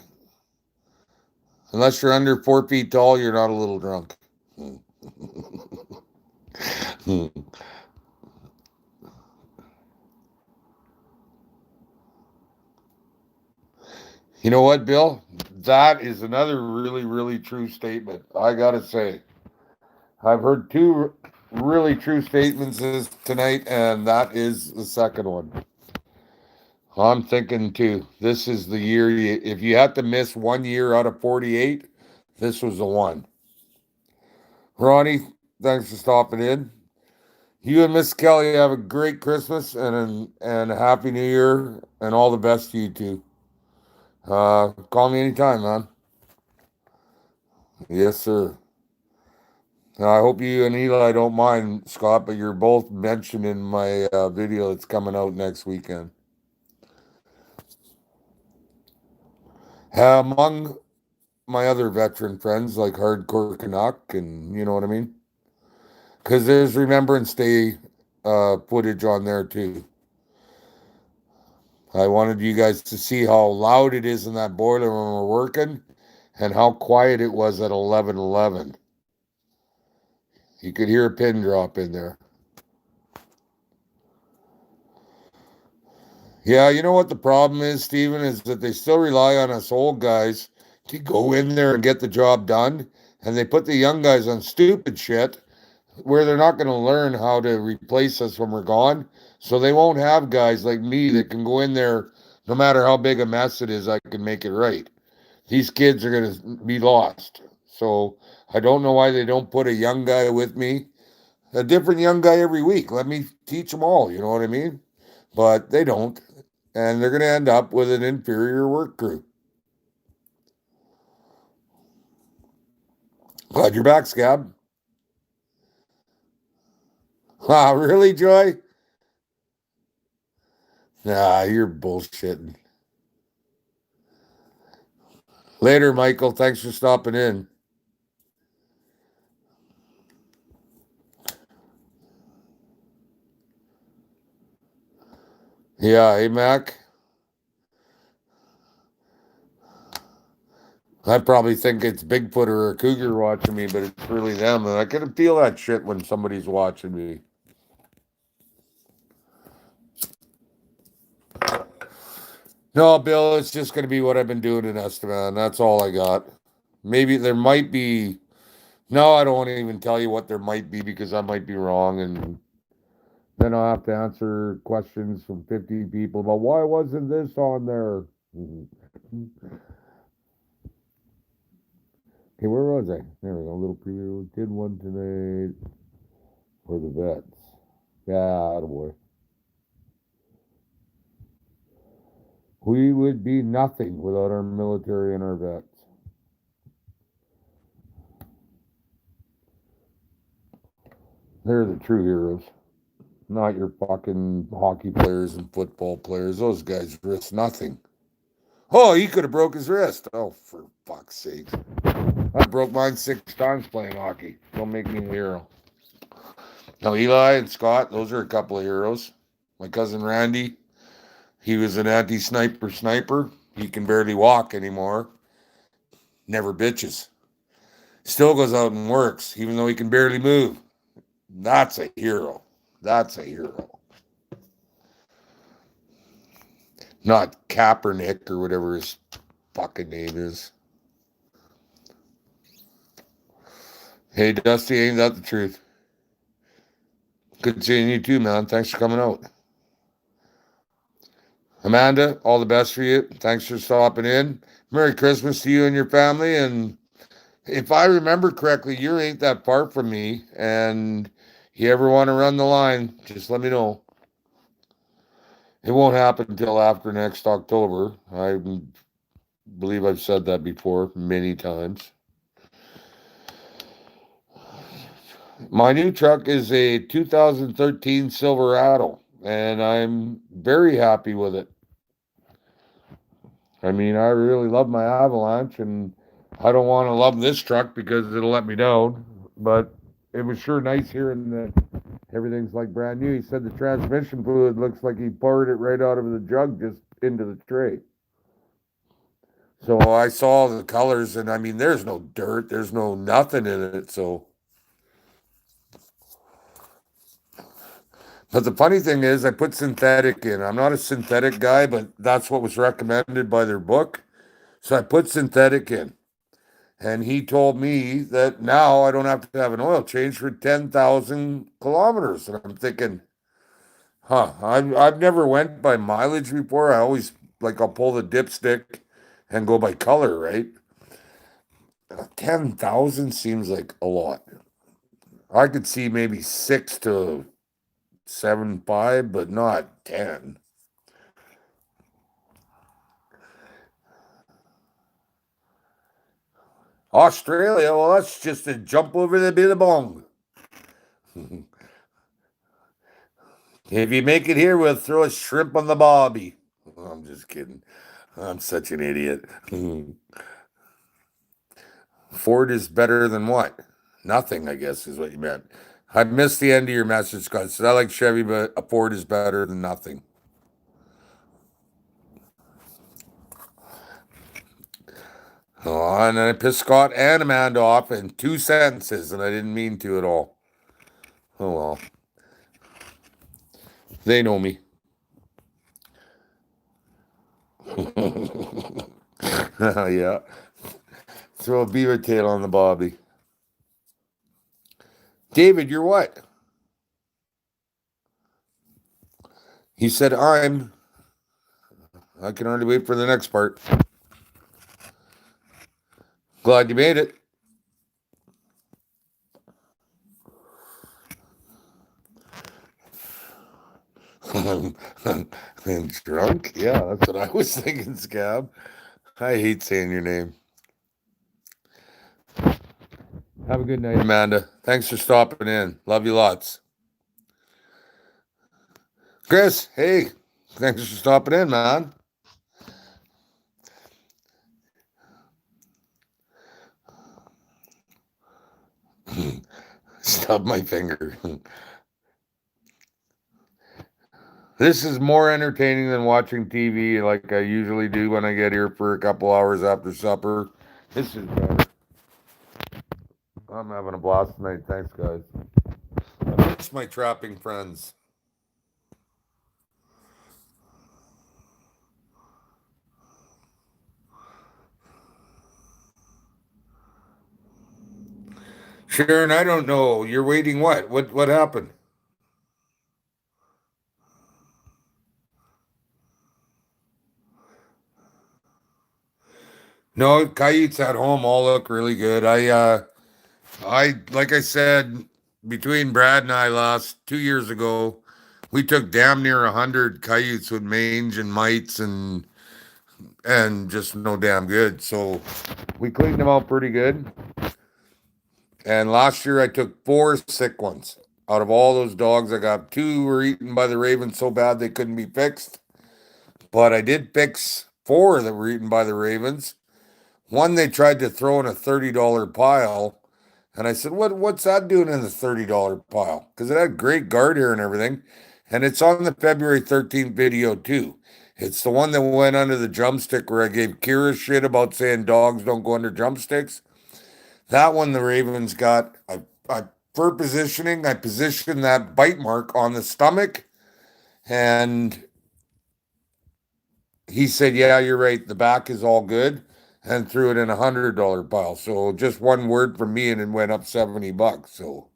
Unless you're under 4 feet tall, you're not a little drunk. You know what, Bill? That is another really, really true statement. I gotta say, I've heard two really true statements tonight, and that is the second one. I'm thinking too. This is the year. If you had to miss 1 year out of 48, this was the one. Ronnie, thanks for stopping in. You and Miss Kelly have a great Christmas and a happy New Year, and all the best to you two. Call me anytime, man. Yes, sir. Now, I hope you and Eli don't mind, Scott, but you're both mentioned in my video that's coming out next weekend. Among my other veteran friends, like Hardcore Canuck, and you know what I mean? Because there's Remembrance Day footage on there too. I wanted you guys to see how loud it is in that boiler when we're working and how quiet it was at 11:11. You could hear a pin drop in there. Yeah, you know what the problem is, Steven, is that they still rely on us old guys to go in there and get the job done. And they put the young guys on stupid shit where they're not going to learn how to replace us when we're gone. So they won't have guys like me that can go in there, no matter how big a mess it is, I can make it right. These kids are going to be lost. So I don't know why they don't put a young guy with me, a different young guy every week. Let me teach them all, you know what I mean? But they don't. And they're going to end up with an inferior work crew. Glad you're back, Scab. Wow, really, Joy? Nah, you're bullshitting. Later, Michael. Thanks for stopping in. Yeah, hey, Mac. I probably think it's Bigfoot or a cougar watching me, but it's really them. And I can feel that shit when somebody's watching me. No, Bill, it's just going to be what I've been doing in Estevan. That's all I got. Maybe there might be. No, I don't want to even tell you what there might be because I might be wrong. And then I'll have to answer questions from 50 people about why wasn't this on there? Okay, where was I? There we go. A little preview. Did one tonight for the vets. Yeah, boy. We would be nothing without our military and our vets. They're the true heroes, not your fucking hockey players and football players. Those guys risk nothing. Oh, he could have broke his wrist. Oh, for fuck's sake. I broke mine 6 times playing hockey. Don't make me a hero. Now, Eli and Scott, those are a couple of heroes. My cousin Randy, he was an anti-sniper. He can barely walk anymore. Never bitches. Still goes out and works, even though he can barely move. That's a hero. That's a hero. Not Kaepernick or whatever his fucking name is. Hey, Dusty, ain't that the truth? Good seeing you too, man. Thanks for coming out. Amanda, all the best for you. Thanks for stopping in. Merry Christmas to you and your family. And if I remember correctly, you ain't that far from me. And you ever want to run the line, just let me know. It won't happen until after next October. I believe I've said that before many times. My new truck is a 2013 Silverado, and I'm very happy with it. I mean, I really love my Avalanche, and I don't want to love this truck because it'll let me down. But it was sure nice hearing that everything's like brand new. He said the transmission fluid looks like he poured it right out of the jug just into the tray. So I saw the colors, and I mean, there's no dirt, there's no nothing in it. So, but the funny thing is, I put synthetic in. I'm not a synthetic guy, but that's what was recommended by their book. So I put synthetic in. And he told me that now I don't have to have an oil change for 10,000 kilometers. And I'm thinking, I've never went by mileage before. I always, like, I'll pull the dipstick and go by color, right? 10,000 seems like a lot. I could see maybe 6 to 7.5, but not 10. Australia, well, that's just a jump over the billabong. If you make it here, we'll throw a shrimp on the bobby. I'm just kidding. I'm such an idiot. Ford is better than what? Nothing, I guess, is what you meant. I missed the end of your message, Scott. So I like Chevy, but a Ford is better than nothing. Oh, and I pissed Scott and Amanda off in 2 sentences, and I didn't mean to at all. Oh well. They know me. Yeah. Throw a beaver tail on the bobby. David, you're what? He said, I'm. I can hardly wait for the next part. Glad you made it. I'm drunk? Yeah, that's what I was thinking, Scab. I hate saying your name. Have a good night, Amanda. Thanks for stopping in. Love you lots. Chris, hey, thanks for stopping in, man. Stub my finger. This is more entertaining than watching TV like I usually do when I get here for a couple hours after supper. This is better. I'm having a blast tonight. Thanks, guys. I miss my trapping friends. Sharon, I don't know. You're waiting what? What happened? No, coyotes at home all look really good. I like I said, between Brad and I last 2 years ago, we took damn near 100 coyotes with mange and mites and just no damn good. So we cleaned them out pretty good. And last year I took four sick ones. Out of all those dogs, I got two were eaten by the ravens so bad they couldn't be fixed. But I did fix four that were eaten by the ravens. One they tried to throw in a $30 pile. And I said, what's that doing in the $30 pile? Because it had great guard hair and everything. And it's on the February 13th video too. It's the one that went under the drumstick where I gave Kira shit about saying dogs don't go under drumsticks. That one the Ravens got. For positioning, I positioned that bite mark on the stomach, and he said, "Yeah, you're right. The back is all good," and threw it in $100 pile. So just one word from me, and it went up $70. So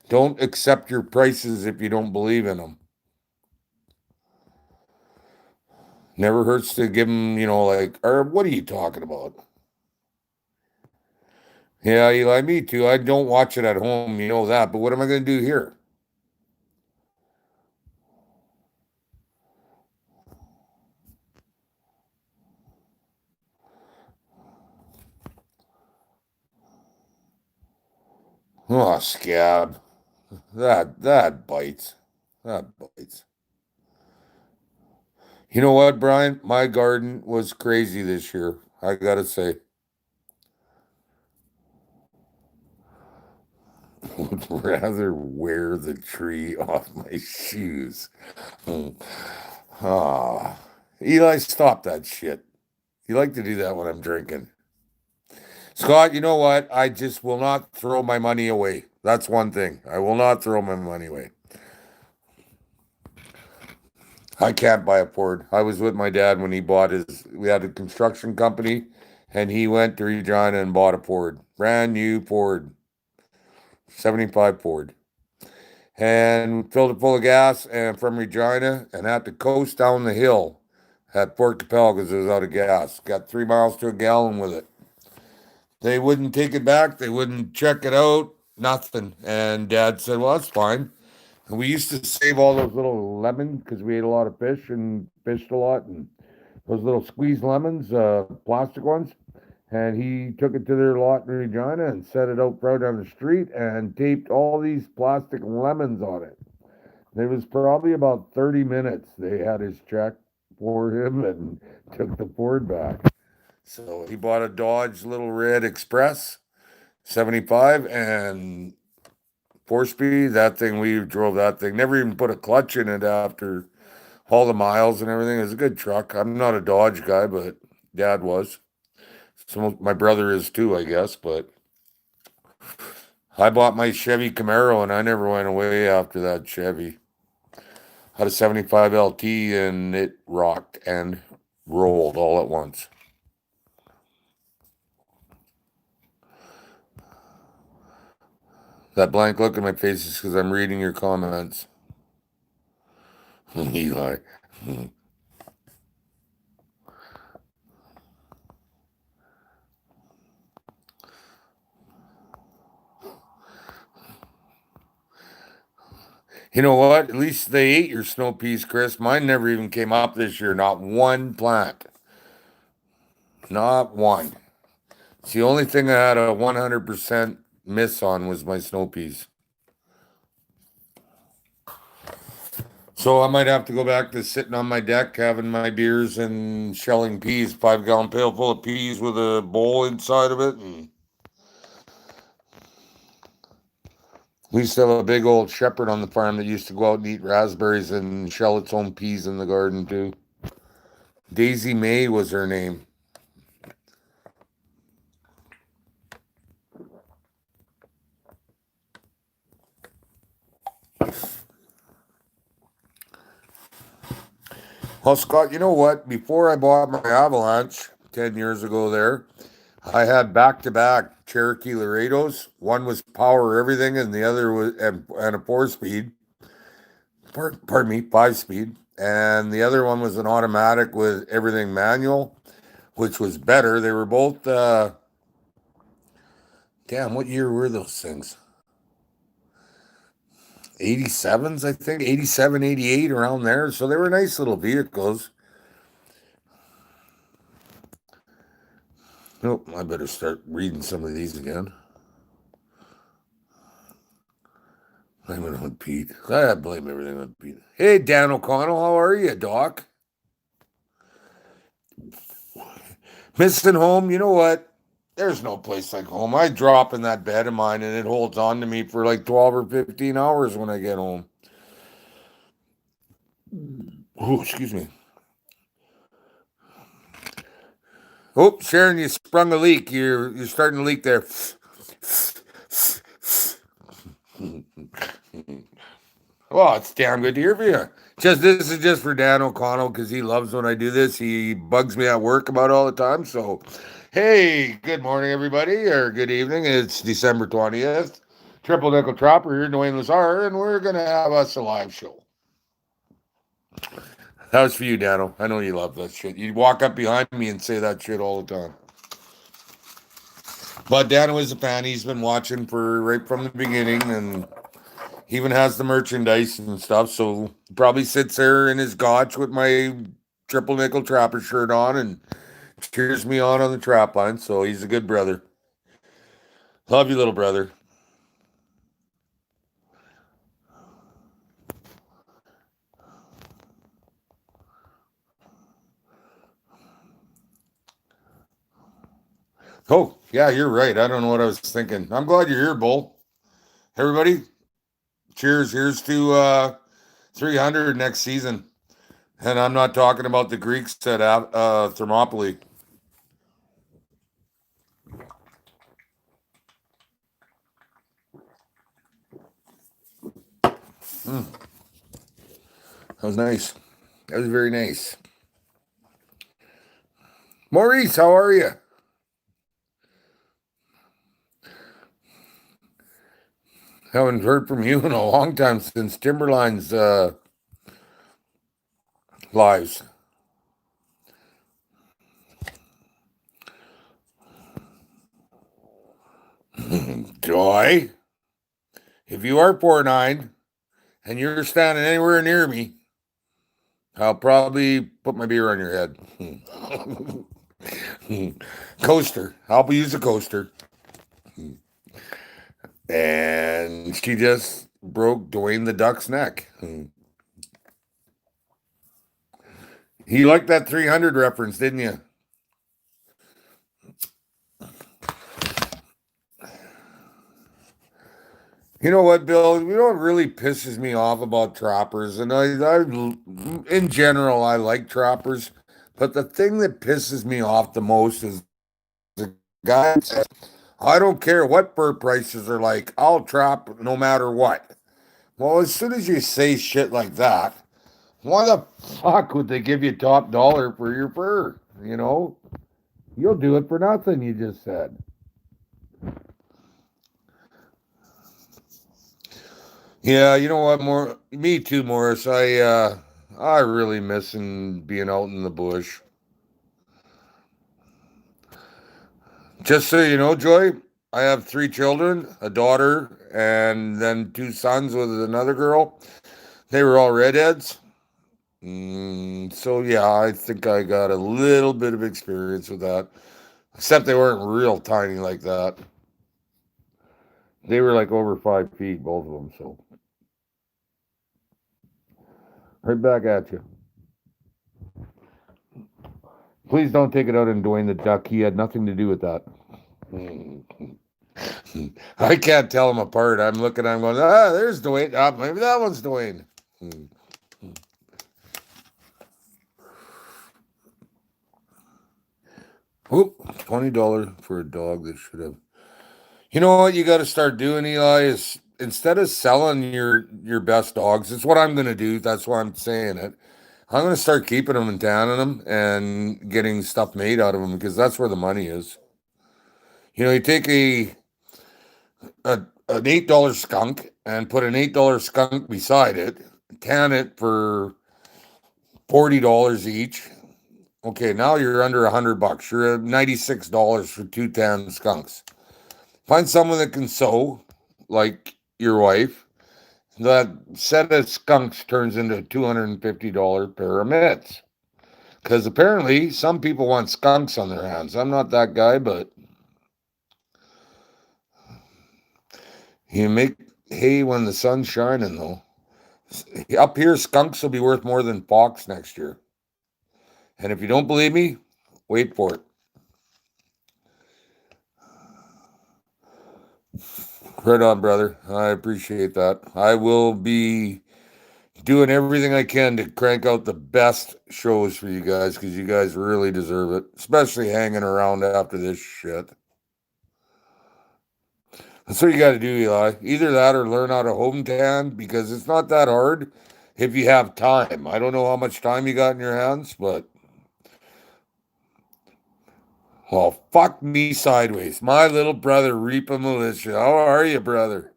don't accept your prices if you don't believe in them. Never hurts to give them, like, or what are you talking about? Yeah, Eli, me too. I don't watch it at home, you know that. But what am I going to do here? Oh, scab. That bites. That bites. You know what, Brian? My garden was crazy this year. I gotta say. Would rather wear the tree off my shoes. Ah, Eli, stop that shit. You like to do that when I'm drinking. Scott, you know what? I just will not throw my money away. That's one thing. I will not throw my money away. I can't buy a Ford. I was with my dad when he bought his, we had a construction company, and he went to Regina and bought a Ford. Brand new Ford, 75 Ford. And filled it full of gas and from Regina and had to coast down the hill at Fort Capel because it was out of gas. Got 3 miles to a gallon with it. They wouldn't take it back. They wouldn't check it out. Nothing. And Dad said, "Well, that's fine." And we used to save all those little lemons because we ate a lot of fish and fished a lot. And those little squeezed lemons, plastic ones. And he took it to their lot in Regina and set it out right on the street and taped all these plastic lemons on it. It was probably about 30 minutes. They had his check for him and took the Ford back. So he bought a Dodge Little Red Express 75 and 4 speed. That thing, we drove that thing. Never even put a clutch in it after all the miles and everything. It was a good truck. I'm not a Dodge guy, but Dad was. So my brother is too, I guess. But I bought my Chevy Camaro and I never went away after that Chevy. Had a 75 LT and it rocked and rolled all at once. That blank look in my face is because I'm reading your comments. Eli. You know what? At least they ate your snow peas, Chris. Mine never even came up this year. Not one plant. Not one. It's the only thing I had a 100% miss on was my snow peas. So I might have to go back to sitting on my deck, having my beers and shelling peas, 5 gallon pail full of peas with a bowl inside of it. And we used to have a big old shepherd on the farm that used to go out and eat raspberries and shell its own peas in the garden too. Daisy May was her name. Well, Scott, you know what? Before I bought my Avalanche 10 years ago there, I had back to back Cherokee Laredos. One was power everything, and the other was, and a 4 speed. Pardon me, 5 speed. And the other one was an automatic with everything manual. which was better. They were both, damn, what year were those things? 87s, I think, 87, 88, around there. So they were nice little vehicles. Nope, I better start reading some of these again. Blame it on Pete. I blame everything on Pete. Hey, Dan O'Connell, how are you, Doc? Missing home, you know what? There's no place like home. I drop in that bed of mine and it holds on to me for like 12 or 15 hours when I get home. Oh, excuse me. Oh, Sharon, you sprung a leak. You're starting to leak there. Well, it's damn good to hear from you. This is just for Dan O'Connell because he loves when I do this. He bugs me at work about it all the time. So, hey, good morning, everybody, or good evening. It's December 20th. Triple Nickel Trapper here, Dwayne Lazar, and we're gonna have us a live show. That was for you, Dano. I know you love that shit. You walk up behind me and say that shit all the time. But Dano is a fan. He's been watching for right from the beginning, and he even has the merchandise and stuff. So he probably sits there in his gotch with my Triple Nickel Trapper shirt on and cheers me on the trap line. So he's a good brother. Love you, little brother. Oh, yeah, you're right. I don't know what I was thinking. I'm glad you're here, Bull. Everybody, cheers. Here's to 300 next season. And I'm not talking about the Greeks at Thermopylae. That was nice. That was very nice. Maurice, how are you? Haven't heard from you in a long time since Timberline's lives. Joy, if you are 4'9" and you're standing anywhere near me, I'll probably put my beer on your head. Coaster. I'll use a coaster. And she just broke Dwayne the Duck's neck. You liked that 300 reference, didn't you? You know what, Bill? You know what really pisses me off about trappers, and in general, I like trappers, but the thing that pisses me off the most is the guy that says, "I don't care what fur prices are like, I'll trap no matter what." Well, as soon as you say shit like that, why the fuck would they give you top dollar for your fur? You know, you'll do it for nothing. You just said. Yeah, you know what? Me too, Morris. I really missing being out in the bush. Just so you know, Joy, I have 3 children, a daughter, and then 2 sons with another girl. They were all redheads. So yeah, I think I got a little bit of experience with that. Except they weren't real tiny like that. They were like over 5 feet, both of them. So right back at you. Please don't take it out on Dwayne the Duck. He had nothing to do with that. I can't tell them apart. I'm looking, I'm going, there's Dwayne. Maybe that one's Dwayne. Oop, $20 for a dog that should have. You know what you got to start doing, Eli, is instead of selling your best dogs, it's what I'm going to do. That's why I'm saying it. I'm going to start keeping them and tanning them and getting stuff made out of them because that's where the money is. You know, you take an $8 skunk and put an $8 skunk beside it, tan it for $40 each, Okay, now you're under $100. You're at $96 for 2 tan skunks. Find someone that can sew, like your wife. That set of skunks turns into a $250 pair of mitts. Because apparently some people want skunks on their hands. I'm not that guy, but you make hay when the sun's shining, though. Up here, skunks will be worth more than fox next year. And if you don't believe me, wait for it. Right on, brother. I appreciate that. I will be doing everything I can to crank out the best shows for you guys because you guys really deserve it, especially hanging around after this shit. That's what you got to do, Eli. Either that or learn how to home tan because it's not that hard if you have time. I don't know how much time you got in your hands, but well, fuck me sideways. My little brother, Reapa Militia. How are you, brother?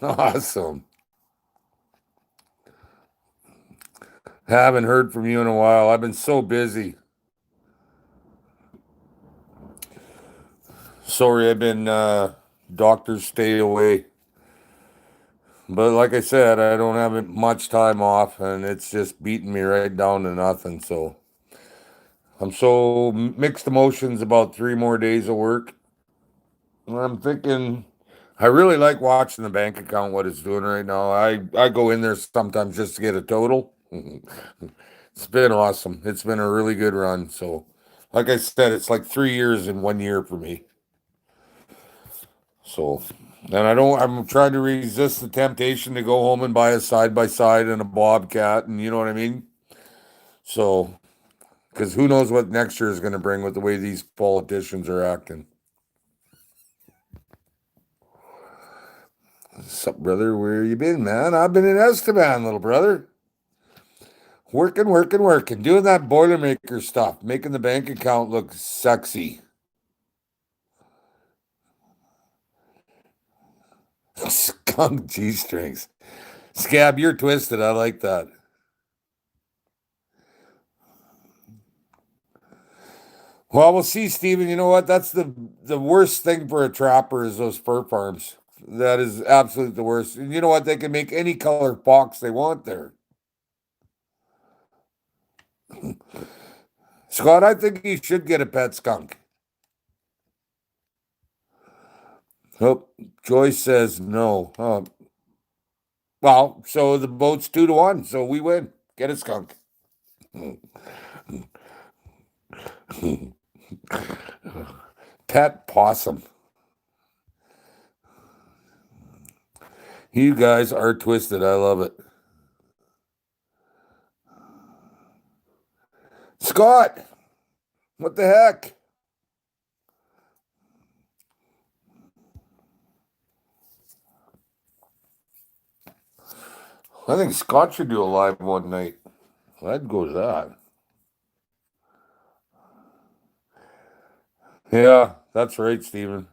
Awesome. Haven't heard from you in a while. I've been so busy. Sorry, I've been doctors stay away. But like I said, I don't have much time off and it's just beating me right down to nothing. So I'm so mixed emotions about 3 more days of work. And I'm thinking I really like watching the bank account what it's doing right now. I go in there sometimes just to get a total. It's been awesome. It's been a really good run. So like I said, it's like 3 years in 1 year for me. So, and I'm trying to resist the temptation to go home and buy a side by side and a Bobcat, and you know what I mean? So, because who knows what next year is going to bring with the way these politicians are acting. Sup, brother? Where you been, man? I've been in Esteban, little brother. Working. Doing that Boilermaker stuff, making the bank account look sexy. Skunk G strings. Scab, you're twisted. I like that. Well, we'll see, Steven. You know what? That's the worst thing for a trapper is those fur farms. That is absolutely the worst. And you know what? They can make any color fox they want there. Scott, I think you should get a pet skunk. Oh, Joyce says no. Well, so the vote's 2-1, so we win. Get a skunk. Pet possum. You guys are twisted. I love it. Scott, what the heck? I think Scott should do a live one night. I'd go to that. Yeah, that's right, Steven.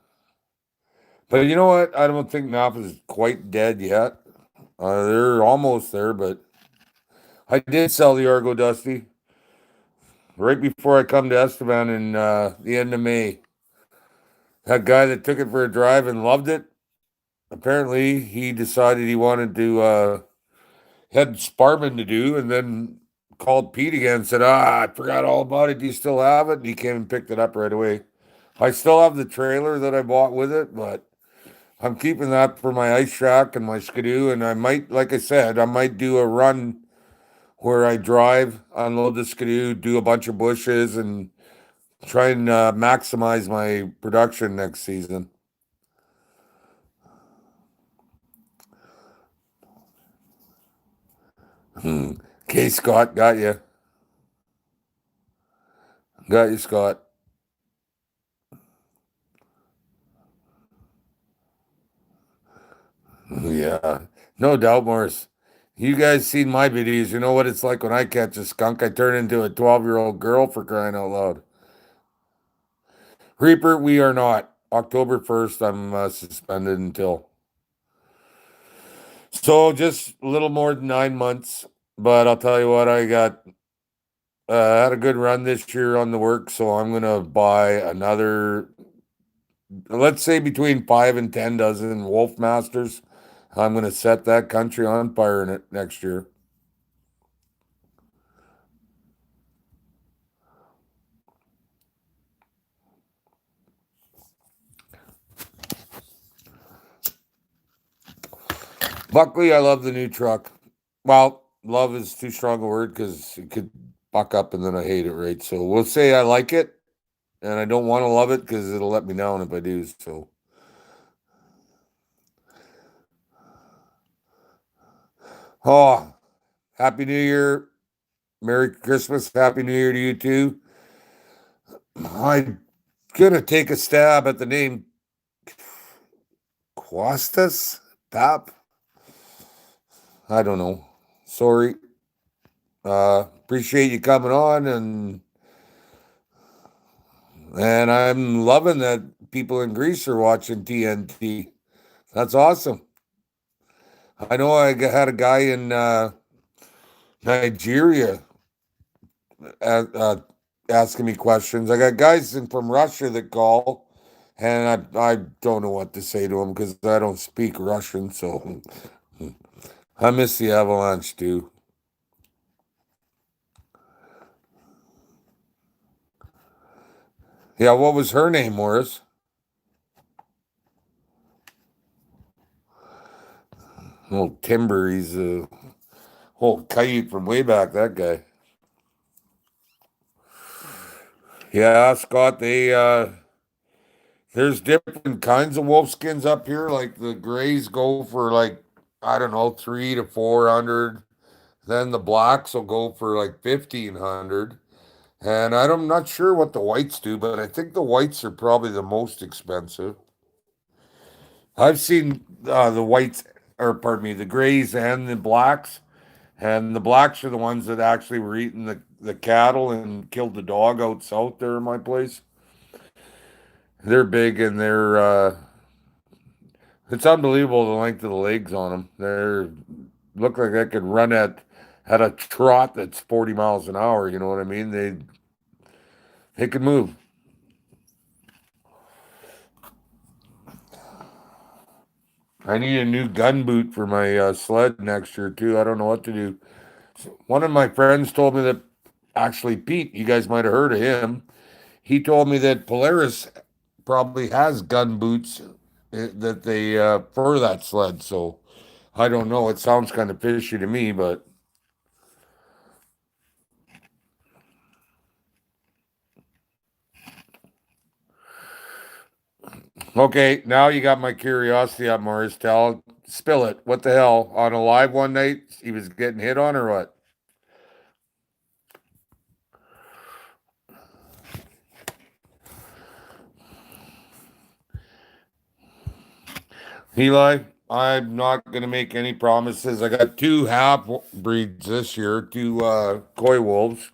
But you know what? I don't think Napa's quite dead yet. They're almost there, but I did sell the Argo Dusty right before I come to Esteban in the end of May. That guy that took it for a drive and loved it, apparently he decided he wanted to had Sparman to do and then called Pete again and said, I forgot all about it. Do you still have it? And he came and picked it up right away. I still have the trailer that I bought with it, but I'm keeping that for my ice shack and my skidoo. And I might, like I said, I might do a run where I drive, unload the skidoo, do a bunch of bushes, and try and maximize my production next season. Okay, Scott, got you. Got you, Scott. Yeah, no doubt, Morris. You guys seen my videos. You know what it's like when I catch a skunk. I turn into a 12-year-old girl for crying out loud. Reaper, we are not. October 1st, I'm suspended until. So just a little more than 9 months. But I'll tell you what, I got Had a good run this year on the work, so I'm gonna buy another, let's say between 5 and 10 dozen Wolf Masters. I'm gonna set that country on fire in it next year. Luckily, I love the new truck. Well, love is too strong a word because it could buck up and then I hate it, right? So we'll say I like it, and I don't want to love it because it'll let me down if I do. So, oh, Happy New Year, Merry Christmas, Happy New Year to you too. I'm gonna take a stab at the name Quastas Pap. I don't know. Sorry. Appreciate you coming on, and I'm loving that people in Greece are watching TNT. That's awesome. I know had a guy in Nigeria uh, uh, asking me questions. I got guys from Russia that call, and I don't know what to say to them because I don't speak Russian. So I miss the Avalanche too. Yeah, what was her name, Morris? Oh, Timber. He's a whole Coyote from way back. That guy. Yeah, Scott. There's different kinds of wolf skins up here. Like the grays go for like I don't know 3 to 400. Then the blacks will go for like 1,500. And I'm not sure what the whites do, but I think the whites are probably the most expensive. I've seen the whites, or pardon me, the grays and the blacks. And the blacks are the ones that actually were eating the cattle and killed the dog out south there in my place. They're big and it's unbelievable the length of the legs on them. They're look like they could run at a trot that's 40 miles an hour. You know what I mean? They could move. I need a new gun boot for my sled next year too. I don't know what to do. One of my friends told me that actually Pete, you guys might have heard of him. He told me that Polaris probably has gun boots that they for that sled. So I don't know. It sounds kind of fishy to me, but okay. Now you got my curiosity up, Morris. Spill it. What the hell? On a live one night, he was getting hit on or what? Eli, I'm not going to make any promises. I got two half breeds this year, two coy wolves.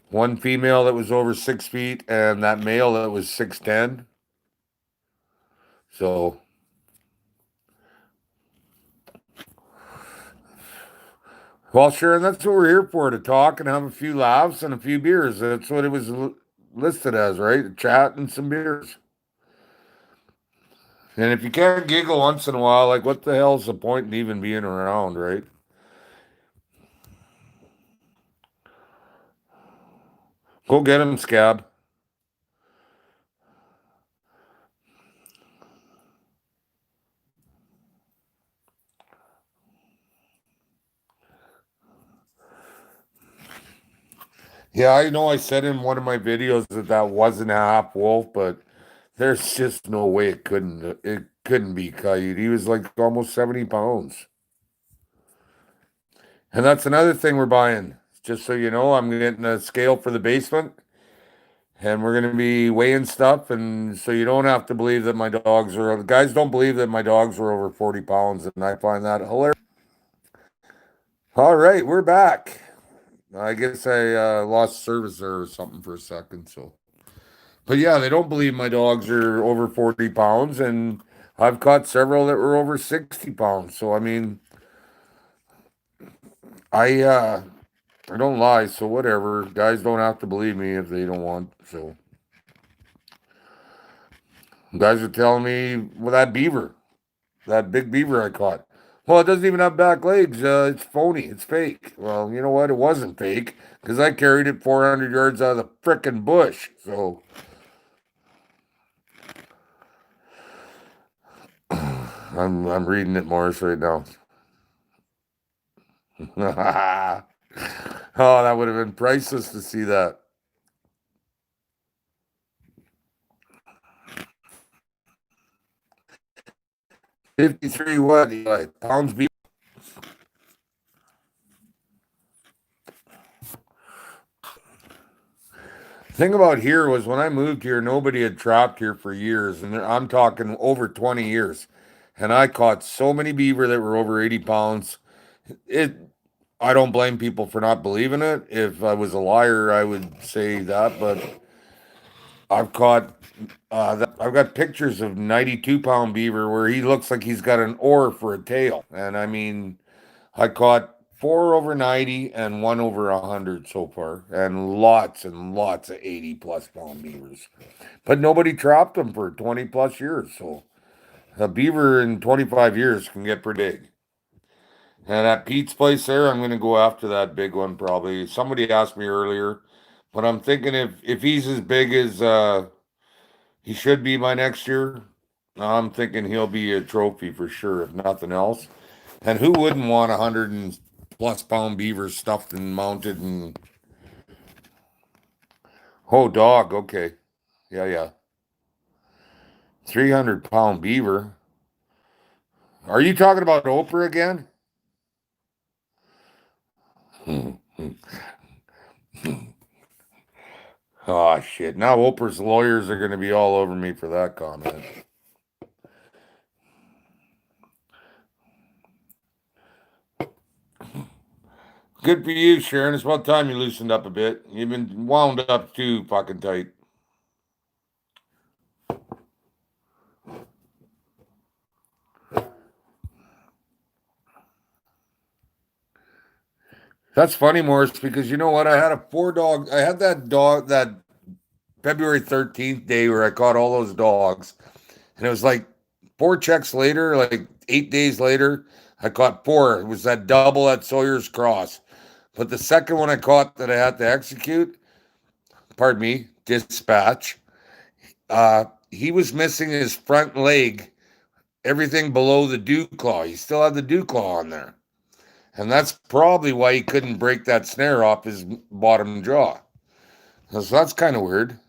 One female that was over 6 feet, and that male that was 6'10". So, well, sure, and that's what we're here for, to talk and have a few laughs and a few beers. That's what it was listed as, right? A chat and some beers. And if you can't giggle once in a while, like what the hell's the point in even being around, right? Go get him, Scab. Yeah, I know I said in one of my videos that that wasn't a half wolf, but there's just no way it couldn't be Coyote. He was like almost 70 pounds. And that's another thing we're buying. Just so you know, I'm getting a scale for the basement and we're going to be weighing stuff. And so you don't have to believe that my dogs are, the guys don't believe that my dogs are over 40 pounds. And I find that hilarious. All right, we're back. I guess I lost service there or something for a second. So, but yeah, they don't believe my dogs are over 40 pounds. And I've caught several that were over 60 pounds. So, I mean, I I don't lie, so whatever. Guys don't have to believe me if they don't want. So guys are telling me, well, that big beaver I caught. Well, it doesn't even have back legs. It's phony. It's fake. Well, you know what? It wasn't fake because I carried it 400 yards out of the frickin' bush. So I'm reading it, Morris, right now. Oh, that would have been priceless to see that. 53 what? Like pounds beef. Thing about here was when I moved here, nobody had trapped here for years, and I'm talking over 20 years. And I caught so many beaver that were over 80 pounds. It I don't blame people for not believing it. If I was a liar, I would say that, but I've caught I've got pictures of 92-pound beaver where he looks like he's got an oar for a tail. And I mean, I caught four over 90 and one over 100 so far, and lots of 80 plus pound beavers. But nobody trapped them for 20 plus years. So a beaver in 25 years can get pretty big. And at Pete's place there, I'm going to go after that big one probably. Somebody asked me earlier, but I'm thinking if he's as big as he should be by next year, I'm thinking he'll be a trophy for sure, if nothing else. And who wouldn't want 100 and plus pound beaver stuffed and mounted and oh dog, okay. Yeah, yeah. 300-pound beaver. Are you talking about Oprah again? Oh shit. Now Oprah's lawyers are gonna be all over me for that comment. Good for you, Sharon. It's about time you loosened up a bit. You've been wound up too fucking tight. That's funny, Morris, because you know what? I had that dog that February 13th day where I caught all those dogs. And it was like four checks later, like 8 days later, I caught four. It was that double at Sawyer's Cross. But the second one I caught that I had to execute, pardon me, dispatch, he was missing his front leg, everything below the dew claw. He still had the dew claw on there. And that's probably why he couldn't break that snare off his bottom jaw. So that's kind of weird.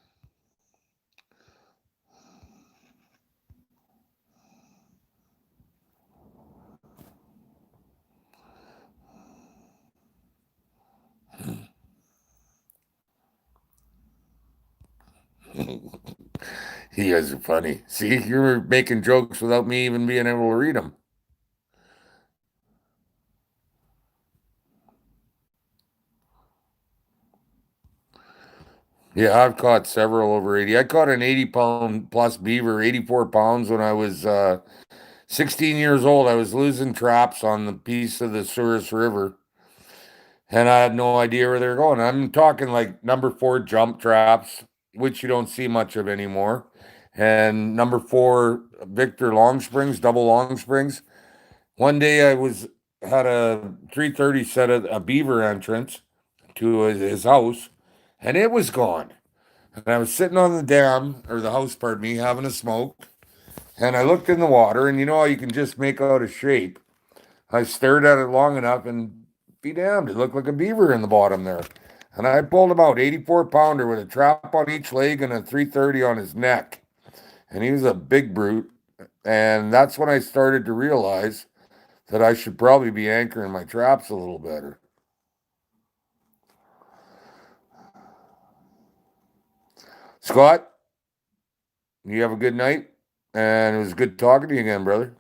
You guys are funny. See, you're making jokes without me even being able to read them. Yeah, I've caught several over 80. I caught an 80-pound plus beaver, 84 pounds when I was 16 years old. I was losing traps on the piece of the Souris River, and I had no idea where they were going. I'm talking like number four jump traps, which you don't see much of anymore, and number four Victor long springs, double long springs. One day had a 330 set of a beaver entrance to his house, and it was gone. And I was sitting on the dam, or the house, pardon me, having a smoke. And I looked in the water, and you know how you can just make out a shape. I stared at it long enough, and be damned, it looked like a beaver in the bottom there. And I pulled him out, 84 pounder with a trap on each leg and a 330 on his neck. And he was a big brute. And that's when I started to realize that I should probably be anchoring my traps a little better. Scott, you have a good night. And it was good talking to you again, brother.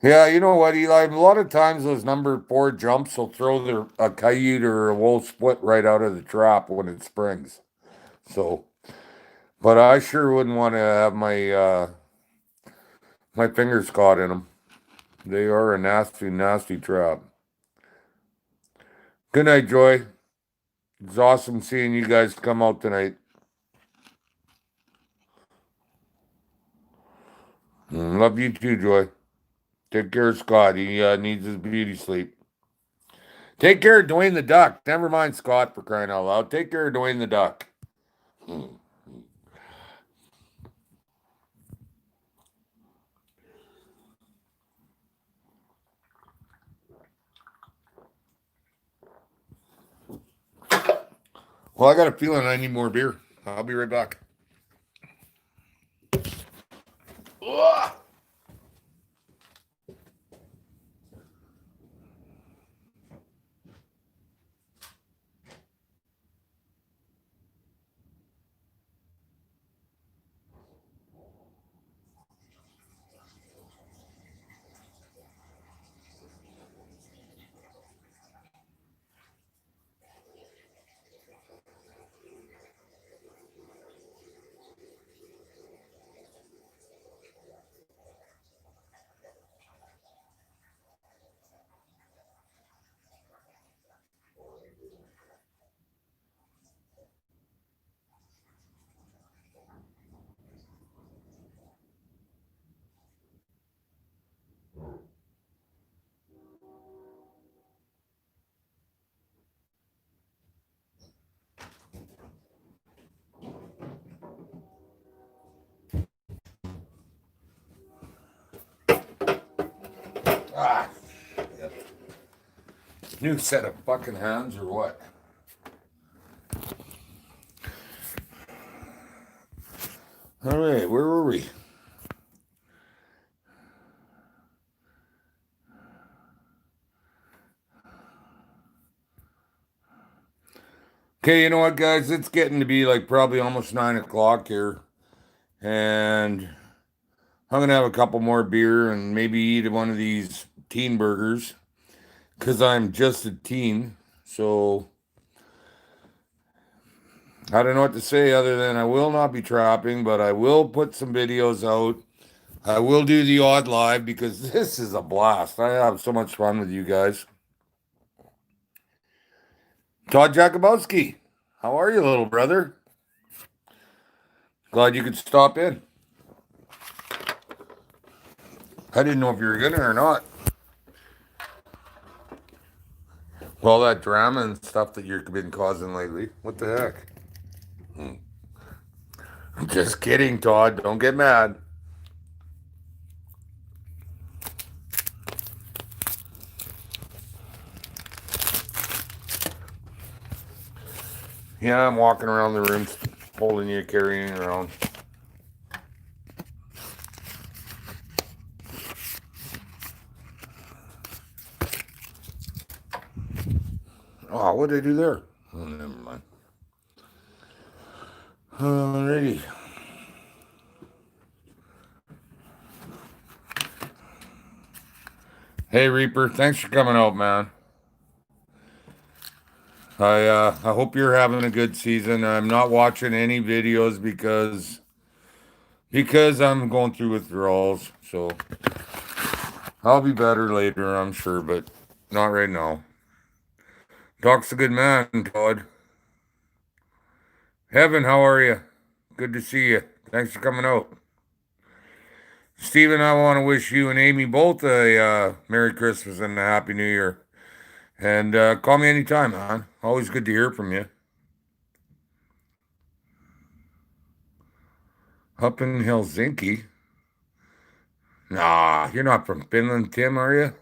Yeah, you know what, Eli? A lot of times those number four jumps will throw a coyote or a wolf split right out of the trap when it springs. So, but I sure wouldn't want to have my fingers caught in them. They are a nasty, nasty trap. Good night, Joy. It's awesome seeing you guys come out tonight. Love you too, Joy. Take care of Scott. He needs his beauty sleep. Take care of Dwayne the Duck. Never mind Scott, for crying out loud. Take care of Dwayne the Duck. Well, I got a feeling I need more beer. I'll be right back. Ugh. Ah, shit. New set of fucking hands or what? All right, where were we? Okay, you know what, guys? It's getting to be like probably almost 9 o'clock here. And I'm going to have a couple more beer and maybe eat one of these teen burgers because I'm just a teen. So I don't know what to say other than I will not be trapping, but I will put some videos out. I will do the odd live because this is a blast. I have so much fun with you guys. Todd Jakubowski, how are you, little brother? Glad you could stop in. I didn't know if you were gonna or not. Well, that drama and stuff that you've been causing lately. What the heck? Just kidding, Todd. Don't get mad. Yeah, I'm walking around the room holding you, carrying you around. Oh, what did I do there? Oh, never mind. Alrighty. Hey, Reaper, thanks for coming out, man. I hope you're having a good season. I'm not watching any videos because I'm going through withdrawals. So I'll be better later, I'm sure, but not right now. Doc's a good man, Todd. Heaven, how are you? Good to see you. Thanks for coming out. Steven, I want to wish you and Amy both a Merry Christmas and a Happy New Year. And call me anytime, man. Always good to hear from you. Up in Helsinki. Nah, you're not from Finland, Tim, are you?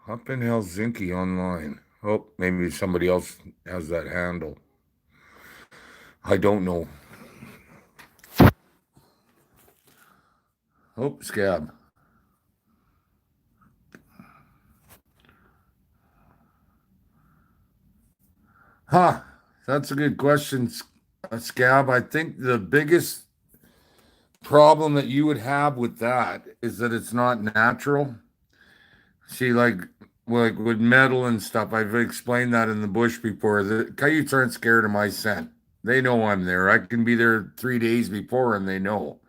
Up in Helsinki online. Oh, maybe somebody else has that handle. I don't know. Oh, Scab. Huh. That's a good question, Scab. I think the biggest problem that you would have with that is that it's not natural. See, like with metal and stuff, I've explained that in the bush before. The coyotes aren't scared of my scent. They know I'm there. I can be there 3 days before and they know.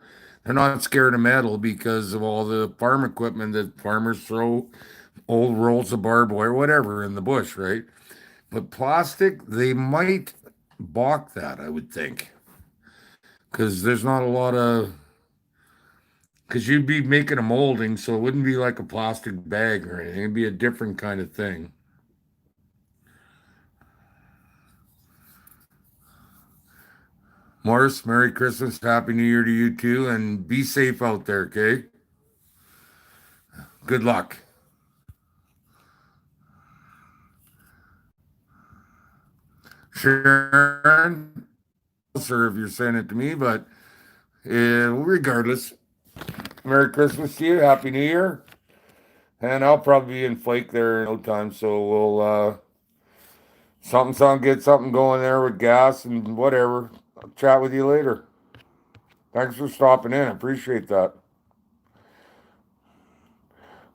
They're not scared of metal because of all the farm equipment that farmers throw old rolls of barbed wire, whatever, in the bush, right? But plastic, they might balk that, I would think, because there's not a lot of, because you'd be making a molding, so it wouldn't be like a plastic bag or anything. It'd be a different kind of thing. Morris, Merry Christmas, Happy New Year to you too, and be safe out there, okay? Good luck. Sharon, sir, if you're saying it to me, but regardless, Merry Christmas to you, Happy New Year, and I'll probably be in Flake there in no time, so we'll get something going there with gas and whatever. I'll chat with you later. Thanks for stopping in. I appreciate that.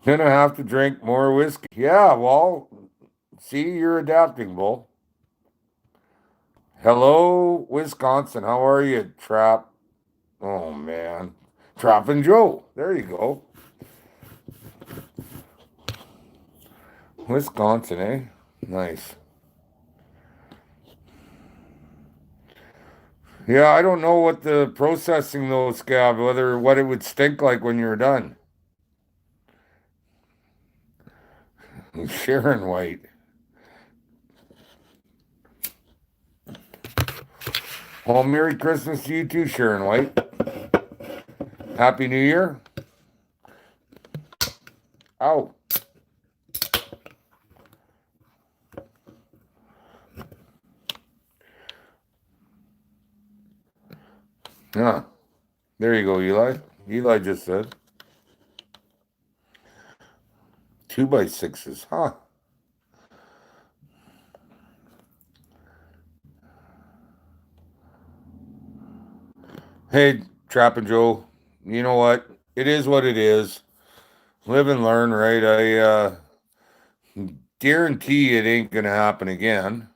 Gonna have to drink more whiskey. Yeah, well, see, you're adapting, Bull. Hello, Wisconsin. How are you, Trap? Oh man, Trap and Joe. There you go. Wisconsin, eh? Nice. Yeah, I don't know what the processing though, Scab, whether what it would stink like when you're done. Sharon White. Well, Merry Christmas to you too, Sharon White. Happy New Year. Ow. Yeah. There you go, Eli. Eli just said 2x6s, huh? Hey, Trap and Joe. You know what? It is what it is. Live and learn, right? I guarantee it ain't gonna happen again.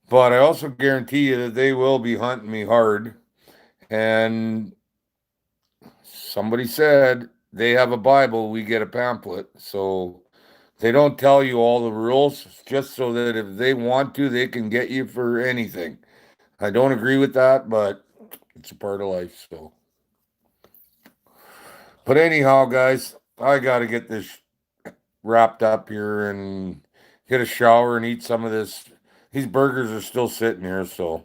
But I also guarantee you that they will be hunting me hard. And somebody said they have a Bible, we get a pamphlet. So they don't tell you all the rules just so that if they want to, they can get you for anything. I don't agree with that, but it's a part of life. So, but anyhow, guys, I got to get this wrapped up here and get a shower and eat some of this. These burgers are still sitting here, so.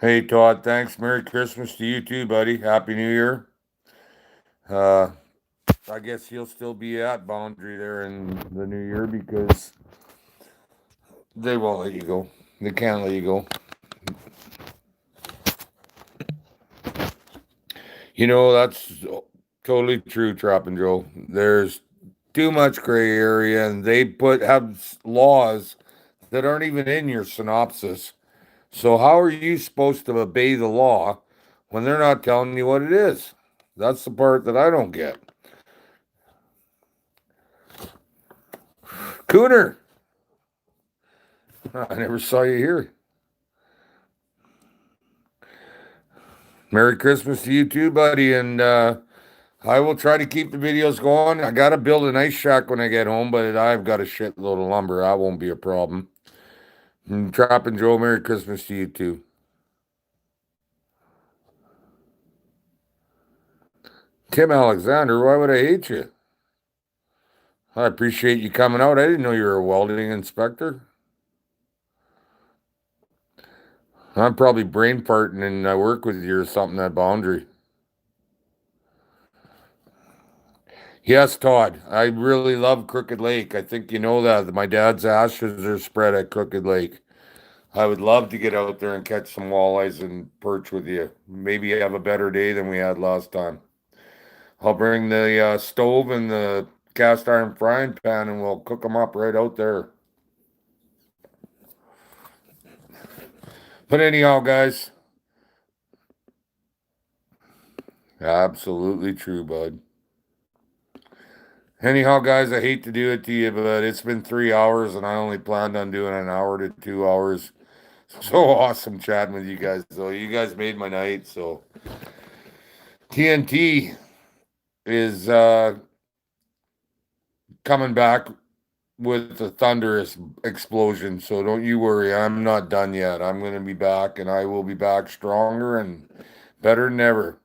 Hey, Todd, thanks. Merry Christmas to you too, buddy. Happy New Year. Uh, I guess he'll still be at Boundary there in the new year because they won't let you go. They can't let you go. You know, that's totally true, Trap and Joe. There's too much gray area, and they have laws that aren't even in your synopsis. So how are you supposed to obey the law when they're not telling you what it is? That's the part that I don't get. Cooner, I never saw you here. Merry Christmas to you too, buddy, and I will try to keep the videos going. I got to build a nice shack when I get home, but I've got a shitload of lumber. That won't be a problem. And Trap and Joe, Merry Christmas to you too. Tim Alexander, why would I hate you? I appreciate you coming out. I didn't know you were a welding inspector. I'm probably brain farting and I work with you or something at Boundary. Yes, Todd. I really love Crooked Lake. I think you know that. My dad's ashes are spread at Crooked Lake. I would love to get out there and catch some walleyes and perch with you. Maybe have a better day than we had last time. I'll bring the stove and the cast iron frying pan and we'll cook them up right out there. But anyhow, guys, absolutely true, bud. Anyhow, guys, I hate to do it to you, but it's been 3 hours and I only planned on doing an hour to 2 hours. So awesome chatting with you guys, though. You guys made my night. So TNT is coming back with a thunderous explosion. So don't you worry. I'm not done yet. I'm going to be back, and I will be back stronger and better than ever.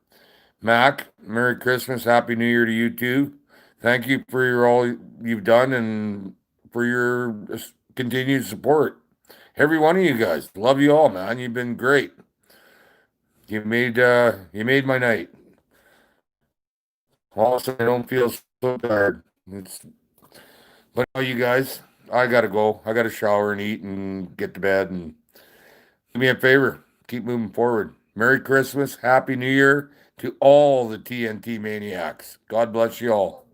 Mac, Merry Christmas, Happy New Year to you too. Thank you for all you've done and for your continued support. Every one of you guys, love you all, man. You've been great. You made my night. Also, I don't feel so tired. But now you guys, I gotta go. I gotta shower and eat and get to bed and do me a favor. Keep moving forward. Merry Christmas, Happy New Year to all the TNT maniacs. God bless you all.